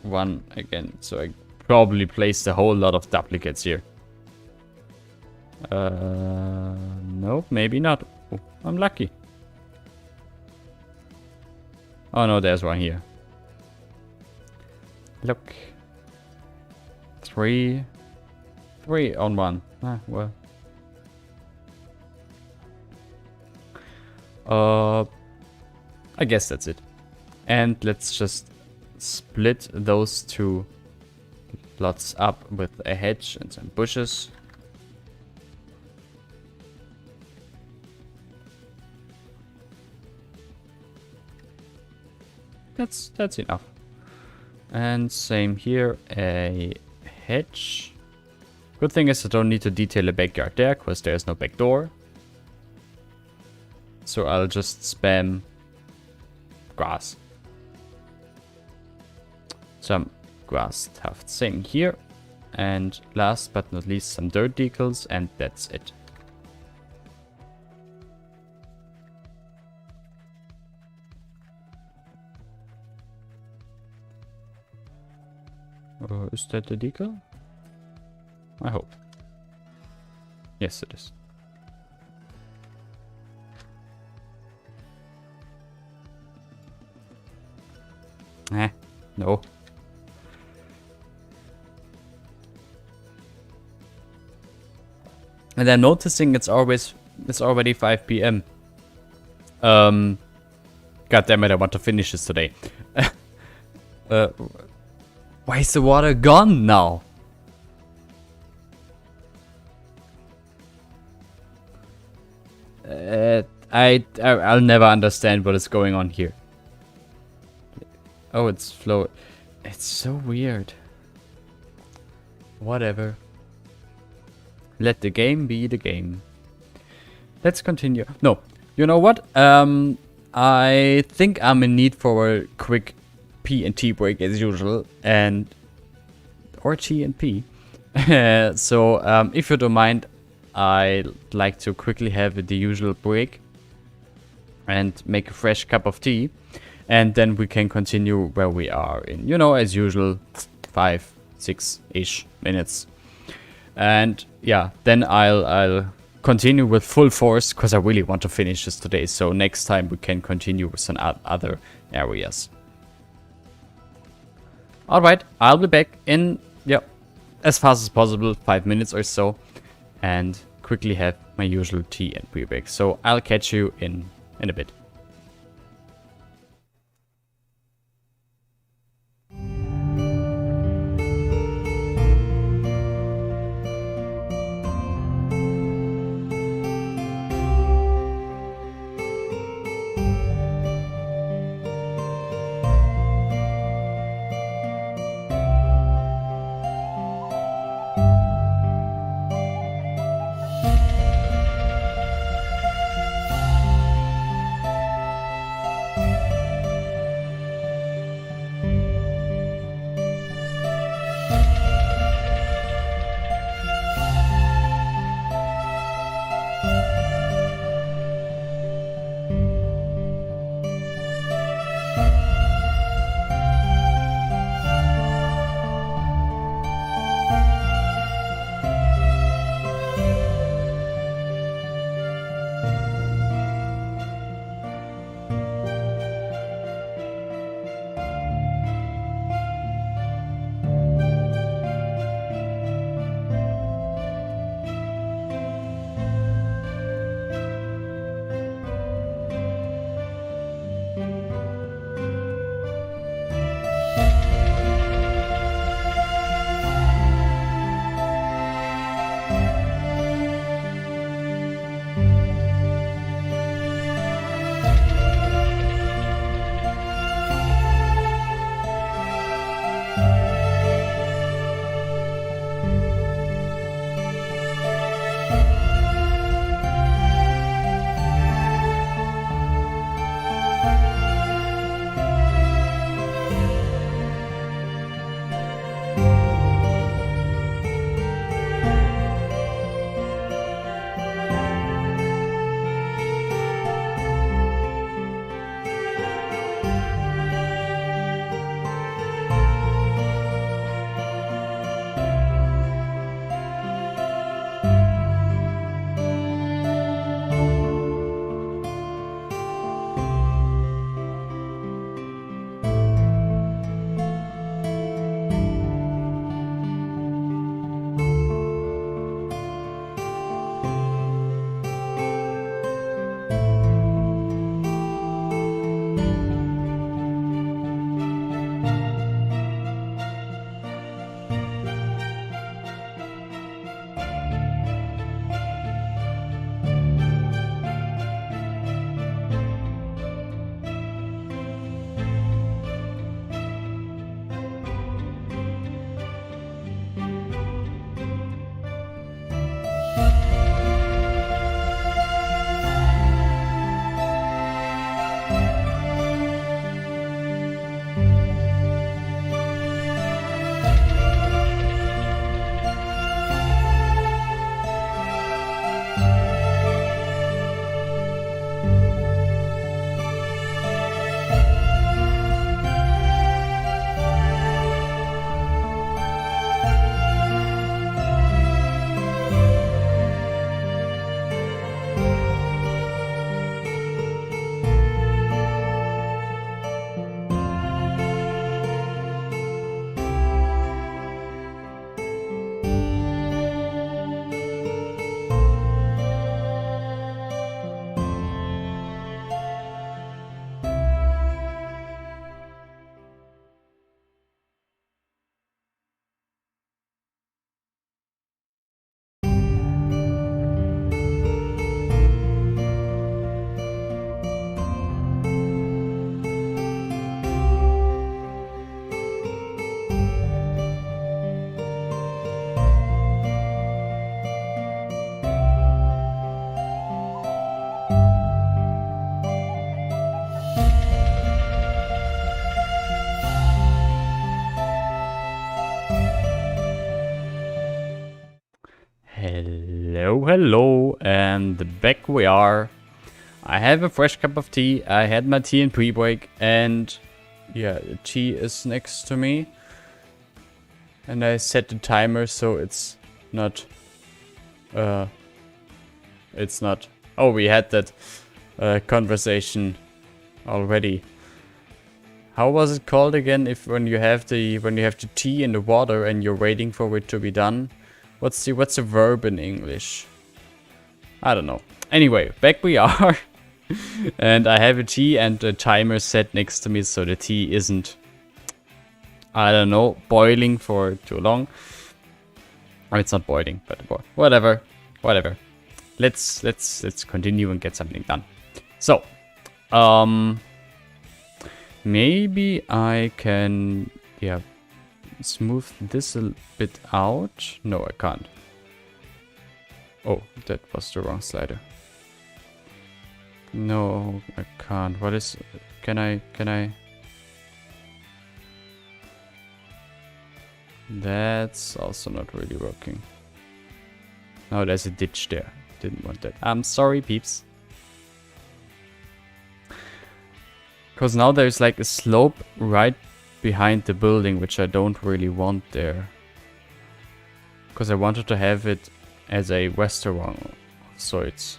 1 again, so I probably placed a whole lot of duplicates here. Nope, maybe not. Oh, I'm lucky. Oh no, there's one here. Look. 3 on 1. Ah, well. I guess that's it. And let's just split those 2 plots up with a hedge and some bushes. That's enough. And same here, a hedge. Good thing is I don't need to detail a backyard there, because there's no back door. So I'll just spam grass. Some grass tuft. Same here. And last but not least, some dirt decals, and that's it. Is that the decal? I hope. Yes, it is. No. And I'm noticing it's already 5 p.m. God damn it, I want to finish this today. Why is the water gone now? I'll never understand what is going on here. Oh, it's flow. It's so weird. Whatever. Let the game be the game. Let's continue. No, you know what? I think I'm in need for a quick P and T break as usual, or T and P. So if you don't mind, I'd like to quickly have the usual break and make a fresh cup of tea, and then we can continue where we are in, you know, as usual, 5-6-ish minutes. And yeah, then I'll continue with full force, because I really want to finish this today. So next time we can continue with some other areas. Alright, I'll be back in, as fast as possible, 5 minutes or so. And quickly have my usual tea and beer break. So I'll catch you in a bit. Hello, hello, and back we are. I have a fresh cup of tea. I had my tea in pre-break, and yeah, the tea is next to me. And I set the timer so it's not. It's not. Oh, we had that conversation already. How was it called again? If when you have the tea in the water and you're waiting for it to be done, what's the verb in English? I don't know. Anyway, back we are, and I have a tea and a timer set next to me, so the tea isn't, I don't know, boiling for too long. Oh, it's not boiling, but whatever. Let's continue and get something done. So, maybe I can, yeah, smooth this a bit out. No, I can't. Oh, that was the wrong slider. No, I can't. What is, can I? That's also not really working. No, there's a ditch there. Didn't want that. I'm sorry, peeps. Because now there's like a slope right behind the building, which I don't really want there. Because I wanted to have it as a restaurant, so it's,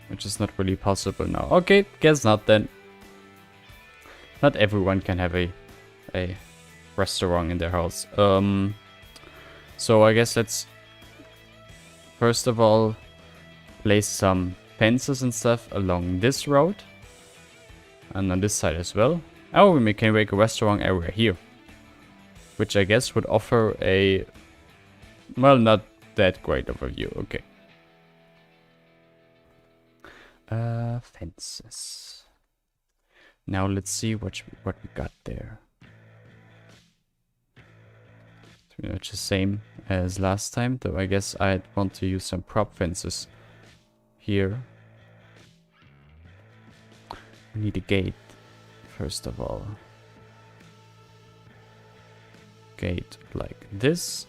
which is not really possible now. Okay, guess not then. Not everyone can have a restaurant in their house. So I guess let's first of all place some fences and stuff along this road. And on this side as well. Oh, we can make a restaurant area here. Which I guess would offer a, well, not that great of a view. Okay. Fences. Now let's see what we got there. Pretty much the same as last time, though I guess I'd want to use some prop fences here. We need a gate, first of all. Gate like this.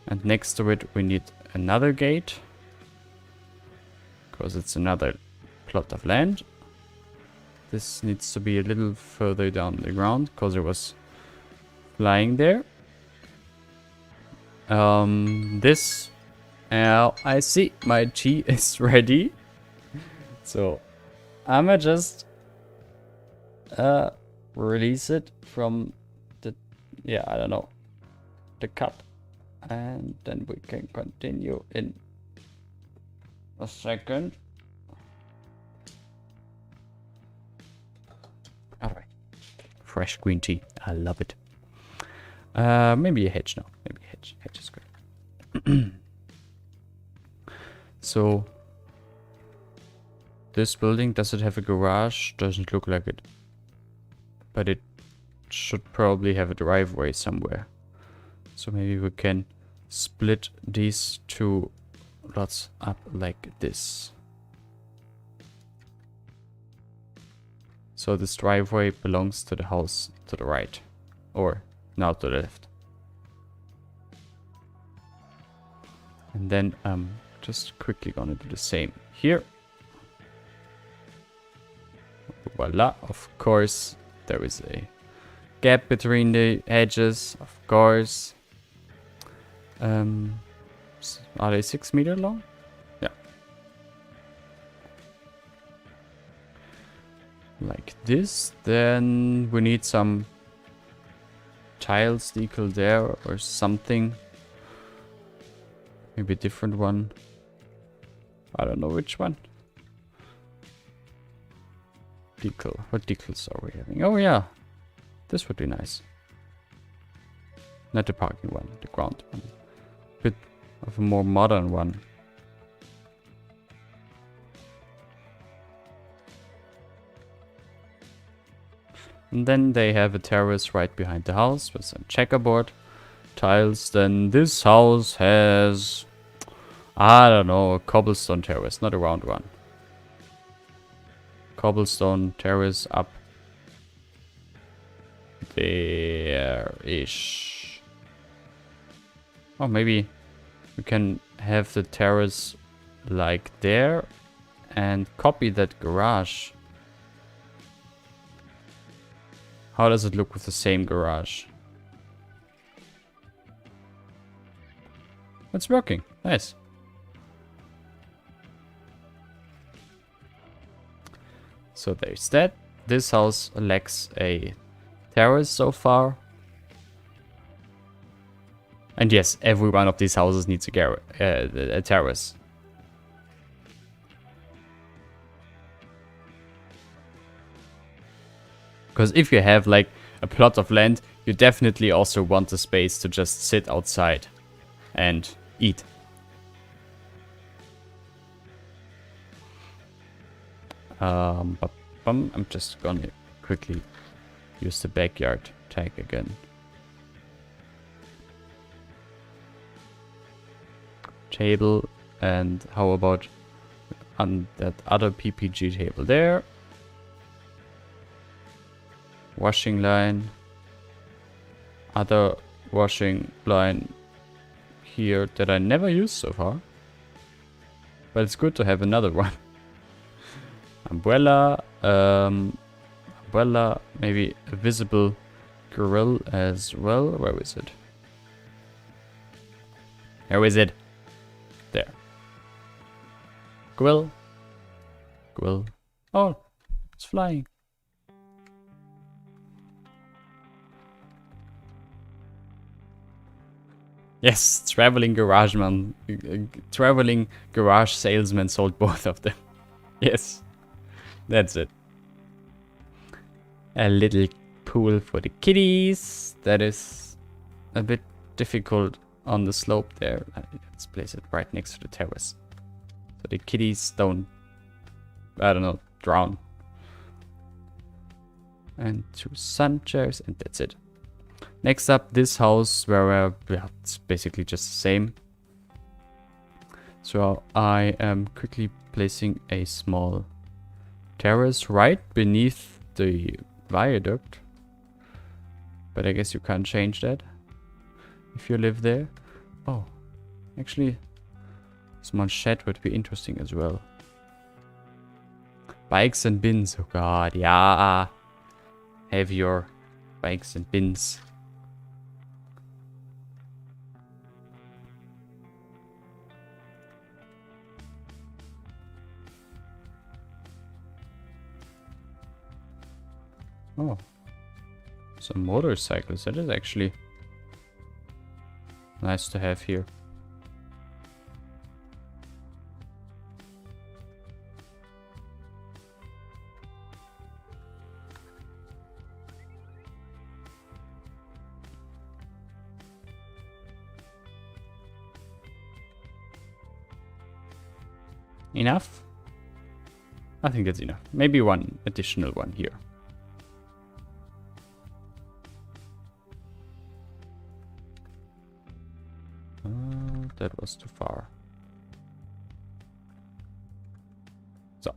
And next to it we need another gate. Because it's another plot of land. This needs to be a little further down the ground, because it was flying there. This. Now I see my tea is ready. So I'ma just release it from the, yeah, I don't know, the cup, and then we can continue in a second. All right, fresh green tea, I love it. Maybe a hedge now. Maybe a hedge. Hedge is great. So this building, does it have a garage? Doesn't look like it. But it should probably have a driveway somewhere. So maybe we can split these two lots up like this. So this driveway belongs to the house to the right. Or now to the left. And then just quickly gonna do the same here. Voila, of course. There is a gap between the hedges, of course. Are they 6 meters long? Yeah. Like this. Then we need some tiles decal there or something. Maybe a different one. I don't know which one. Decal. What decals are we having? Oh yeah, this would be nice. Not the parking one, the ground one. Bit of a more modern one. And then they have a terrace right behind the house with some checkerboard tiles. Then this house has, I don't know, a cobblestone terrace, not a round one. Cobblestone terrace up there-ish. Oh, maybe we can have the terrace like there and copy that garage. How does it look with the same garage? It's working. Nice. So there's that. This house lacks a terrace so far. And yes, every one of these houses needs a terrace. Because if you have like a plot of land, you definitely also want the space to just sit outside and eat. I'm just gonna quickly use the backyard tag again. Table, and how about on that other PPG table there? Washing line, other washing line here that I never used so far, but it's good to have another one. Umbrella, umbrella, maybe a visible grill as well. Where is it? Where is it? There. Grill. Grill. Oh, it's flying. Yes, traveling garage salesman sold both of them. Yes, that's it. A little pool for the kitties. That is a bit difficult on the slope there. Let's place it right next to the terrace, so the kitties don't, I don't know, drown. And 2 sun chairs, and that's it. Next up, this house where it's basically just the same. So I am quickly placing a small terrace right beneath the viaduct. But I guess you can't change that if you live there. Oh, actually, small shed would be interesting as well. Bikes and bins. Oh god, yeah. Have your bikes and bins. Oh, some motorcycles. That is actually nice to have here. Enough? I think that's enough. Maybe one additional one here. That was too far. So.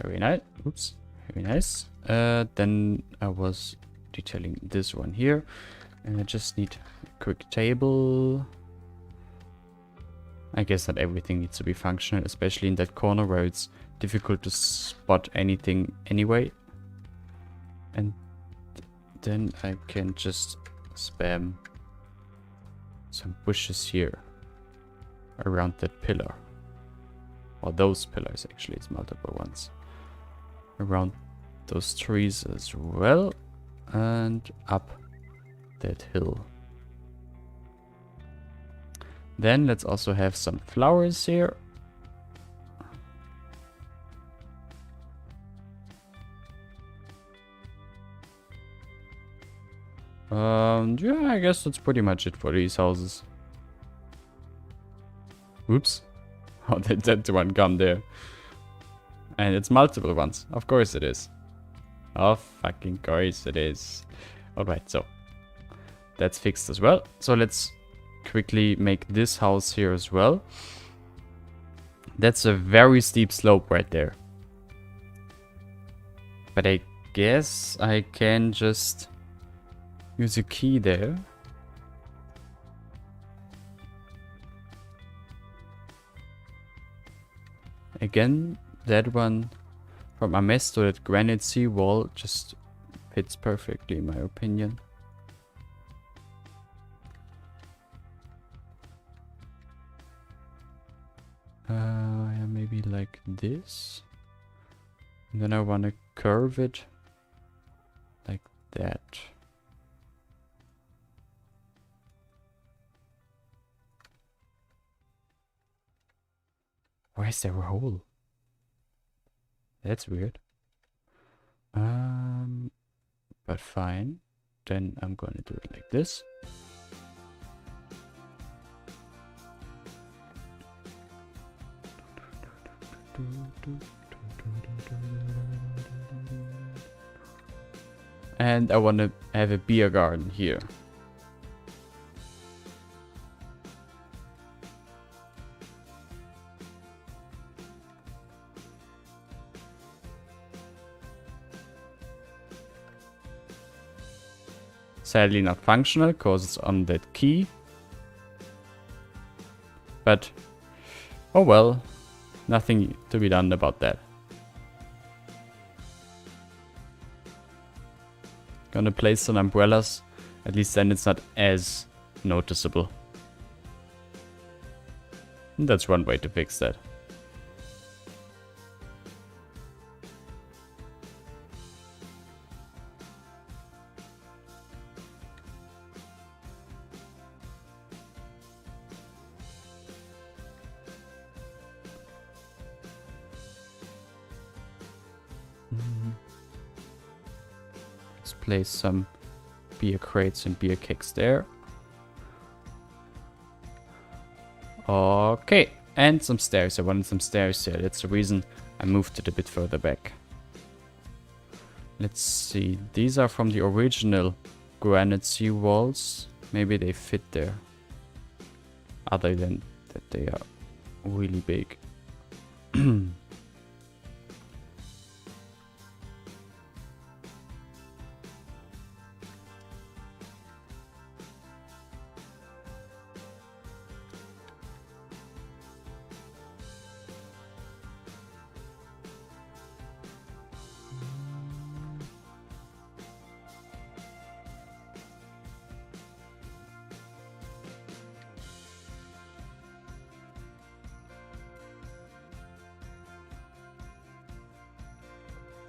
Very nice. Oops. Very nice. Then I was detailing this one here. And I just need a quick table. I guess not everything needs to be functional, especially in that corner where it's difficult to spot anything anyway. And then I can just spam some bushes here around that pillar, or those pillars. Actually, it's multiple ones around those trees as well, and up that hill. Then let's also have some flowers here. Yeah, I guess that's pretty much it for these houses. Oops. How did that one come there? And it's multiple ones. Of course it is. Of fucking course it is. Alright, so that's fixed as well. So let's quickly make this house here as well. That's a very steep slope right there. But I guess I can just use a key there. Again, that one from Amesto, that granite seawall, just fits perfectly in my opinion. Yeah, maybe like this. And then I want to curve it like that. Why is there a hole? That's weird. But fine. Then I'm gonna do it like this. And I want to have a beer garden here. Sadly not functional because it's on that key. But, oh well, nothing to be done about that. Gonna place some umbrellas, at least then it's not as noticeable. And that's one way to fix that. Let's place some beer crates and beer kegs there. Okay, and some stairs. I wanted some stairs here. That's the reason I moved it a bit further back. Let's see. These are from the original granite sea walls. Maybe they fit there. Other than that they are really big.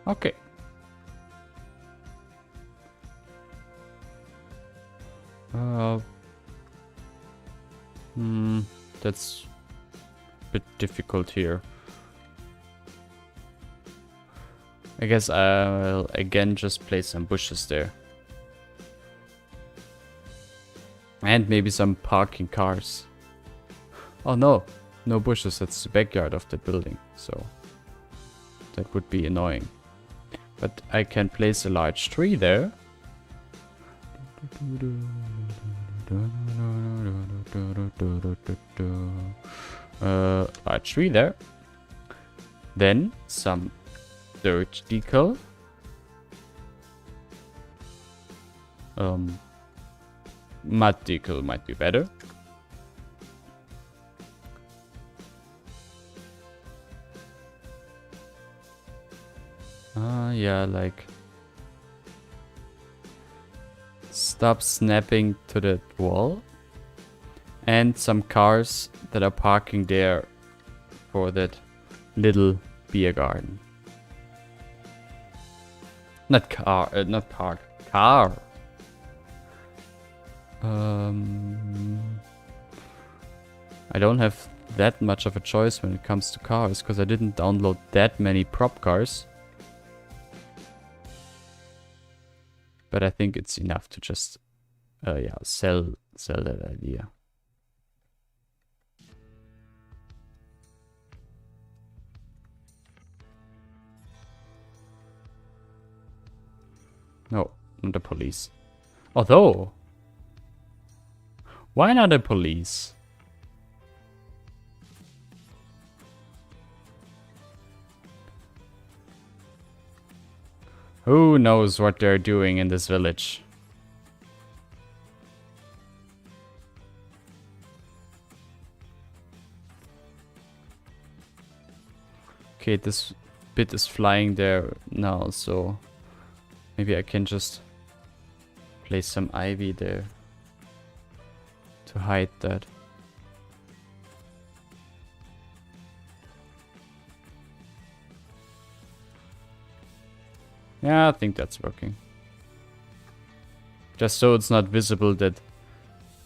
Okay. That's a bit difficult here. I guess I'll again just place some bushes there. And maybe some parking cars. Oh no, no bushes, that's the backyard of the building, so that would be annoying. But I can place a large tree there. Large tree there. Then some dirt decal. Mud decal might be better. Yeah, like stop snapping to the wall. And some cars that are parking there for that little beer garden. Not car, not park, car. I don't have that much of a choice when it comes to cars because I didn't download that many prop cars. But I think it's enough to just, yeah, sell that idea. No, not the police. Although, why not the police? Who knows what they're doing in this village? Okay, this bit is flying there now, so maybe I can just place some ivy there to hide that. Yeah, I think that's working. Just so it's not visible that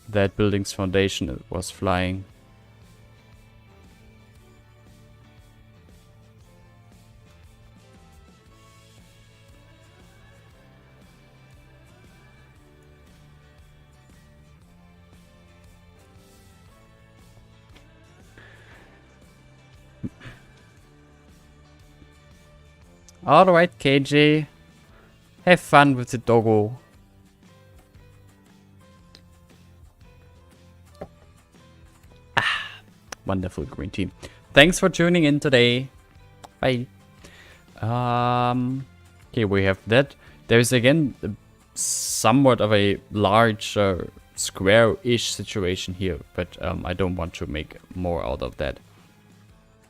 that building's foundation was flying. Alright, KJ. Have fun with the doggo. Wonderful green team. Thanks for tuning in today. Bye. Okay, we have that. There's again somewhat of a large square-ish situation here, but I don't want to make more out of that.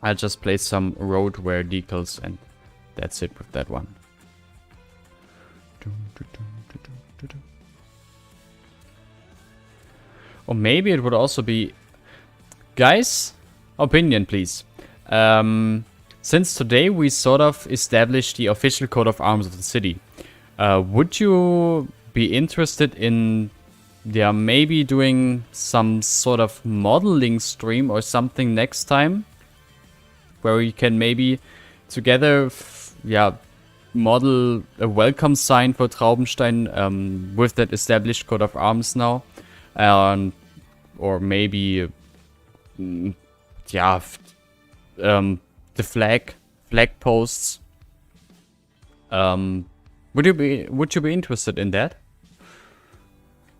I'll just place some roadware decals and that's it with that one. Or maybe it would also be... Guys, opinion please. Since today we sort of established the official coat of arms of the city, would you be interested in maybe doing some sort of modeling stream or something next time? Where we can maybe together model a welcome sign for Traubenstein with that established coat of arms now. Or maybe... the flag posts. Would you be interested in that?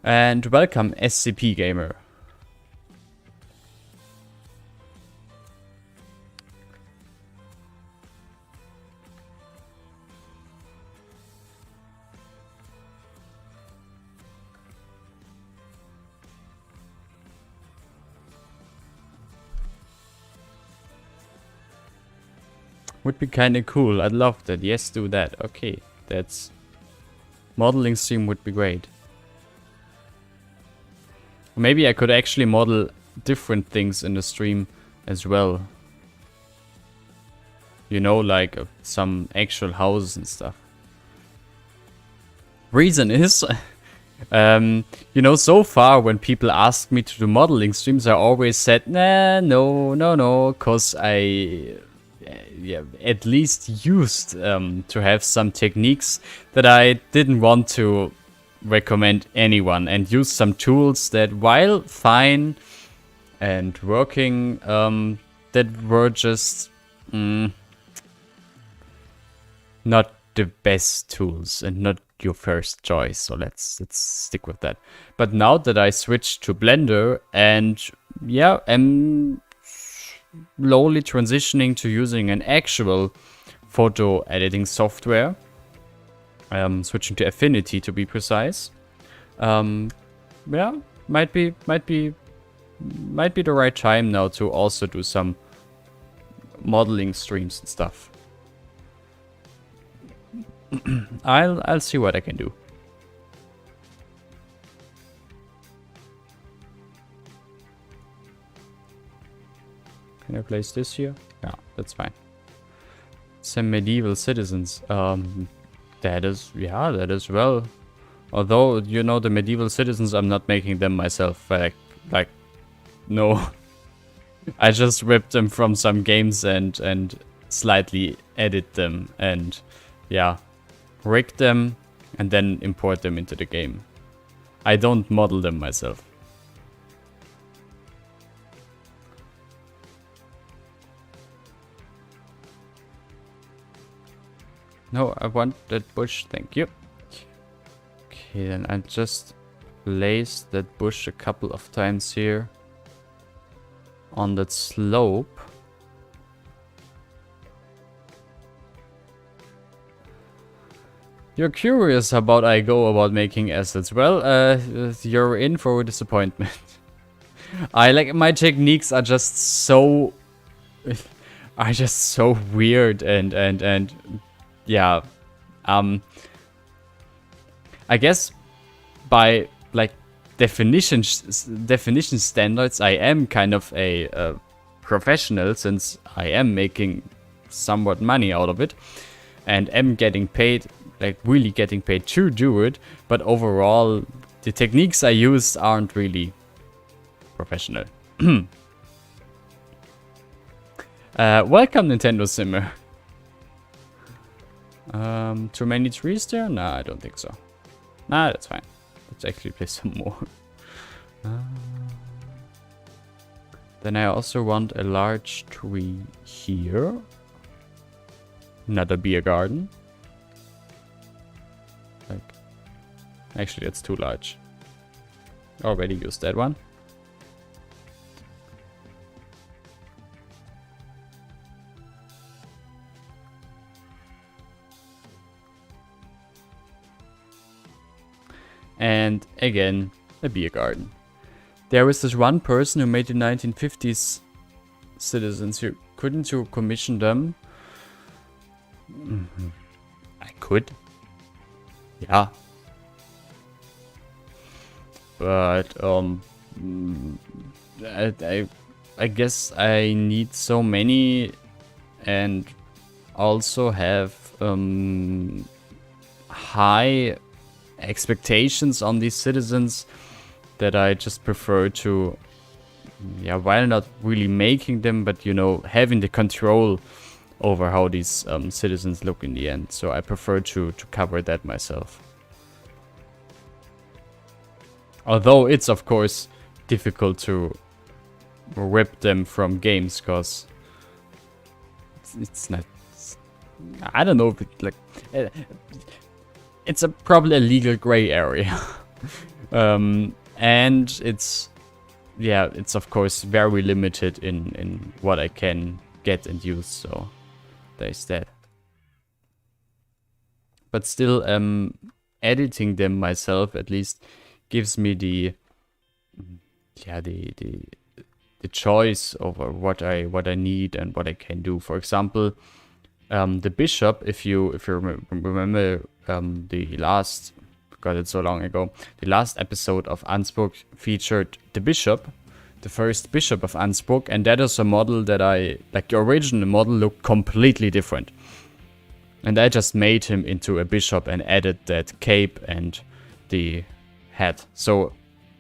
And welcome, SCP Gamer. Would be kind of cool. I'd love that. Yes, do that. Okay, that's... Modeling stream would be great. Maybe I could actually model different things in the stream as well. You know, like some actual houses and stuff. Reason is... you know, so far when people ask me to do modeling streams, I always said, nah, no, cause I... at least used to have some techniques that I didn't want to recommend anyone, and use some tools that, while fine and working, that were just not the best tools and not your first choice. So let's stick with that. But now that I switched to Blender and am slowly transitioning to using an actual photo editing software, switching to Affinity to be precise, might be the right time now to also do some modeling streams and stuff. I'll see what I can do. Can I place this here? Yeah, that's fine. Some medieval citizens. That is well. Although, you know, the medieval citizens, I'm not making them myself. Like, no. I just ripped them from some games and slightly edit them and, rig them and then import them into the game. I don't model them myself. No, I want that bush, thank you. Okay, then I just place that bush a couple of times here on that slope. You're curious how about I go about making assets. Well, you're in for a disappointment. My techniques are just so... are just so weird and yeah. I guess by like definition standards, I am kind of a professional, since I am making somewhat money out of it and am getting paid, like really getting paid to do it. But overall, the techniques I use aren't really professional. Welcome, Nintendo Simmer. Too many trees there? Nah, I don't think so. Nah, that's fine. Let's actually play some more. Then I also want a large tree here. Another beer garden. Like, actually, that's too large. Already used that one. And again, a beer garden. There was this one person who made the 1950s citizens. Couldn't you commission them? I could. Yeah. But I guess I need so many, and also have high expectations on these citizens, that I just prefer to, yeah, while not really making them, but you know, having the control over how these citizens look in the end. So I prefer to cover that myself. Although it's of course difficult to rip them from games, because it's not, I don't know if it, like, it's probably a legal gray area. And it's, yeah, it's of course very limited in what I can get and use, so there's that. But still, editing them myself at least gives me the, yeah, the choice over what I need and what I can do. For example, the bishop, if you remember the last, God, it's so long ago, the last episode of Ansburg featured the bishop, the first bishop of Ansburg, and that is a model that like the original model looked completely different. And I just made him into a bishop and added that cape and the hat. So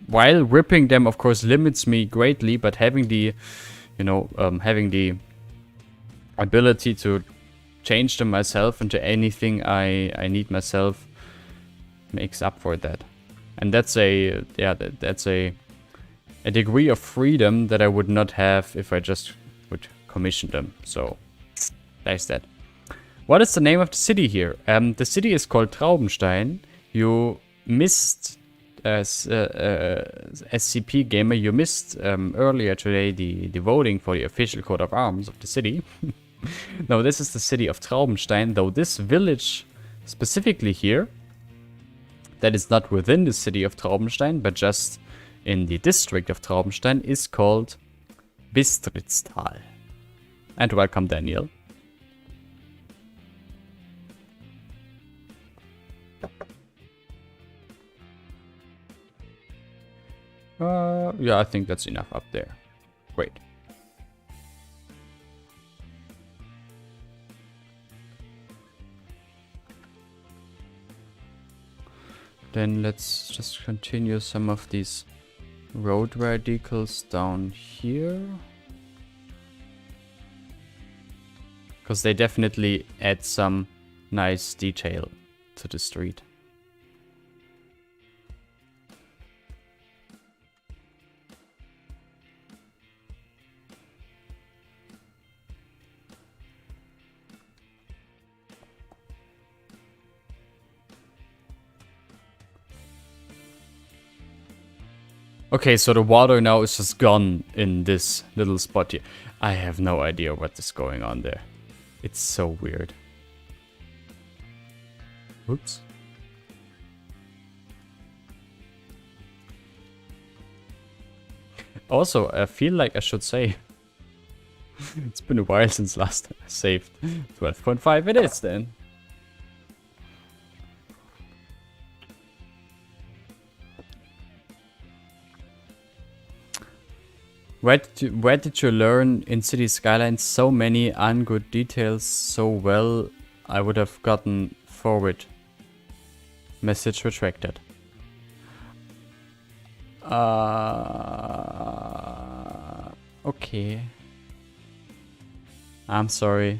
while ripping them, of course, limits me greatly, but having the, you know, having the ability to change them myself into anything I need myself makes up for that. And that's a, yeah, that's a degree of freedom that I would not have if I just would commission them. So there's that. What is the name of the city here? The city is called Traubenstein. You missed, as SCP gamer, you missed earlier today the voting for the official coat of arms of the city. No, this is the city of Traubenstein, though this village specifically here, that is not within the city of Traubenstein, but just in the district of Traubenstein, is called Bistritztal. And welcome, Daniel. Yeah, I think that's enough up there. Great. Then let's just continue some of these road radicals down here. Because they definitely add some nice detail to the street. Okay, so the water now is just gone in this little spot here. I have no idea what is going on there. It's so weird. Oops. Also, I feel like I should say It's been a while since last time I saved. 12.5 it is then. Where did you learn in City Skylines so many ungood details so well? I would have gotten forward. Message retracted. Okay. I'm sorry.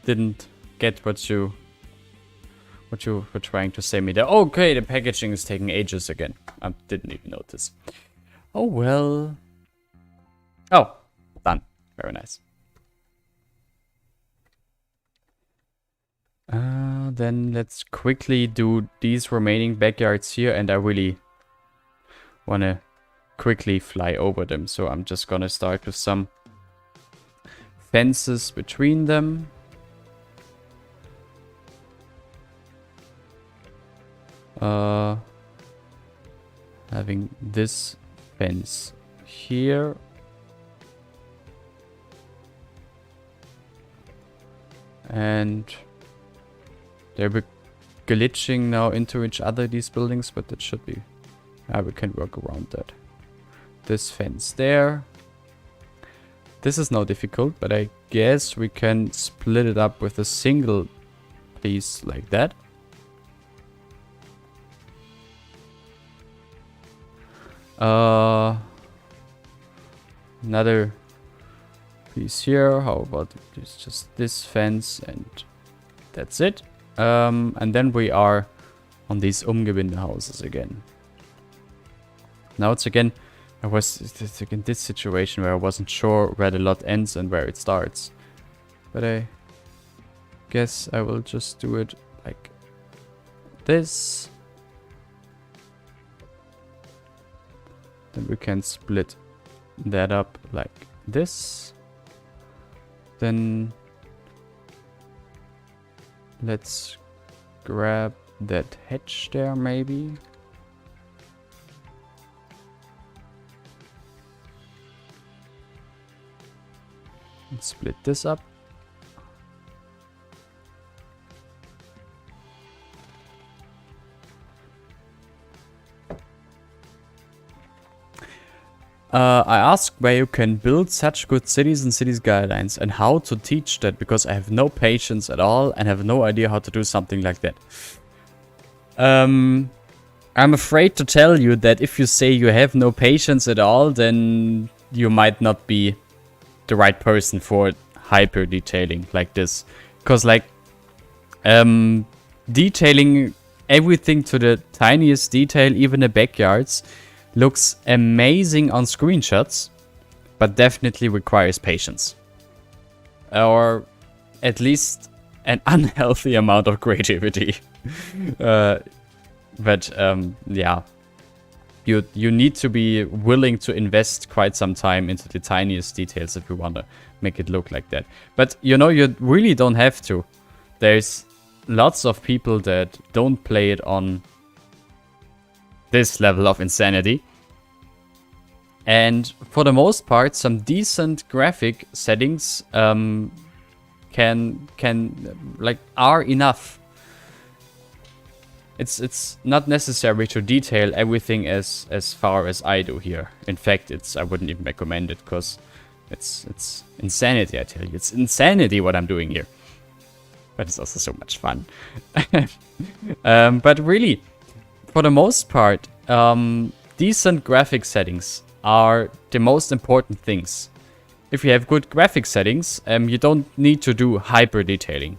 Didn't get what you were trying to say me there. Okay, the packaging is taking ages again. I didn't even notice. Oh well. Oh, done. Very nice. Then let's quickly do these remaining backyards here, and I really wanna quickly fly over them, so I'm just gonna start with some fences between them. Having this fence here. And they're glitching now into each other, these buildings, but that should be... we can work around that. This fence there. This is no difficult, but I guess we can split it up with a single piece like that. Another piece here. How about it's just this fence, and that's it. And then we are on these Umgebinde houses again. Now it's again this situation where I wasn't sure where the lot ends and where it starts. But I guess I will just do it like this. Then we can split that up like this. Then let's grab that hedge there maybe. And split this up. I asked where you can build such good cities and city skylines and how to teach that, because I have no patience at all and have no idea how to do something like that. I'm afraid to tell you that if you say you have no patience at all, then you might not be the right person for hyper detailing like this. Because like detailing everything to the tiniest detail, even the backyards, looks amazing on screenshots, but definitely requires patience. Or at least an unhealthy amount of creativity. But yeah. You need to be willing to invest quite some time into the tiniest details if you want to make it look like that. But you know, you really don't have to. There's lots of people that don't play it on this level of insanity. And for the most part, some decent graphic settings are enough. It's not necessary to detail everything as far as I do here. In fact, I wouldn't even recommend it, because it's insanity, I tell you. It's insanity what I'm doing here. But it's also so much fun. But really, for the most part, decent graphic settings are the most important things. If you have good graphic settings, you don't need to do hyper detailing.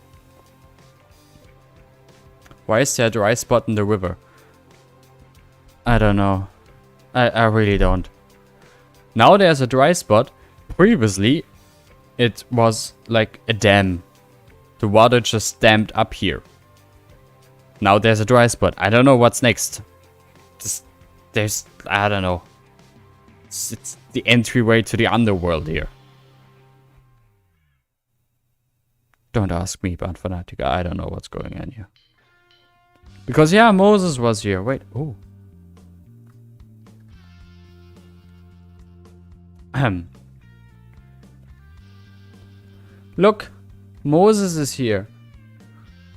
Why is there a dry spot in the river? I don't know. I really don't. Now there's a dry spot. Previously, it was like a dam. The water just dammed up here. Now there's a dry spot. I don't know what's next. I don't know. It's the entryway to the underworld here. Don't ask me about Fanatica. I don't know what's going on here. Because yeah, Moses was here. Wait, oh. Look, Moses is here.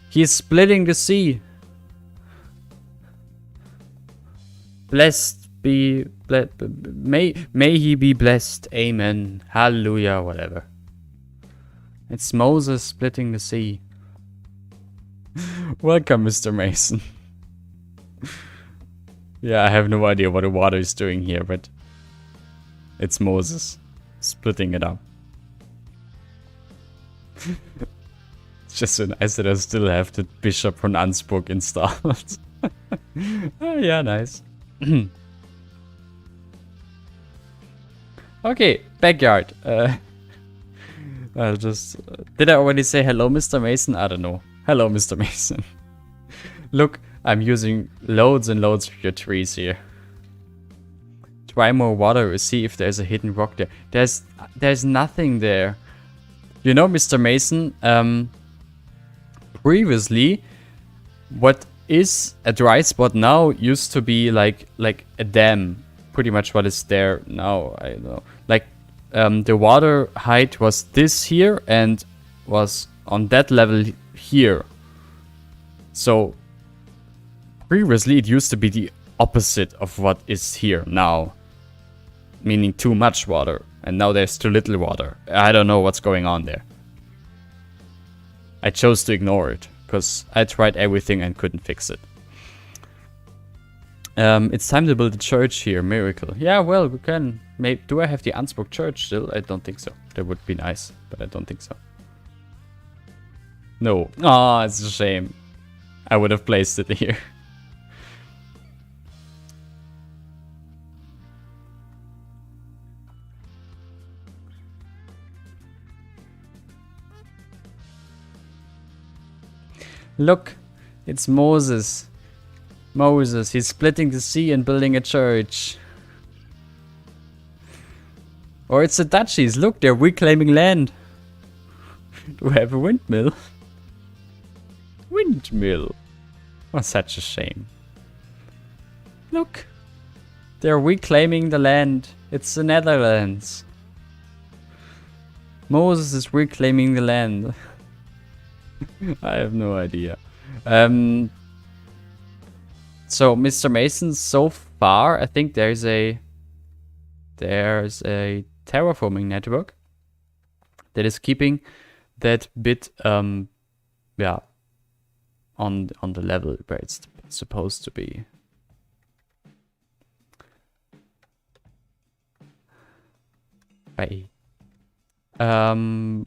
He's splitting the sea. Blessed be, may he be blessed. Amen. Hallelujah. Whatever. It's Moses splitting the sea. Welcome, Mr. Mason. Yeah, I have no idea what the water is doing here, but it's Moses splitting it up. It's just so nice that I still have the Bishop von Ansburg installed. Oh, yeah, nice. Okay, backyard. I'll just... did I already say hello, Mr. Mason? I don't know. Hello, Mr. Mason. Look, I'm using loads and loads of your trees here. Try more water, see if there's a hidden rock there. There's nothing there. You know, Mr. Mason, previously, what is a dry spot now used to be like a dam. Pretty much what is there now, I don't know. Like, the water height was this here and was on that level here. So, previously it used to be the opposite of what is here now. Meaning too much water. And now there's too little water. I don't know what's going on there. I chose to ignore it, because I tried everything and couldn't fix it. It's time to build a church here, miracle. Yeah, well, we can. Maybe, do I have the Ansburg church still? I don't think so. That would be nice, but I don't think so. No. Ah, it's a shame. I would have placed it here. Look, it's Moses. Moses, he's splitting the sea and building a church. Or it's the Dutchies. Look, they're reclaiming land. Do we have a windmill? Windmill. Oh, such a shame. Look, they're reclaiming the land. It's the Netherlands. Moses is reclaiming the land. I have no idea. So, Mr. Mason, so far, I think there's a terraforming network that is keeping that bit, yeah, on the level where it's supposed to be. Bye.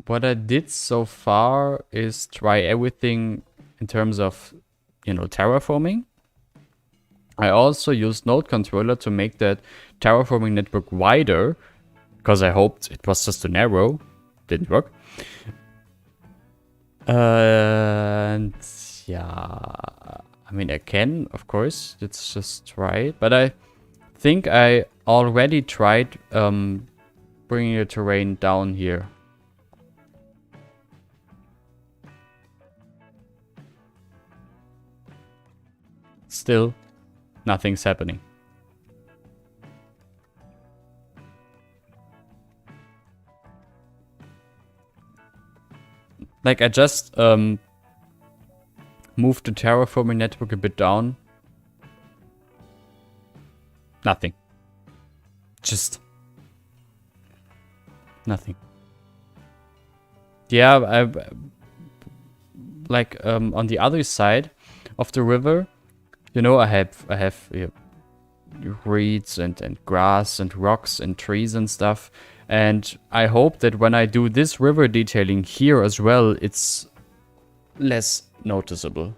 What I did so far is try everything in terms of, you know, terraforming. I also used Node Controller to make that terraforming network wider, because I hoped it was just too narrow. Didn't work. And yeah, I mean, I can, of course. Let's just try it. But I think I already tried bringing the terrain down here. Still, nothing's happening. Like, I just moved the terraforming network a bit down. Nothing. Just nothing. Yeah, I like on the other side of the river, you know, I have reeds and grass and rocks and trees and stuff. And I hope that when I do this river detailing here as well, it's less noticeable.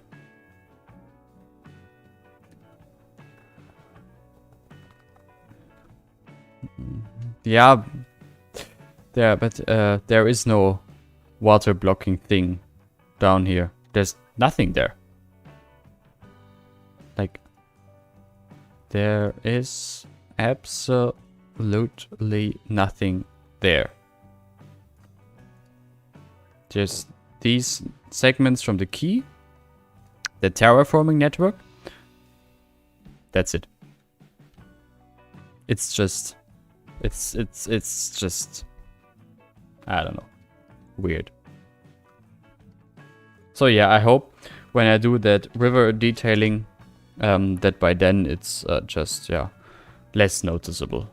Yeah, but there is no water blocking thing down here. There's nothing there. Like, there is absolutely nothing there. Just these segments from the key, the terraforming network. That's it. It's just It's just, I don't know, weird. So yeah, I hope when I do that river detailing, that by then it's just, yeah, less noticeable.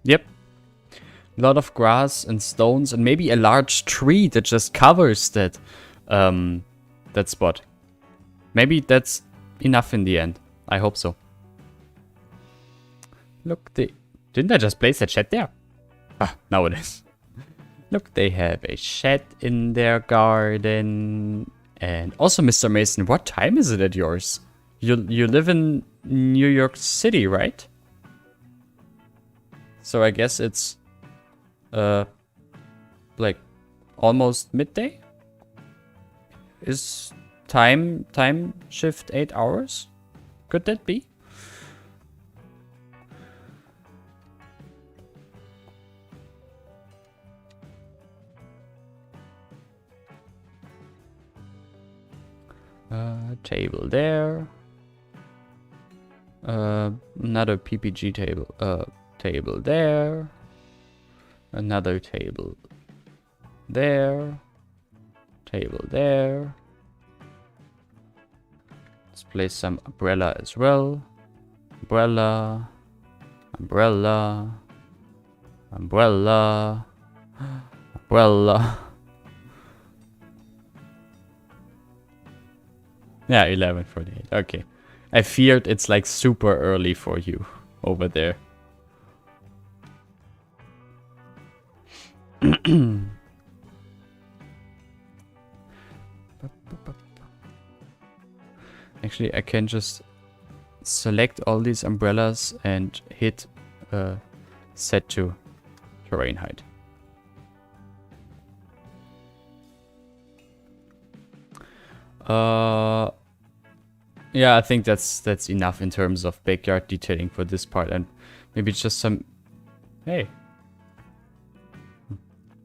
Yep. A lot of grass and stones and maybe a large tree that just covers that that spot. Maybe that's enough in the end. I hope so. Look, didn't I just place that shed there? Ah, now it is. Look, they have a shed in their garden. And also, Mr. Mason, what time is it at yours? You live in New York City, right? So I guess it's like almost midday? Is time shift 8 hours? Could that be? Table there. Another PPG table. Table there. Another table there. Table there. Let's place some umbrella as well. Umbrella. Umbrella. Umbrella. Umbrella. Yeah, 11:48. Okay. I feared it's like super early for you over there. Actually, I can just select all these umbrellas and hit set to terrain height. Yeah, I think that's enough in terms of backyard detailing for this part, and maybe just some. Hey.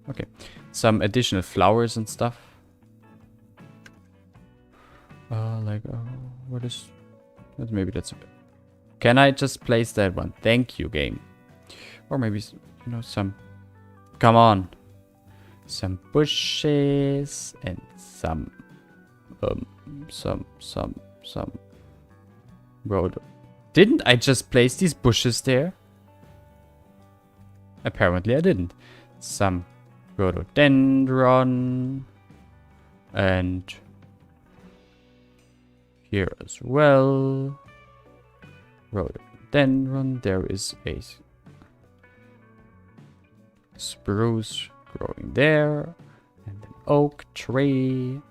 Okay, some additional flowers and stuff. What is? Maybe that's a bit. Can I just place that one? Thank you, game. Or maybe, you know, some. Come on. Some bushes and some road. Didn't I just place these bushes there? Apparently I didn't. Some rhododendron and here as well. Rhododendron. There is a spruce growing there and an oak tree.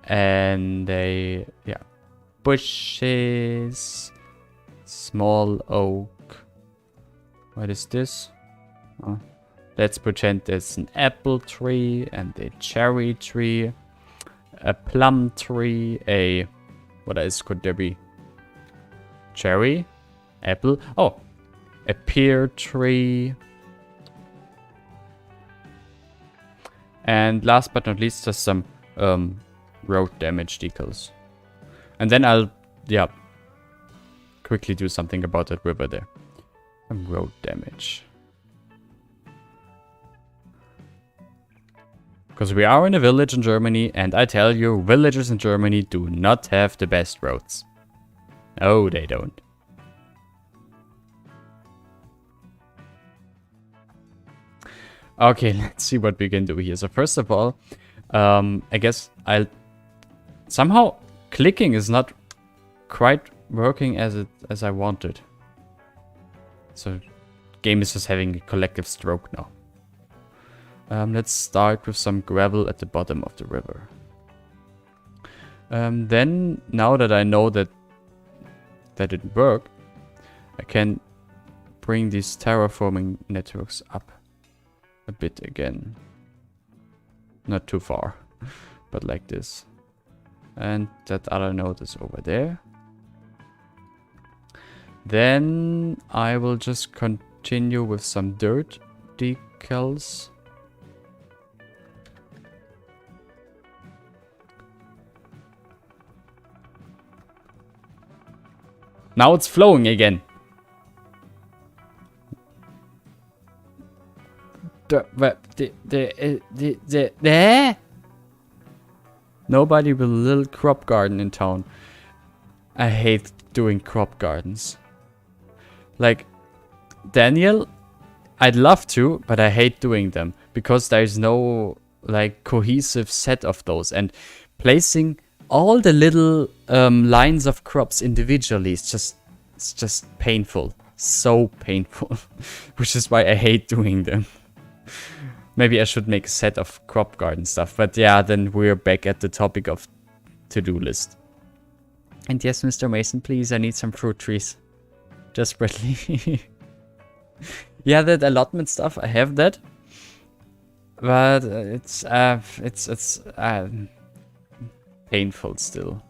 And bushes, small oak. What is this? Oh, let's pretend there's an apple tree and a cherry tree, a plum tree, what else could there be? Cherry, apple. Oh, a pear tree. And last but not least, just some road damage decals. And then I'll, quickly do something about that river there. Some road damage. Because we are in a village in Germany, and I tell you, villagers in Germany do not have the best roads. Oh, they don't. Okay, let's see what we can do here. So first of all, I guess I'll... Somehow, clicking is not quite working as I wanted. So, game is just having a collective stroke now. Let's start with some gravel at the bottom of the river. Then, now that I know that didn't work, I can bring these terraforming networks up a bit again. Not too far, but like this. And that other node is over there. Then I will just continue with some dirt decals. Now it's flowing again. Nobody with a little crop garden in town. I hate doing crop gardens. Like, Daniel, I'd love to, but I hate doing them. Because there's no, like, cohesive set of those. And placing all the little lines of crops individually is just painful. So painful. Which is why I hate doing them. Maybe I should make a set of crop garden stuff. But yeah, then we're back at the topic of to-do list. And yes, Mr. Mason, please, I need some fruit trees. Desperately. Yeah, that allotment stuff, I have that. But it's painful still.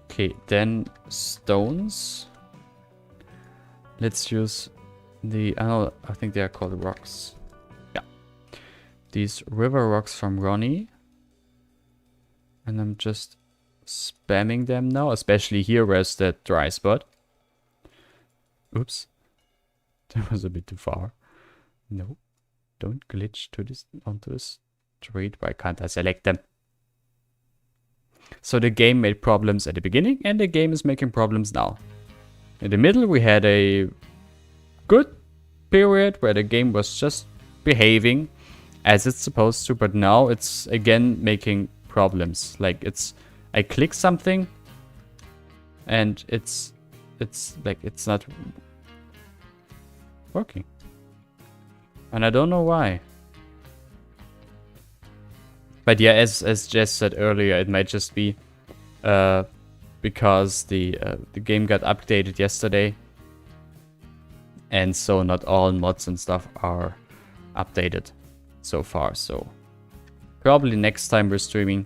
Okay, then stones. Let's use the, I think they are called rocks. Yeah. These river rocks from Ronnie. And I'm just spamming them now, especially here where's that dry spot. Oops. That was a bit too far. No. Don't glitch to this onto this street. Why can't I select them? So the game made problems at the beginning, and the game is making problems now. In the middle, we had a good period where the game was just behaving as it's supposed to, but now it's again making problems. Like I click something, and it's like it's not working, and I don't know why. But yeah, as Jess said earlier, it might just be because the game got updated yesterday, and so not all mods and stuff are updated so far. So probably next time we're streaming,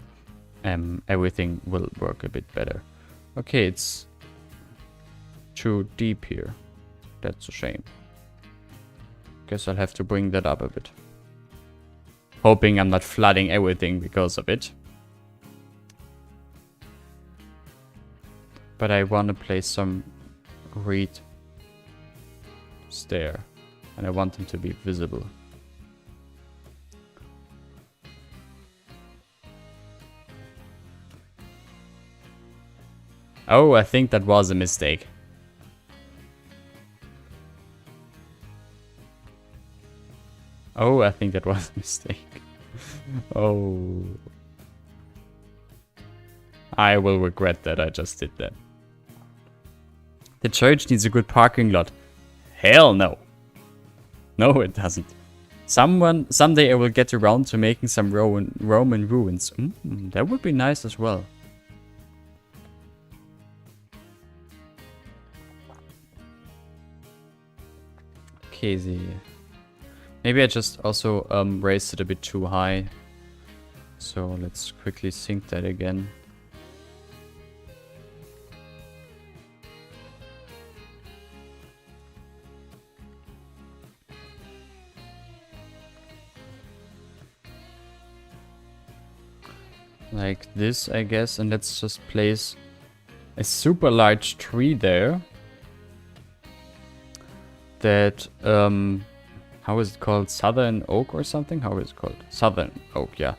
everything will work a bit better. Okay, it's too deep here. That's a shame. Guess I'll have to bring that up a bit. Hoping I'm not flooding everything because of it. But I want to place some reed there. And I want them to be visible. Oh, I think that was a mistake. Oh, I think that was a mistake. Oh. I will regret that I just did that. The church needs a good parking lot. Hell no. No, it doesn't. Someday I will get around to making some Roman ruins. That would be nice as well. Okay, maybe I just also raised it a bit too high. So let's quickly sync that again. Like this, I guess, and let's just place a super large tree there. That, how is it called? Southern oak or something? How is it called? Southern oak, yeah.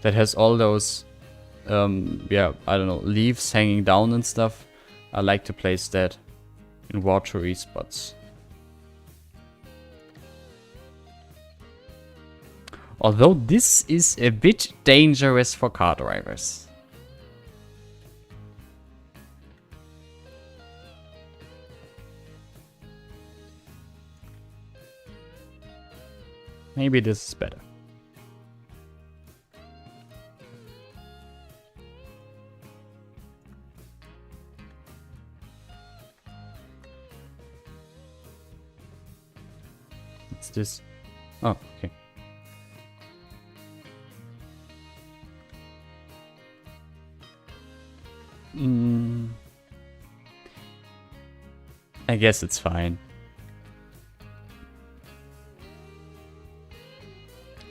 That has all those, yeah, I don't know, leaves hanging down and stuff. I like to place that in watery spots. Although this is a bit dangerous for car drivers. Maybe this is better. What's this? Oh, okay. I guess it's fine.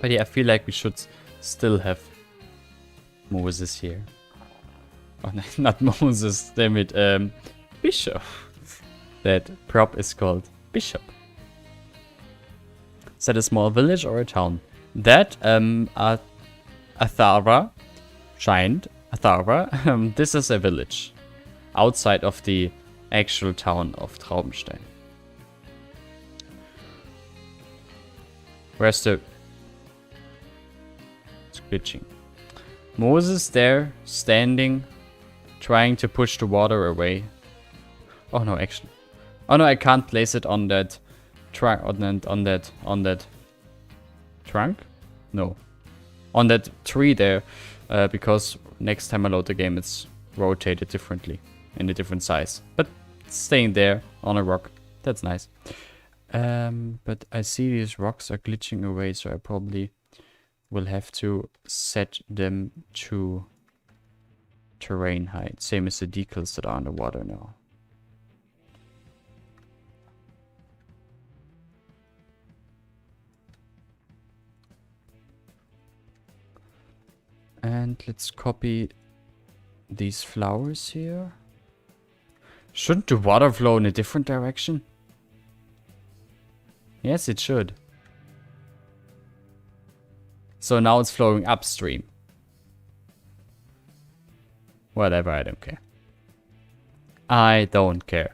But yeah, I feel like we should still have Moses here. Oh, no, not Moses, damn it. Bishop. That prop is called Bishop. Is that a small village or a town? That, Athara, Giant, Athara, this is a village. Outside of the actual town of Traubenstein. Where's the... It's glitching. Moses there, standing, trying to push the water away. Oh no, actually. Oh no, I can't place it on that trunk, on that trunk? No. On that tree there, because next time I load the game it's rotated differently, in a different size. But it's staying there on a rock. That's nice. But I see these rocks are glitching away, so I probably will have to set them to terrain height. Same as the decals that are underwater now. And let's copy these flowers here. Shouldn't the water flow in a different direction? Yes, it should. So now it's flowing upstream. Whatever, I don't care. I don't care.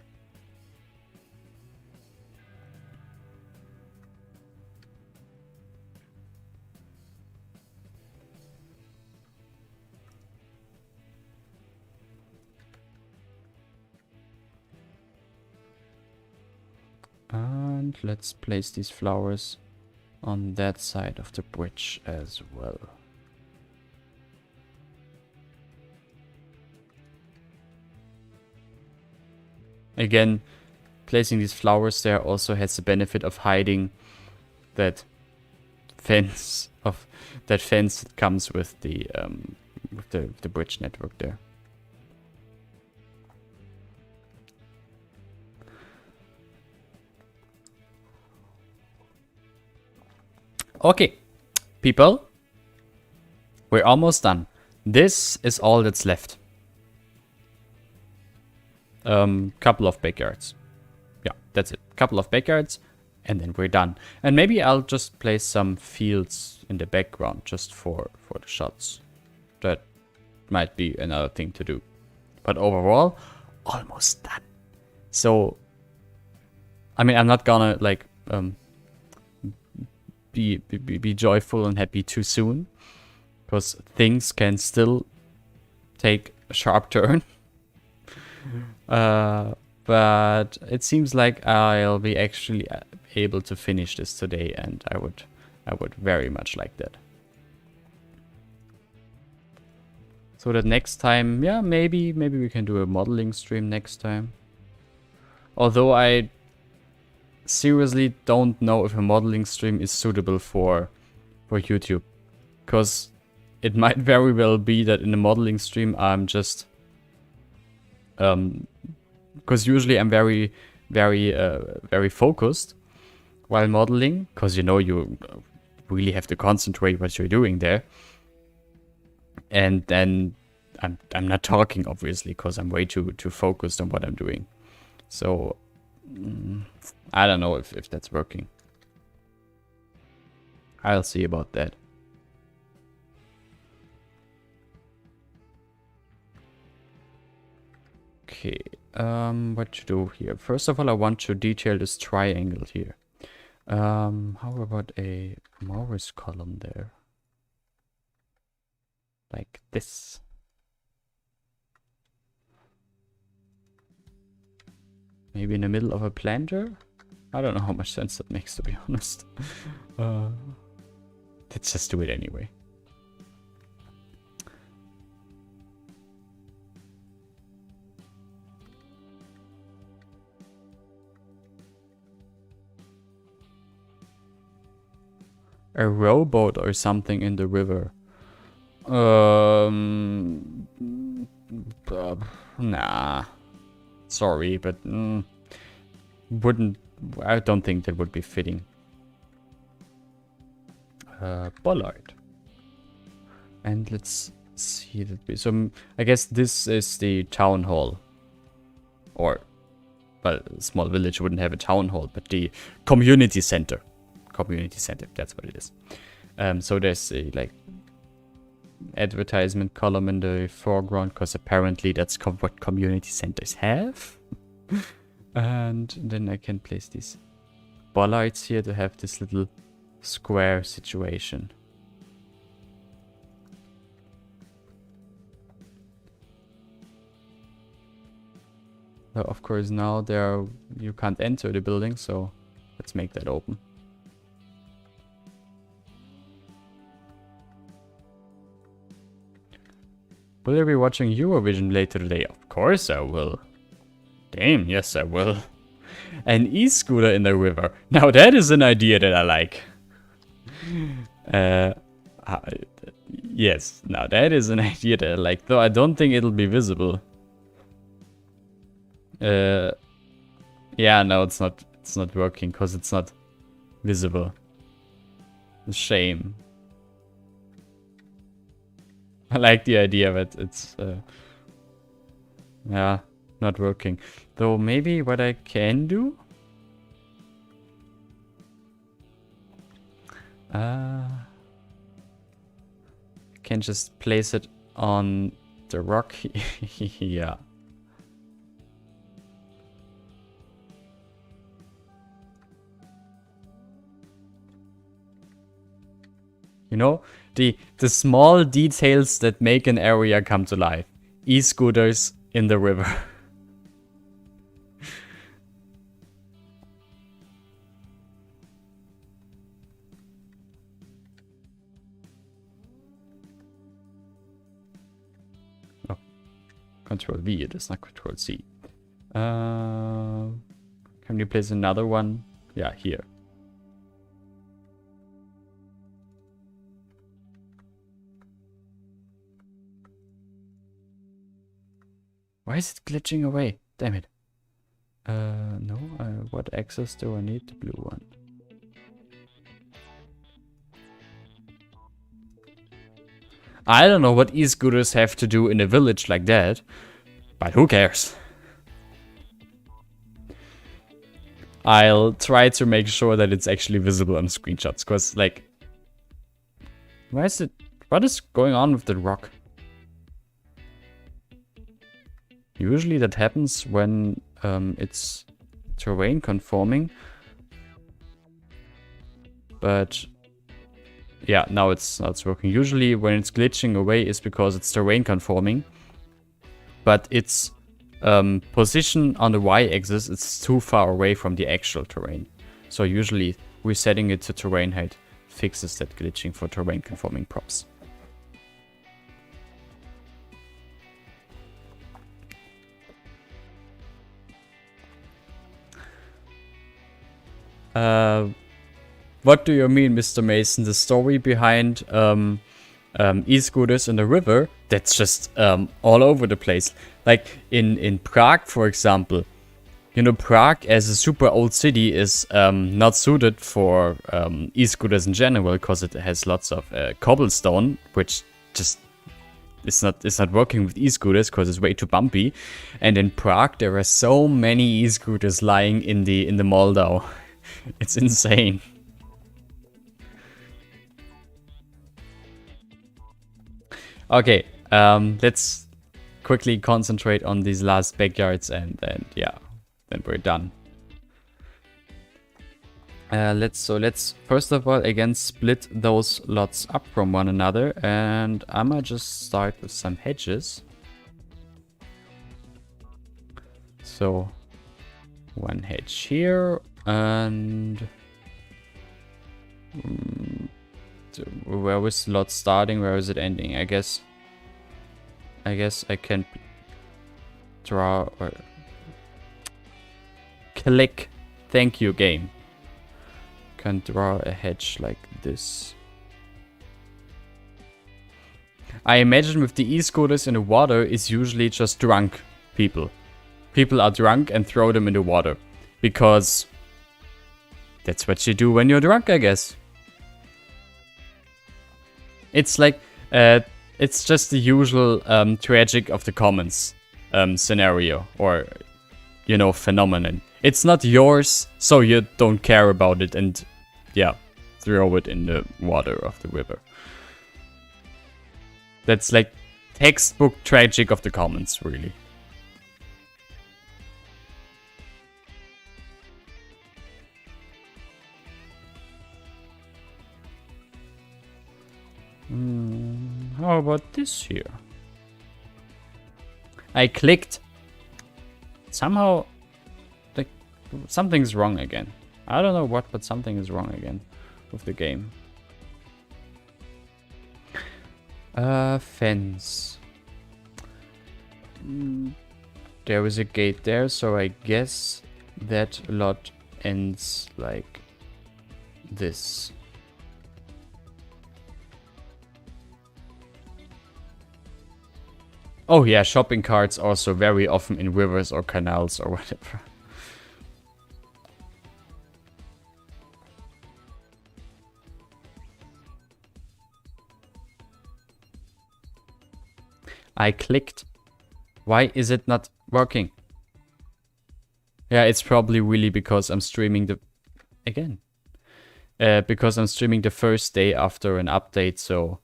And let's place these flowers on that side of the bridge as well. Again, placing these flowers there also has the benefit of hiding that fence that comes with the bridge network there. Okay, people, we're almost done. This is all that's left. Couple of backyards. Yeah, that's it. Couple of backyards, and then we're done. And maybe I'll just place some fields in the background just for the shots. That might be another thing to do. But overall, almost done. So, I mean, I'm not gonna like be joyful and happy too soon, because things can still take a sharp turn. But it seems like I'll be actually able to finish this today, and I would very much like that. So that next time, yeah, maybe we can do a modeling stream next time. Although I seriously don't know if a modeling stream is suitable for YouTube, because it might very well be that in a modeling stream I'm just because usually I'm very focused while modeling, because you know you really have to concentrate what you're doing there, and then I'm not talking obviously because I'm way too focused on what I'm doing. So I don't know if that's working. I'll see about that. Okay, what to do here? First of all, I want to detail this triangle here. How about a Morris column there? Like this. Maybe in the middle of a planter? I don't know how much sense that makes, to be honest. Let's just do it anyway. A rowboat or something in the river. Nah. Sorry, but wouldn't. I don't think that would be fitting. Bollard. And let's see that. So I guess this is the town hall, or well, a small village wouldn't have a town hall, but the community center. Community center. That's what it is. So there's a like advertisement column in the foreground, because apparently that's what community centers have. And then I can place these bollards here to have this little square situation. Well, of course now you can't enter the building, so let's make that open. Will I be watching Eurovision later today? Of course I will. Damn, yes I will. An e-scooter in the river. Now that is an idea that I like. Yes, now that is an idea that I like. Though I don't think it'll be visible. Yeah, no, it's not working because it's not visible. A shame. I like the idea, but it's yeah, not working. Though maybe what I can do, can just place it on the rock. Yeah. You know, the small details that make an area come to life. E-scooters in the river. Oh, Control V, it is not Control C. Can we place another one? Yeah, here. Why is it glitching away? Damn it. No, what access do I need? The blue one. I don't know what e-scooters have to do in a village like that, but who cares? I'll try to make sure that it's actually visible on screenshots, because, like, what is going on with the rock? Usually that happens when it's terrain conforming. But yeah, now it's working. Usually when it's glitching away is because it's terrain conforming. But its position on the y-axis is too far away from the actual terrain. So usually resetting it to terrain height fixes that glitching for terrain conforming props. What do you mean, Mr. Mason? The story behind e-scooters in the river, that's just all over the place. Like in Prague, for example. You know, Prague as a super old city is not suited for e-scooters in general, because it has lots of cobblestone, which just it's not working with e-scooters because it's way too bumpy. And in Prague there are so many e-scooters lying in the Moldau. It's insane. Okay, let's quickly concentrate on these last backyards and yeah, then we're done. Let's first of all again split those lots up from one another, and I'ma just start with some hedges. So one hedge here, and where was the lot starting? Where is it ending? I guess I can draw or click. Thank you, game. Can draw a hedge like this. I imagine with the e-scooters in the water is usually just drunk people. People are drunk and throw them in the water. Because that's what you do when you're drunk, I guess. It's like, it's just the usual tragic of the commons scenario or, you know, phenomenon. It's not yours, so you don't care about it and, yeah, throw it in the water of the river. That's like textbook tragic of the commons, really. How about this here? I clicked. Somehow, like, something's wrong again. I don't know what, but something is wrong again with the game. Fence. There is a gate there, so I guess that lot ends like this. Oh yeah, shopping carts also very often in rivers or canals or whatever. I clicked. Why is it not working? Yeah, it's probably really because I'm streaming the... Again. Because I'm streaming the first day after an update, so...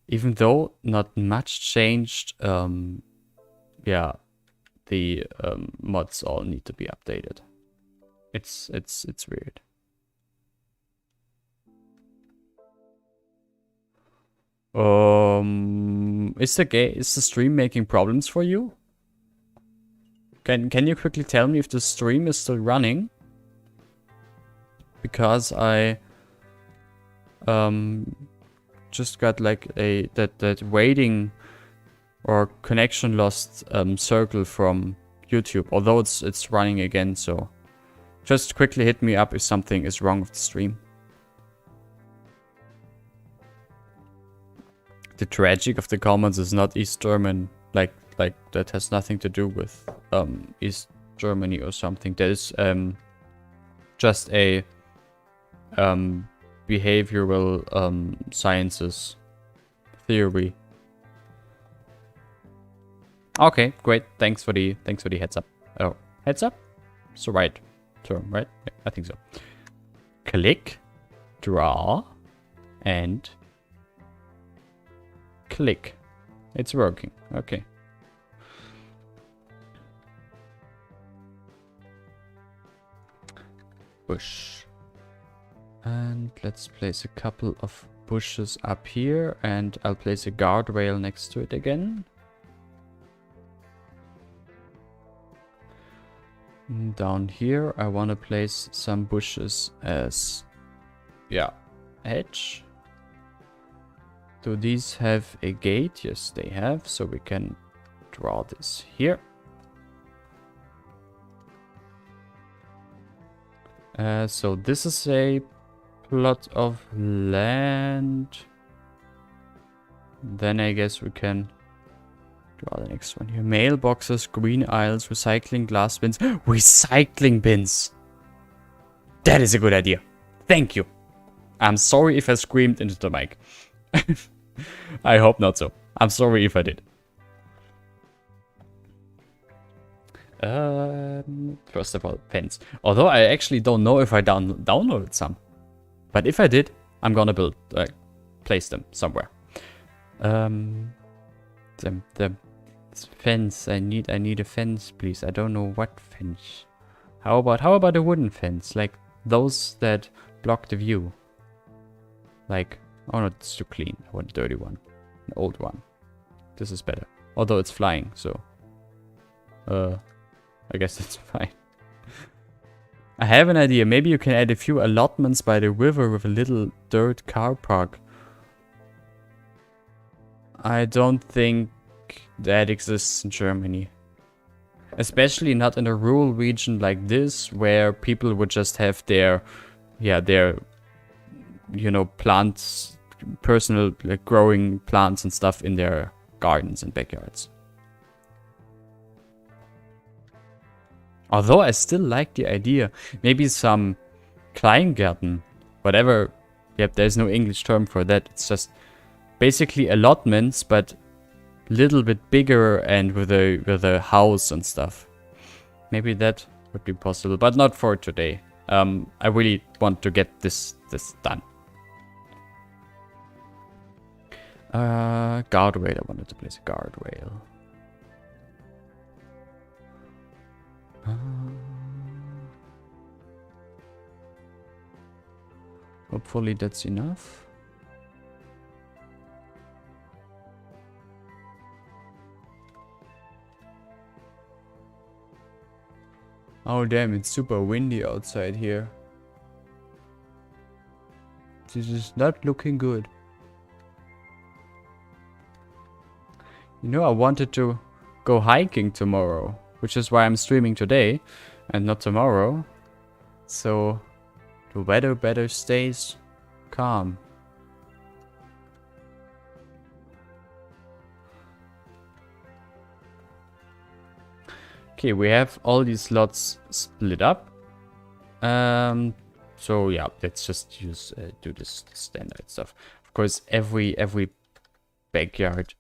Even though not much changed, yeah, the mods all need to be updated. It's weird. Is the stream making problems for you? Can you quickly tell me if the stream is still running? Because I just got like that waiting or connection lost circle from YouTube, although it's running again, so just quickly hit me up if something is wrong with the stream. The tragic of the commons is not East German, like that has nothing to do with East Germany or something. That is just a behavioral sciences theory. Okay, great. Thanks for the heads up. Oh, heads up? It's the right term, right? Yeah, I think so. Click, draw, and click. It's working. Okay. Bush. And let's place a couple of bushes up here, and I'll place a guardrail next to it again. And down here, I want to place some bushes as, yeah, hedge. Do these have a gate? Yes, they have, so we can draw this here. So this is a plot of land. Then I guess we can draw the next one here. Mailboxes, green aisles, recycling glass bins. Recycling bins! That is a good idea. Thank you. I'm sorry if I screamed into the mic. I hope not so. I'm sorry if I did. First of all, pens. Although I actually don't know if I downloaded some. But if I did, I'm gonna place them somewhere. The fence. I need a fence, please. I don't know what fence. How about a wooden fence, like those that block the view? Like, oh no, it's too clean. I want a dirty one, an old one. This is better. Although it's flying, so I guess that's fine. I have an idea. Maybe you can add a few allotments by the river with a little dirt car park. I don't think that exists in Germany. Especially not in a rural region like this, where people would just have their, you know, plants personal like growing plants and stuff in their gardens and backyards. Although I still like the idea, maybe some Kleingärten, whatever. Yep, there's no English term for that. It's just basically allotments, but a little bit bigger and with a house and stuff. Maybe that would be possible, but not for today. I really want to get this done. Guardrail. I wanted to place a guardrail. Hopefully that's enough. Oh damn, it's super windy outside here. This is not looking good. You know, I wanted to go hiking tomorrow, which is why I'm streaming today and not tomorrow. So the weather better stays calm. Okay, we have all these slots split up. So yeah, let's just do this standard stuff. Of course, every backyard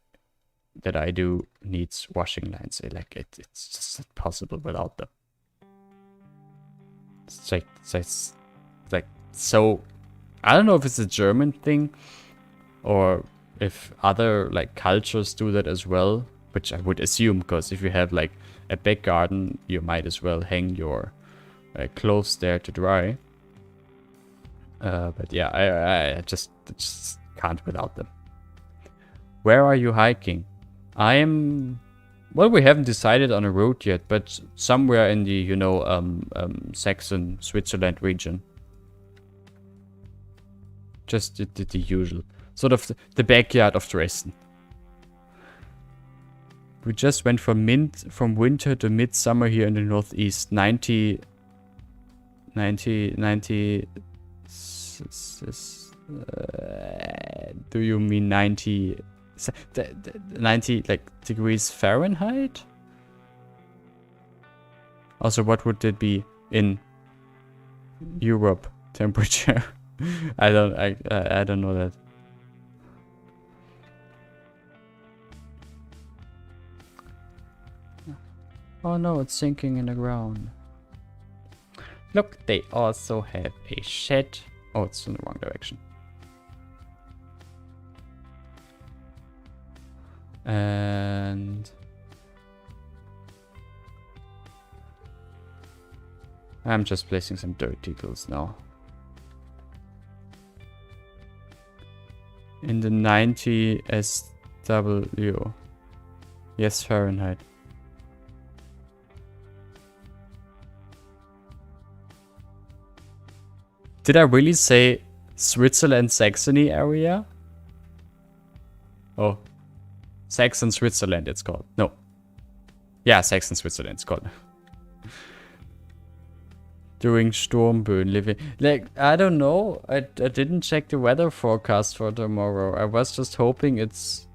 that I do needs washing lines. Like it's just not possible without them. It's like so. I don't know if it's a German thing or if other like cultures do that as well, which I would assume, because if you have like a back garden, you might as well hang your clothes there to dry. But yeah, I just can't without them. Where are you hiking? I am. Well, we haven't decided on a route yet, but somewhere in the, you know, Saxon, Switzerland region. Just the usual. Sort of the backyard of Dresden. We just went from winter to midsummer here in the northeast. 90... do you mean 90... 90 like degrees Fahrenheit? Also, what would it be in Europe temperature? I don't know that. Oh no, it's sinking in the ground. Look, they also have a shed. Oh, it's in the wrong direction. And I'm just placing some dirt tickles now. In the 90 SW. Yes, Fahrenheit. Did I really say Switzerland, Saxony area? Oh. Saxon, Switzerland it's called. No. Yeah, Saxon, Switzerland it's called. During Sturmböen living. Like, I don't know. I didn't check the weather forecast for tomorrow. I was just hoping it's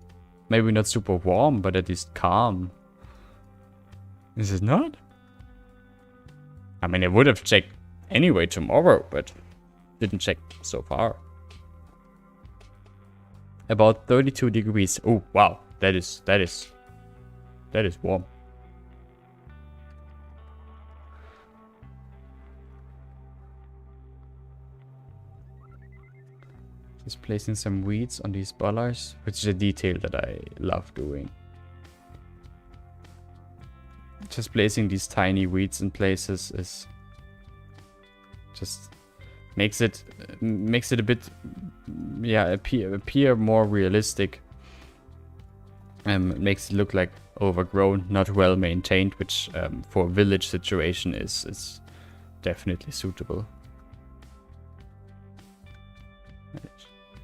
maybe not super warm, but at least calm. Is it not? I mean, I would have checked anyway tomorrow, but didn't check so far. About 32 degrees. Oh, wow. That is warm. Just placing some weeds on these bollards, which is a detail that I love doing. Just placing these tiny weeds in places is just makes it a bit, yeah, appear more realistic. Makes it look like overgrown, not well maintained, which for a village situation is definitely suitable.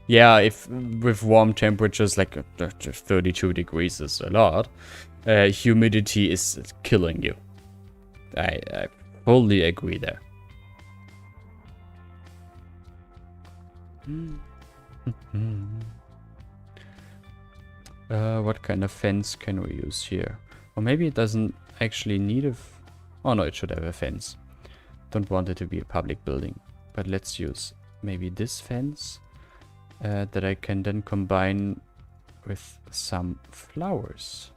Yeah, if with warm temperatures like 32 degrees is a lot, humidity is killing you. I fully agree there. What kind of fence can we use here? Or maybe it doesn't actually need a... Oh no, it should have a fence. Don't want it to be a public building. But let's use maybe this fence that I can then combine with some flowers.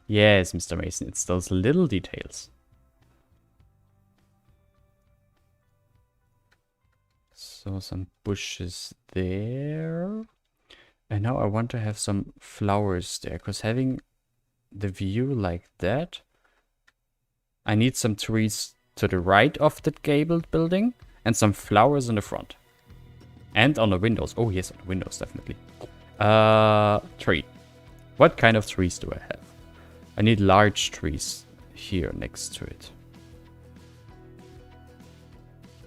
Yes, Mr. Mason, it's those little details. So some bushes there. And now I want to have some flowers there, because having the view like that, I need some trees to the right of the gabled building and some flowers in the front. And on the windows. Oh yes, on the windows, definitely. Tree. What kind of trees do I have? I need large trees here next to it.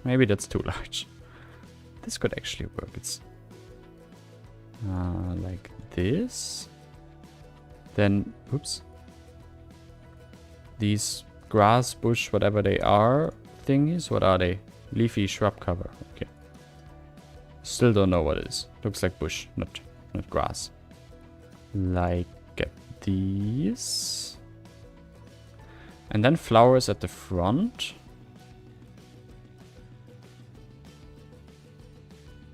Maybe that's too large. This could actually work. It's like this. Then, oops. These grass, bush, whatever they are, thingies. What are they? Leafy shrub cover. Okay. Still don't know what it is. Looks like bush, not grass. Like these. And then flowers at the front.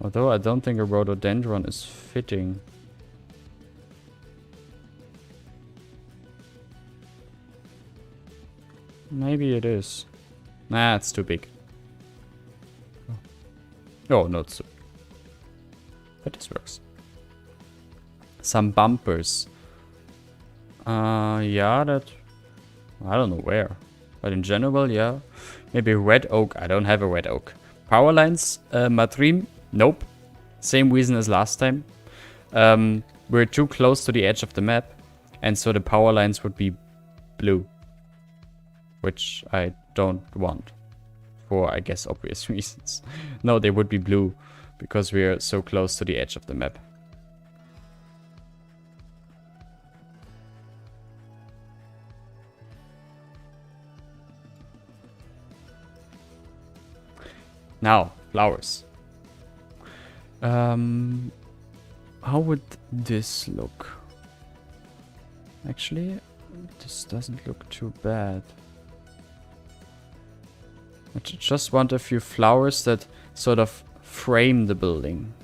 Although I don't think a rhododendron is fitting. Maybe it is. Nah, it's too big. Oh, no, it's too big. But this works. Some bumpers. Yeah, that... I don't know where. But in general, yeah. Maybe red oak. I don't have a red oak. Power lines, Madrim. Nope. Same reason as last time. We're too close to the edge of the map. And so the power lines would be blue. Which I don't want. For, I guess, obvious reasons. No, they would be blue. Because we're so close to the edge of the map. Now, flowers. How would this look? Actually, this doesn't look too bad. I just want a few flowers that sort of frame the building.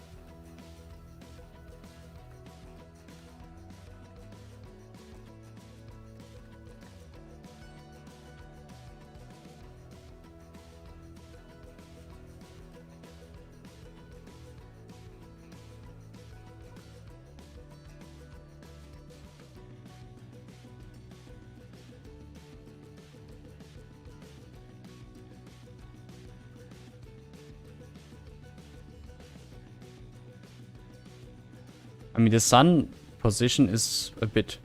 I mean, the sun position is a bit,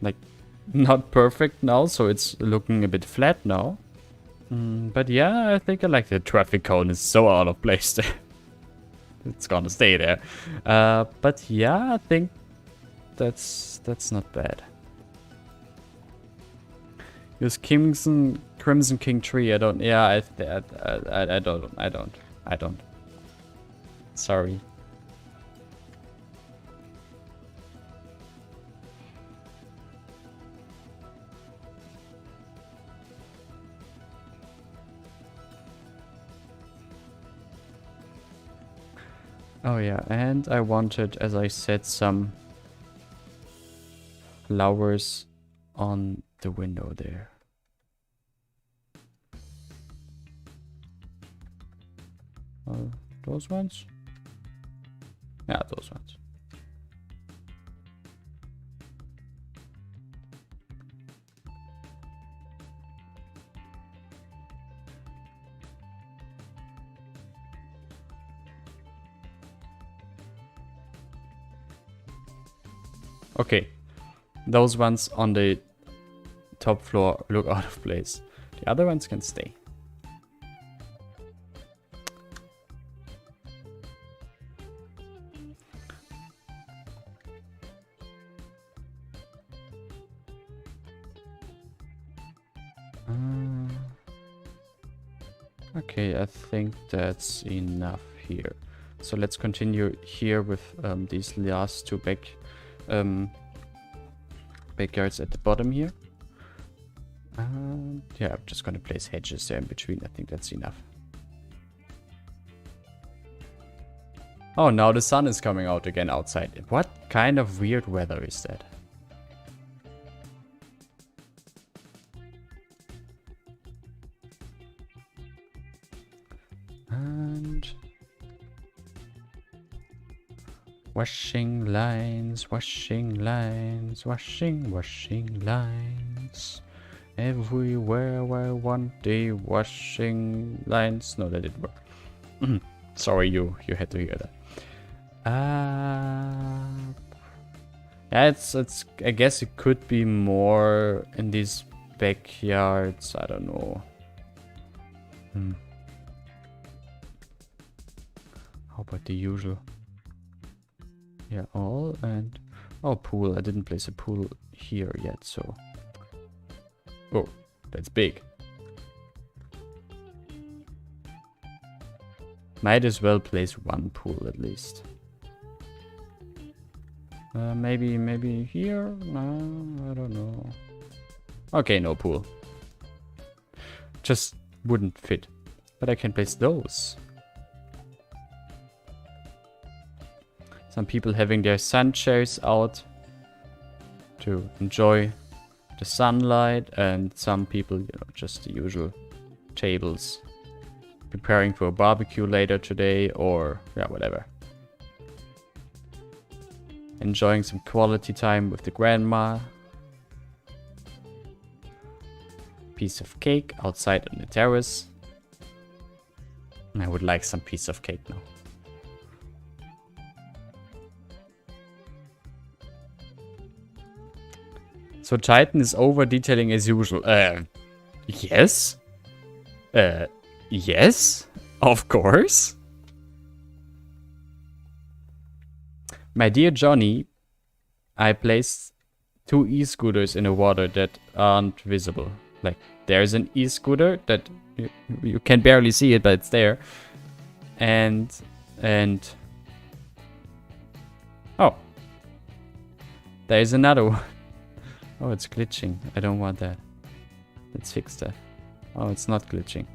like, not perfect now, so it's looking a bit flat now. But yeah, I think I like the traffic cone. It's so out of place there. It's gonna stay there. But yeah, I think that's not bad. Use Crimson King tree. I don't. Yeah, I don't. Sorry. Oh yeah, and I wanted, as I said, some flowers on the window there. Those ones? Yeah, those ones. Okay, those ones on the top floor look out of place. The other ones can stay. Okay, I think that's enough here. So let's continue here with these last two backyards at the bottom here. Yeah, I'm just gonna place hedges there in between. I think that's enough. Oh, now the sun is coming out again outside. What kind of weird weather is that? And washing lines, washing lines, washing lines. Everywhere I want the washing lines. No, that didn't work. Sorry, you had to hear that. Yeah, it's. I guess it could be more in these backyards. I don't know. How about the usual? Yeah, all and pool. I didn't place a pool here yet, so. Oh, that's big. Might as well place one pool at least. Maybe here? No, I don't know. Okay, no pool. Just wouldn't fit. But I can place those. Some people having their sun chairs out to enjoy the sunlight, and some people, just the usual tables preparing for a barbecue later today, or yeah, whatever. Enjoying some quality time with the grandma. Piece of cake outside on the terrace. I would like some piece of cake now. So Titan is over detailing as usual. Yes? Yes? Of course? My dear Johnny, I placed 2 e-scooters in the water that aren't visible. Like, there's an e-scooter that you can barely see it, but it's there. And... Oh. There's another one. Oh, it's glitching. I don't want that. Let's fix that. Oh, it's not glitching.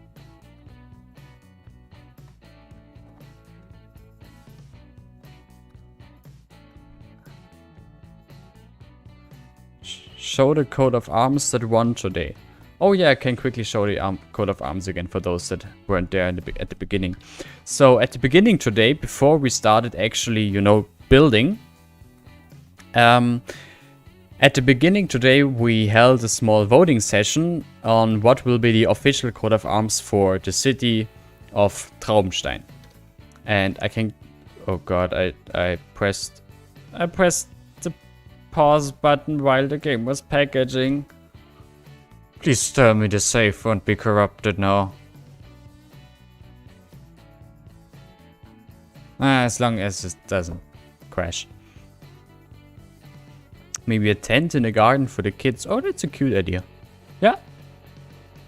Show the coat of arms that won today. Oh yeah, I can quickly show the coat of arms again for those that weren't there at the beginning. So at the beginning today, before we started actually, building, at the beginning today, we held a small voting session on what will be the official coat of arms for the city of Traubenstein. And I can... Oh god, I pressed the pause button while the game was packaging. Please tell me the save won't be corrupted now. As long as it doesn't crash. Maybe a tent in the garden for the kids. Oh, that's a cute idea. Yeah.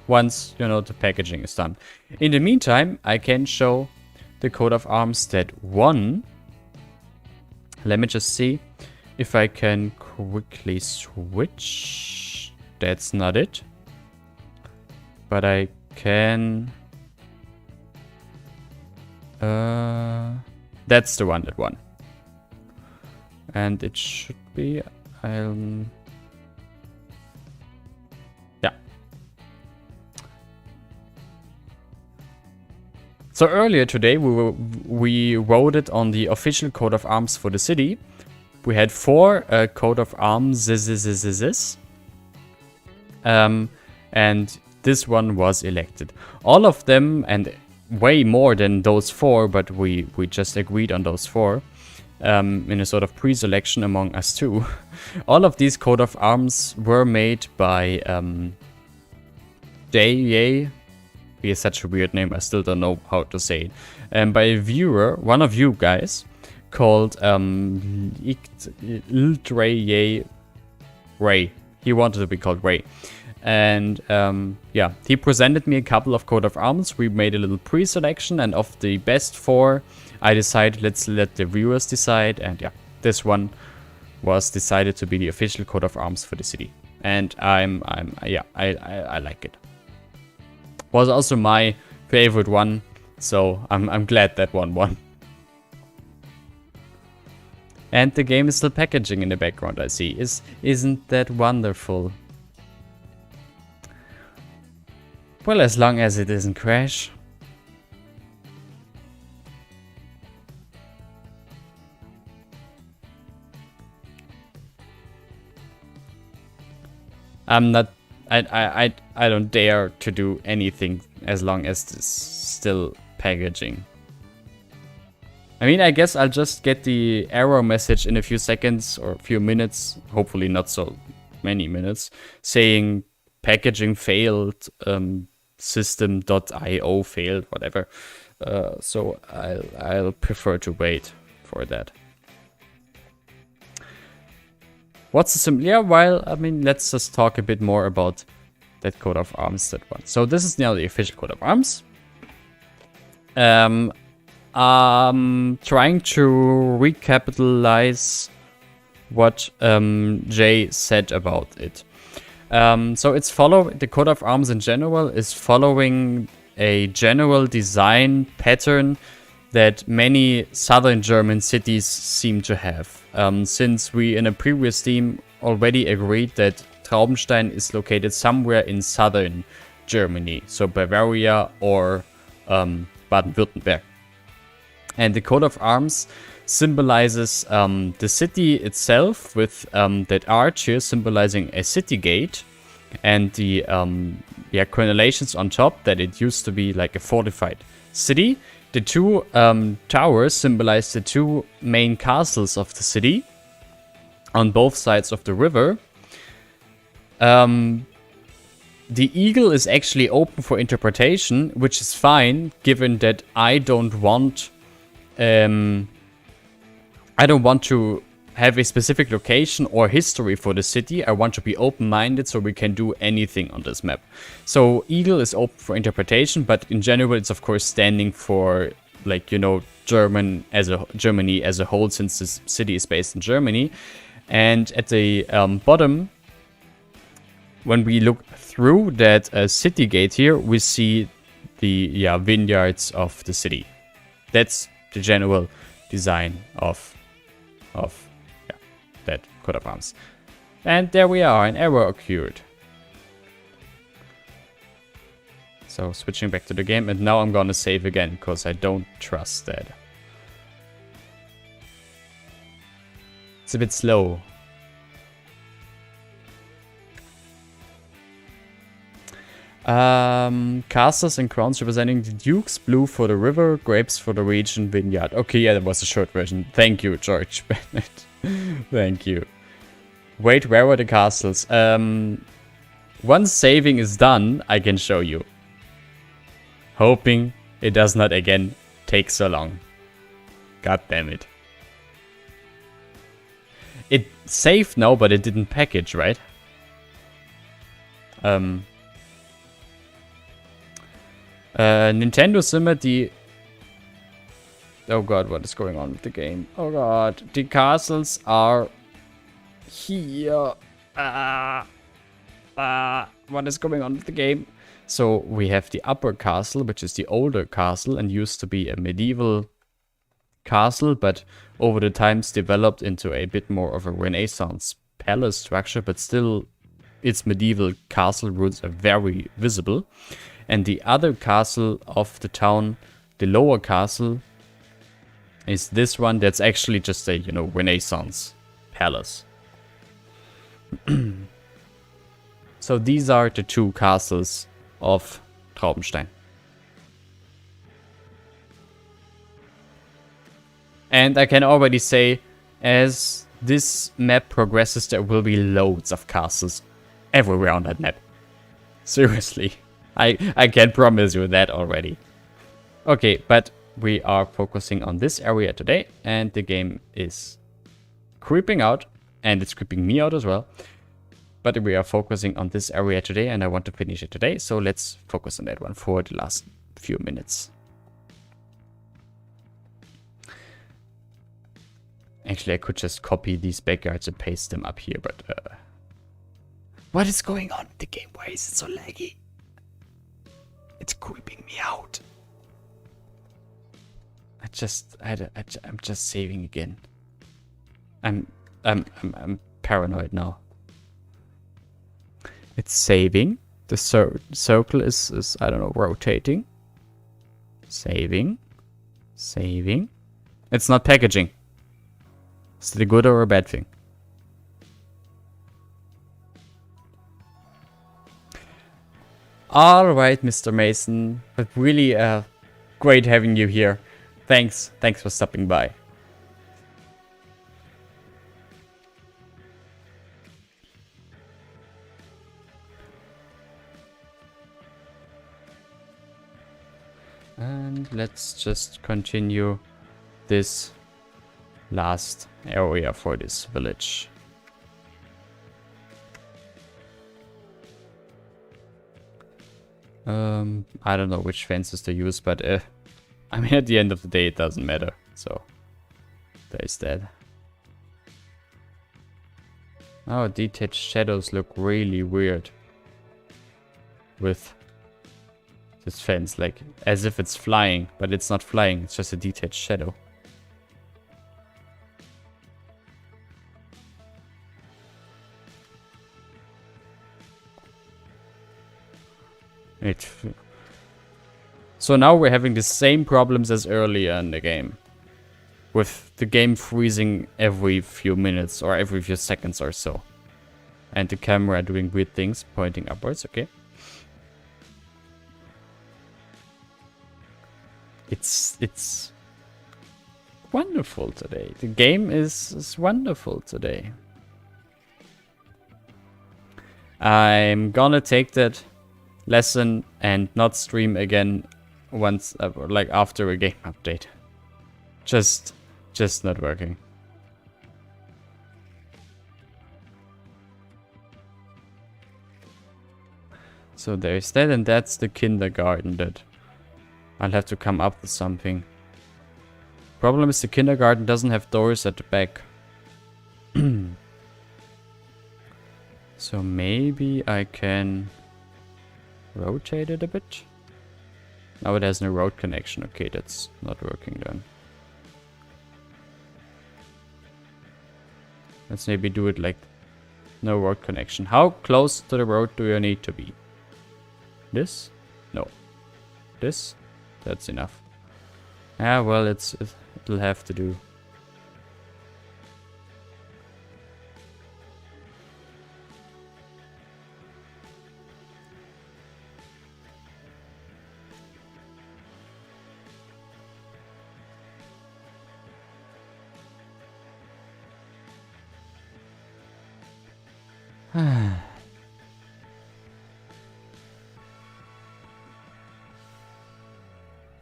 Once, the packaging is done. In the meantime, I can show the coat of arms that won. Let me just see if I can quickly switch. That's not it. But I can... That's the one that won. And it should be... Yeah. So earlier today we voted on the official coat of arms for the city. We had 4 coat of arms. And this one was elected. All of them, and way more than those 4, but we just agreed on those 4. In a sort of pre-selection among us two. All of these coat of arms were made by Day. He has such a weird name, I still don't know how to say it. By a viewer, one of you guys, called Ray. He wanted to be called Ray. And yeah, he presented me a couple of coat of arms. We made a little pre-selection, and of the best 4, I decided let's let the viewers decide. And yeah, this one was decided to be the official coat of arms for the city. And I like it. Was also my favorite one, so I'm glad that one won. And the game is still packaging in the background, I see. Isn't that wonderful? Well, as long as it doesn't crash. I'm not... I don't dare to do anything as long as it's still packaging. I mean, I guess I'll just get the error message in a few seconds or a few minutes, hopefully not so many minutes, saying packaging failed, system.io failed, whatever. So I'll prefer to wait for that. What's the sim? Yeah, well, I mean, let's just talk a bit more about that coat of arms, that one. So this is now the official coat of arms. Trying to recapitalize what Jay said about it. So it's the coat of arms in general is following a general design pattern that many southern German cities seem to have. Since we in a previous theme already agreed that Traubenstein is located somewhere in southern Germany, so Bavaria or Baden-Württemberg. And the coat of arms symbolizes the city itself with that arch here symbolizing a city gate, and the crenellations on top that it used to be like a fortified city. The 2 towers symbolize the 2 main castles of the city on both sides of the river. The eagle is actually open for interpretation, which is fine, given that I don't want to have a specific location or history for the city. I want to be open-minded so we can do anything on this map. So eagle is open for interpretation, but in general it's of course standing for, like, you know, Germany as a whole, since this city is based in Germany. And at the bottom, when we look through that city gate here, we see the vineyards of the city. That's the general design of that coat of arms. And there we are, an error occurred. So switching back to the game, and now I'm gonna save again, because I don't trust that. It's a bit slow. Castles and crowns representing the dukes, blue for the river, grapes for the region, vineyard. Okay, yeah, that was a short version. Thank you, George Bennett. Thank you. Wait, where were the castles? Once saving is done, I can show you. Hoping it does not again take so long. God damn it. It saved now, but it didn't package, right? Nintendo simmered the... Oh god, what is going on with the game? Oh god, the castles are here. What is going on with the game? So we have the upper castle, which is the older castle and used to be a medieval castle, but over the times developed into a bit more of a Renaissance palace structure, but still its medieval castle roots are very visible. And the other castle of the town, the lower castle, is this one that's actually just a, you know, Renaissance palace. So these are the 2 castles of Traubenstein. And I can already say, as this map progresses, there will be loads of castles everywhere on that map. Seriously. I can promise you that already. Okay, but we are focusing on this area today, and the game is creeping out, and it's creeping me out as well. But we are focusing on this area today, and I want to finish it today. So let's focus on that one for the last few minutes. Actually, I could just copy these backyards and paste them up here, but... what is going on with the game? Why is it so laggy? It's creeping me out. I'm just saving again. I'm paranoid now. It's saving. The circle is I don't know, rotating. Saving. Saving. It's not packaging. Is it a good or a bad thing? Alright, Mr. Mason. But really great having you here. Thanks for stopping by. And let's just continue this last area for this village. I don't know which fences to use, but I mean, at the end of the day, it doesn't matter. So, there's that. Oh, detached shadows look really weird with this fence, like as if it's flying, but it's not flying, it's just a detached shadow. So now we're having the same problems as earlier in the game, with the game freezing every few minutes or every few seconds or so, and the camera doing weird things, pointing upwards. Okay. It's wonderful today. The game is wonderful today. I'm gonna take that lesson and not stream again once, like after a game update. Just not working. So there's that, and that's the kindergarten that I'll have to come up with something. Problem is the kindergarten doesn't have doors at the back. So maybe I can rotate it a bit. Now it has no road connection. Okay, that's not working then. Let's maybe do it like no road connection. How close to the road do you need to be? This? No. This? That's enough. Yeah, well, it'll have to do.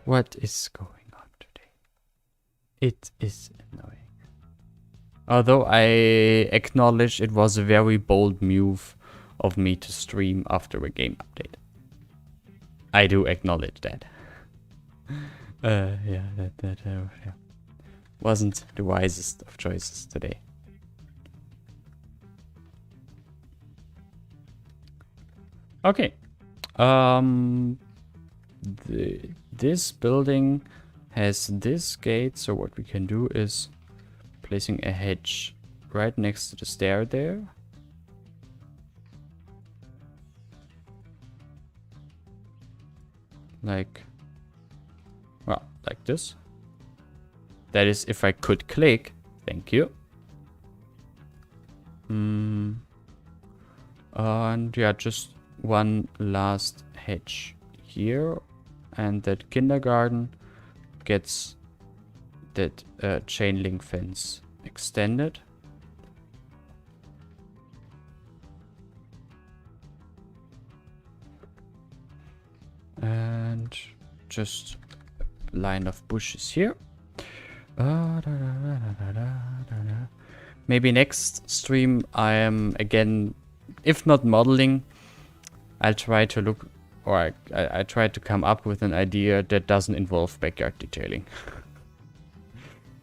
What is going on today? It is annoying. Although I acknowledge it was a very bold move of me to stream after a game update. I do acknowledge that. Yeah, that wasn't the wisest of choices today. Okay. This building has this gate, so what we can do is placing a hedge right next to the stair there. Like, well, like this. That is if I could click. Thank you. And yeah, just one last hedge here. And that kindergarten gets that chain link fence extended. And just a line of bushes here. Maybe next stream I am again if not modeling, I'll try to look, or I try to come up with an idea that doesn't involve backyard detailing.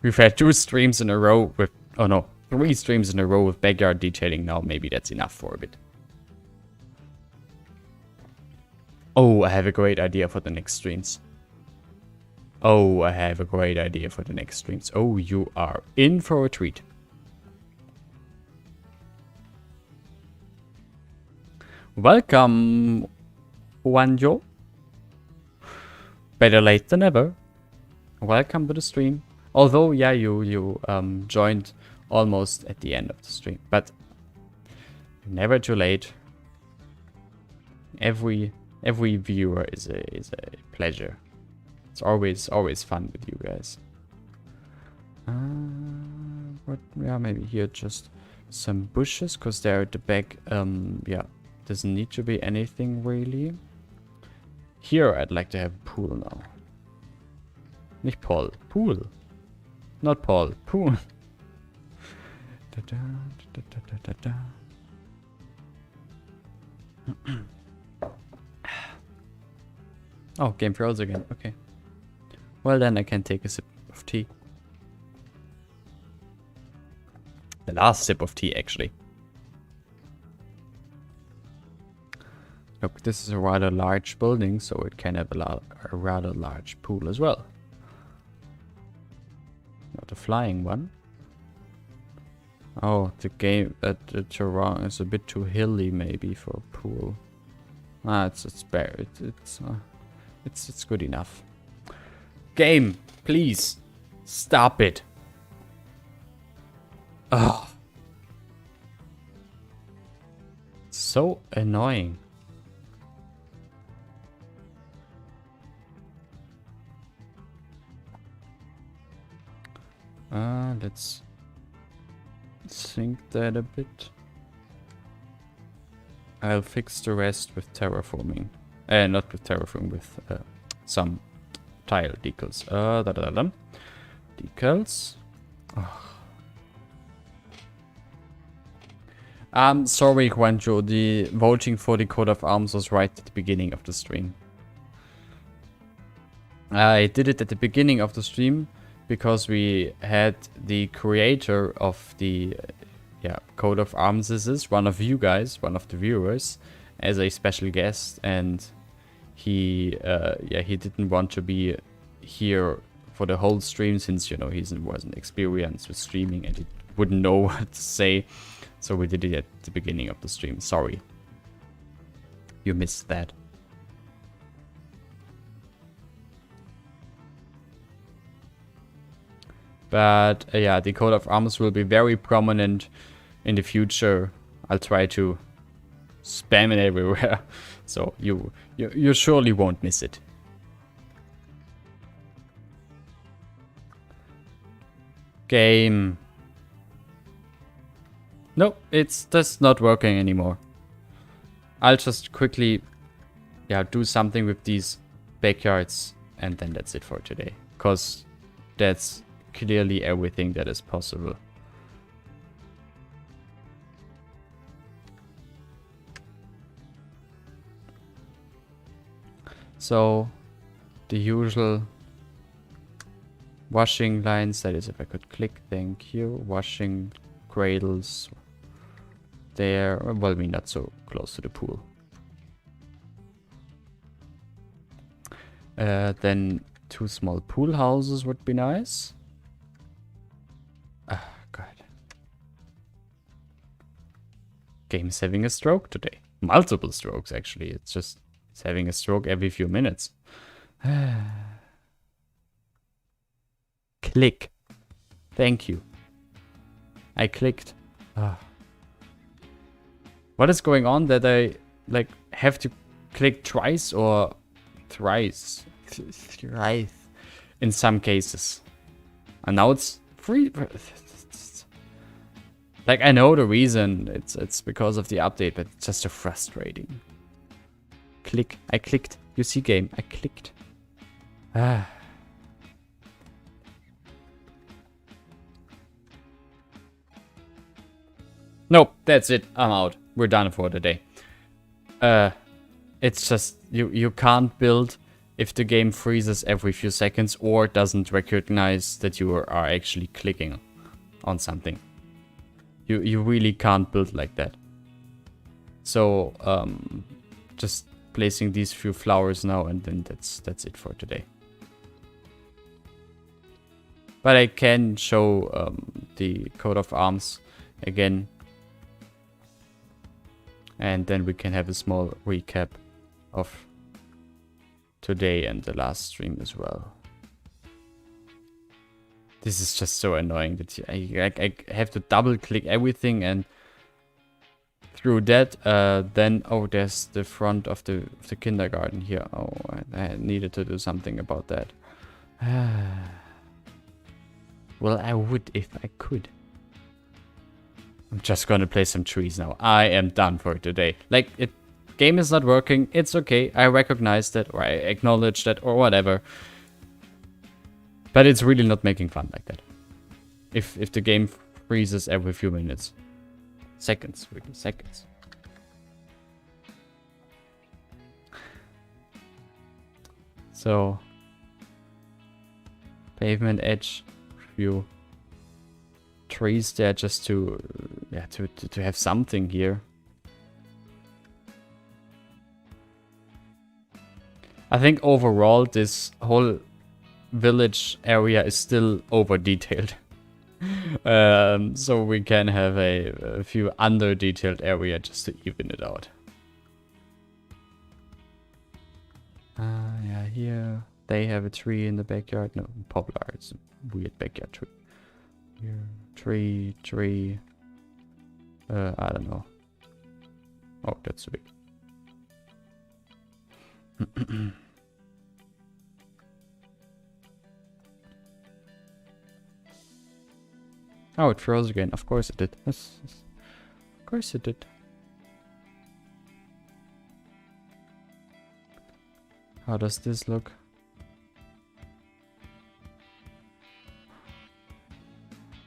We've had 2 streams in a row with, oh no, 3 streams in a row with backyard detailing now. Maybe that's enough for a bit. Oh, I have a great idea for the next streams. Oh, I have a great idea for the next streams. Oh, you are in for a treat. Welcome, Wanjo. Better late than never. Welcome to the stream. Although, yeah, you joined almost at the end of the stream, but never too late. Every viewer is a pleasure. It's always fun with you guys. Yeah, maybe here just some bushes, cause they're at the back. Yeah, doesn't need to be anything really. Here, I'd like to have a pool now. Nicht Paul, pool. Not Paul, pool. Oh, game froze again. Okay. Well, then I can take a sip of tea. The last sip of tea, actually. Look, this is a rather large building, so it can have a rather large pool as well. Not a flying one. Oh, the terrain is a bit too hilly, maybe, for a pool. Ah, it's good enough. Game, please stop it. Ugh. So annoying. Let's sync that a bit. I'll fix the rest with terraforming. Not with terraforming, with some tile decals. Decals. Oh. Sorry, Juanjo. The voting for the coat of arms was right at the beginning of the stream. I did it at the beginning of the stream because we had the creator of the coat of arms. This is one of you guys, one of the viewers, as a special guest, and he didn't want to be here for the whole stream since he wasn't experienced with streaming and he wouldn't know what to say. So we did it at the beginning of the stream. Sorry, you missed that. But yeah, the coat of arms will be very prominent in the future. I'll try to spam it everywhere, so you surely won't miss it. Game. No, it's just not working anymore. I'll just quickly do something with these backyards and then that's it for today. Because that's clearly everything that is possible. So the usual washing lines, that is if I could click, thank you. Washing cradles there, well, we're not so close to the pool. Then 2 small pool houses would be nice. Ah, God. Game's having a stroke today. Multiple strokes, actually. It's having a stroke every few minutes. Click. Thank you. I clicked. What is going on that I have to click twice or thrice? Thrice in some cases. And now it's free. I know the reason. It's because of the update, but it's just so frustrating. Click. I clicked. You see, game. I clicked. Nope, that's it. I'm out. We're done for today. It's just, you can't build if the game freezes every few seconds or doesn't recognize that you are actually clicking on something. You really can't build like that. So, just placing these few flowers now, and then that's it for today. But I can show the coat of arms again. And then we can have a small recap of today and the last stream as well. This is just so annoying that I have to double click everything, and through that then, oh, there's the front of the kindergarten here. Oh, I needed to do something about that. Well, I would if I could. I'm just gonna play some trees now. I am done for today. Like, game is not working. It's okay. I recognize that, or I acknowledge that, or whatever. But it's really not making fun like that. If the game freezes every few minutes. Seconds, really, seconds. So, pavement edge, few trees there just to have something here. I think overall this whole village area is still over detailed. So we can have a few under detailed area just to even it out. Yeah, here they have a tree in the backyard. No, poplar, it's a weird backyard tree. Here, tree. I don't know. Oh, that's big. Oh, it froze again. Of course it did. Yes. Of course it did. How does this look?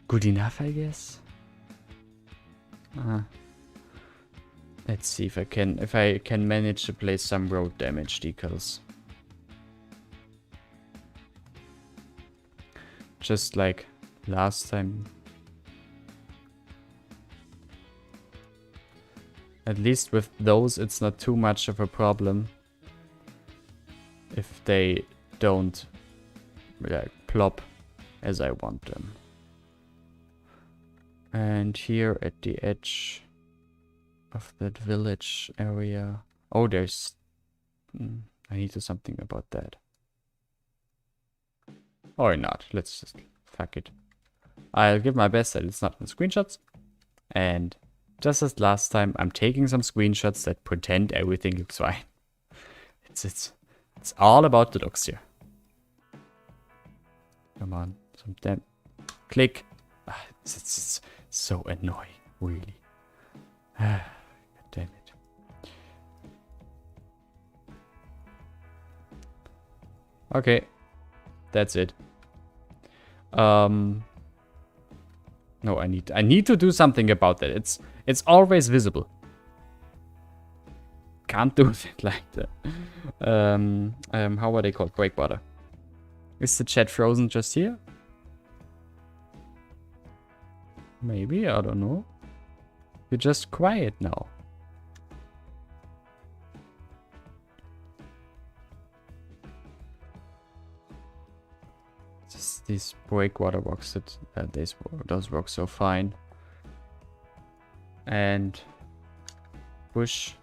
Good enough, I guess. Let's see if I can manage to place some road damage decals. Just like last time. At least with those, it's not too much of a problem if they don't plop as I want them. And here at the edge of that village area. Oh, there's... I need to do something about that. Or not. Let's just... Fuck it. I'll give my best that it's not in screenshots. And just as last time, I'm taking some screenshots that pretend everything looks fine. It's all about the looks here. Come on. Some damn... Click. It's so annoying, really. God damn it. Okay. That's it. No, I need to do something about that. It's always visible. Can't do it like that. How are they called? Breakwater. Is the chat frozen just here? Maybe, I don't know. You're just quiet now. Just these breakwater rocks that those work so fine. And bush.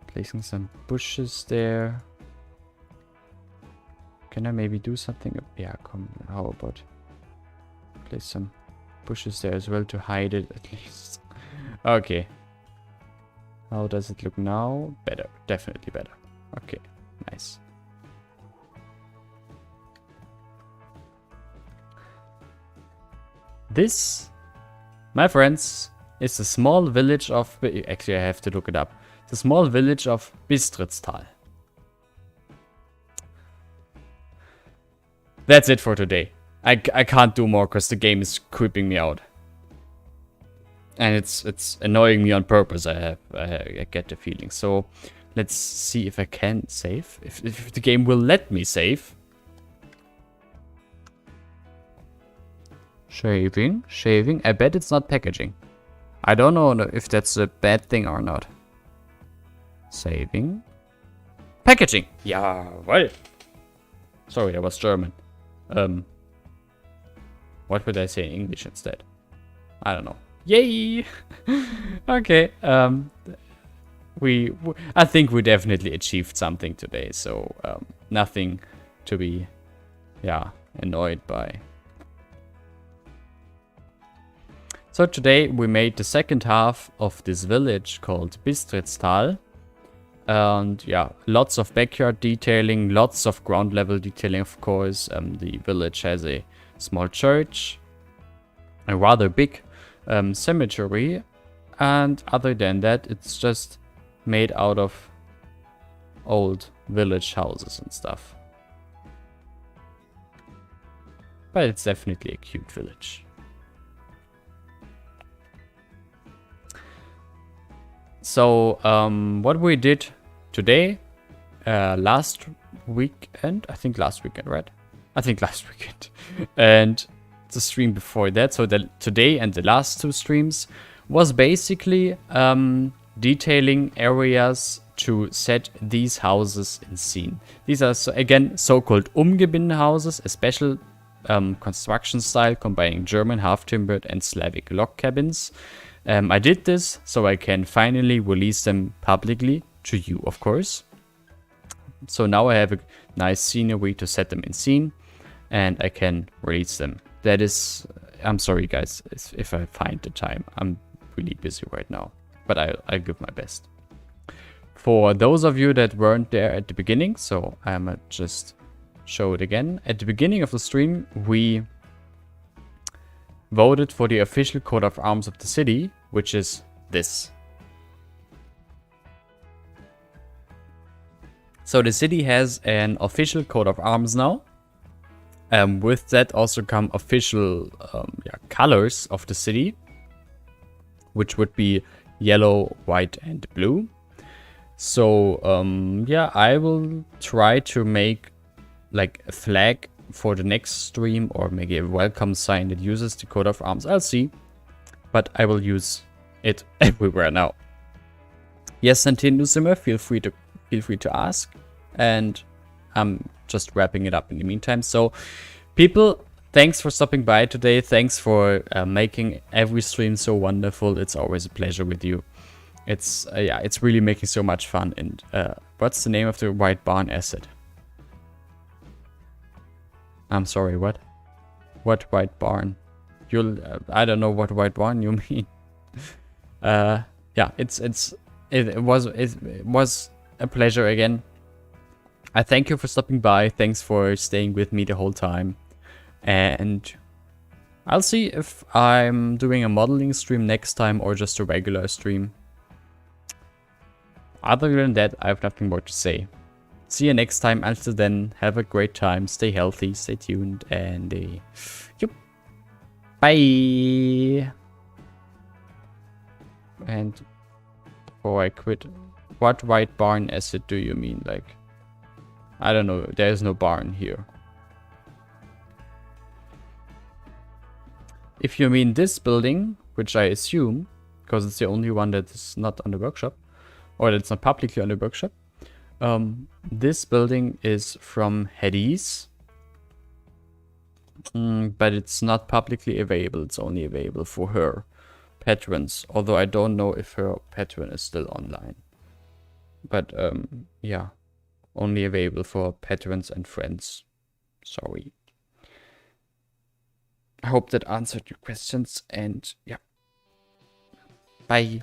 Placing some bushes there. Can I maybe do something? Yeah, come. How about place some bushes there as well to hide it at least. Okay. How does it look now? Better. Definitely better. Okay. Nice. This, my friends, is a small village of... Actually, I have to look it up. It's a small village of Bistritztal. That's it for today. I can't do more because the game is creeping me out. And it's annoying me on purpose, I get the feeling. So let's see if I can save. If the game will let me save. Shaving. I bet it's not packaging. I don't know if that's a bad thing or not. Saving. Packaging. Yeah, well. Sorry, that was German. What would I say in English instead? I don't know. Yay! Okay. I think we definitely achieved something today. So nothing to be, annoyed by. So today we made the second half of this village called Bistritz. And yeah, lots of backyard detailing, lots of ground level detailing, of course. The village has a small church, a rather big cemetery, and other than that, it's just made out of old village houses and stuff. But it's definitely a cute village. So, what we did today, last weekend, right? I think last weekend. And the stream before that, so today and the last two streams, was basically detailing areas to set these houses in scene. These are, again, so-called Umgebindehouses, a special construction style combining German half-timbered and Slavic log cabins. I did this so I can finally release them publicly to you, of course. So now I have a nice scenery to set them in scene, and I can release them. That is, I'm sorry guys, if I find the time. I'm really busy right now, but I'll give my best. For those of you that weren't there at the beginning, so I'm just show it again. At the beginning of the stream, we voted for the official coat of arms of the city, which is this. So the city has an official coat of arms now. With that also come official colors of the city, which would be yellow, white, and blue. So I will try to make like a flag for the next stream, or maybe a welcome sign that uses the coat of arms. I'll see, but I will use it everywhere now. Yes, Nintendo Simmer, feel free to ask, and I'm just wrapping it up in the meantime. So, people, thanks for stopping by today. Thanks for making every stream so wonderful. It's always a pleasure with you. It's really making so much fun. And what's the name of the White Barn asset? I'm sorry, what? What White Barn? I don't know what White Barn you mean. It was a pleasure again. I thank you for stopping by. Thanks for staying with me the whole time. And I'll see if I'm doing a modeling stream next time or just a regular stream. Other than that, I have nothing more to say. See you next time. Until then, have a great time. Stay healthy, stay tuned, and bye. And before I quit, what White Barn asset do you mean? Like, I don't know. There's no barn here. If you mean this building, which I assume, because it's the only one that is not on the workshop, or that's not publicly on the workshop. This building is from Hades, but it's not publicly available. It's only available for her patrons, although I don't know if her patron is still online. But only available for patrons and friends. Sorry. I hope that answered your questions, and bye.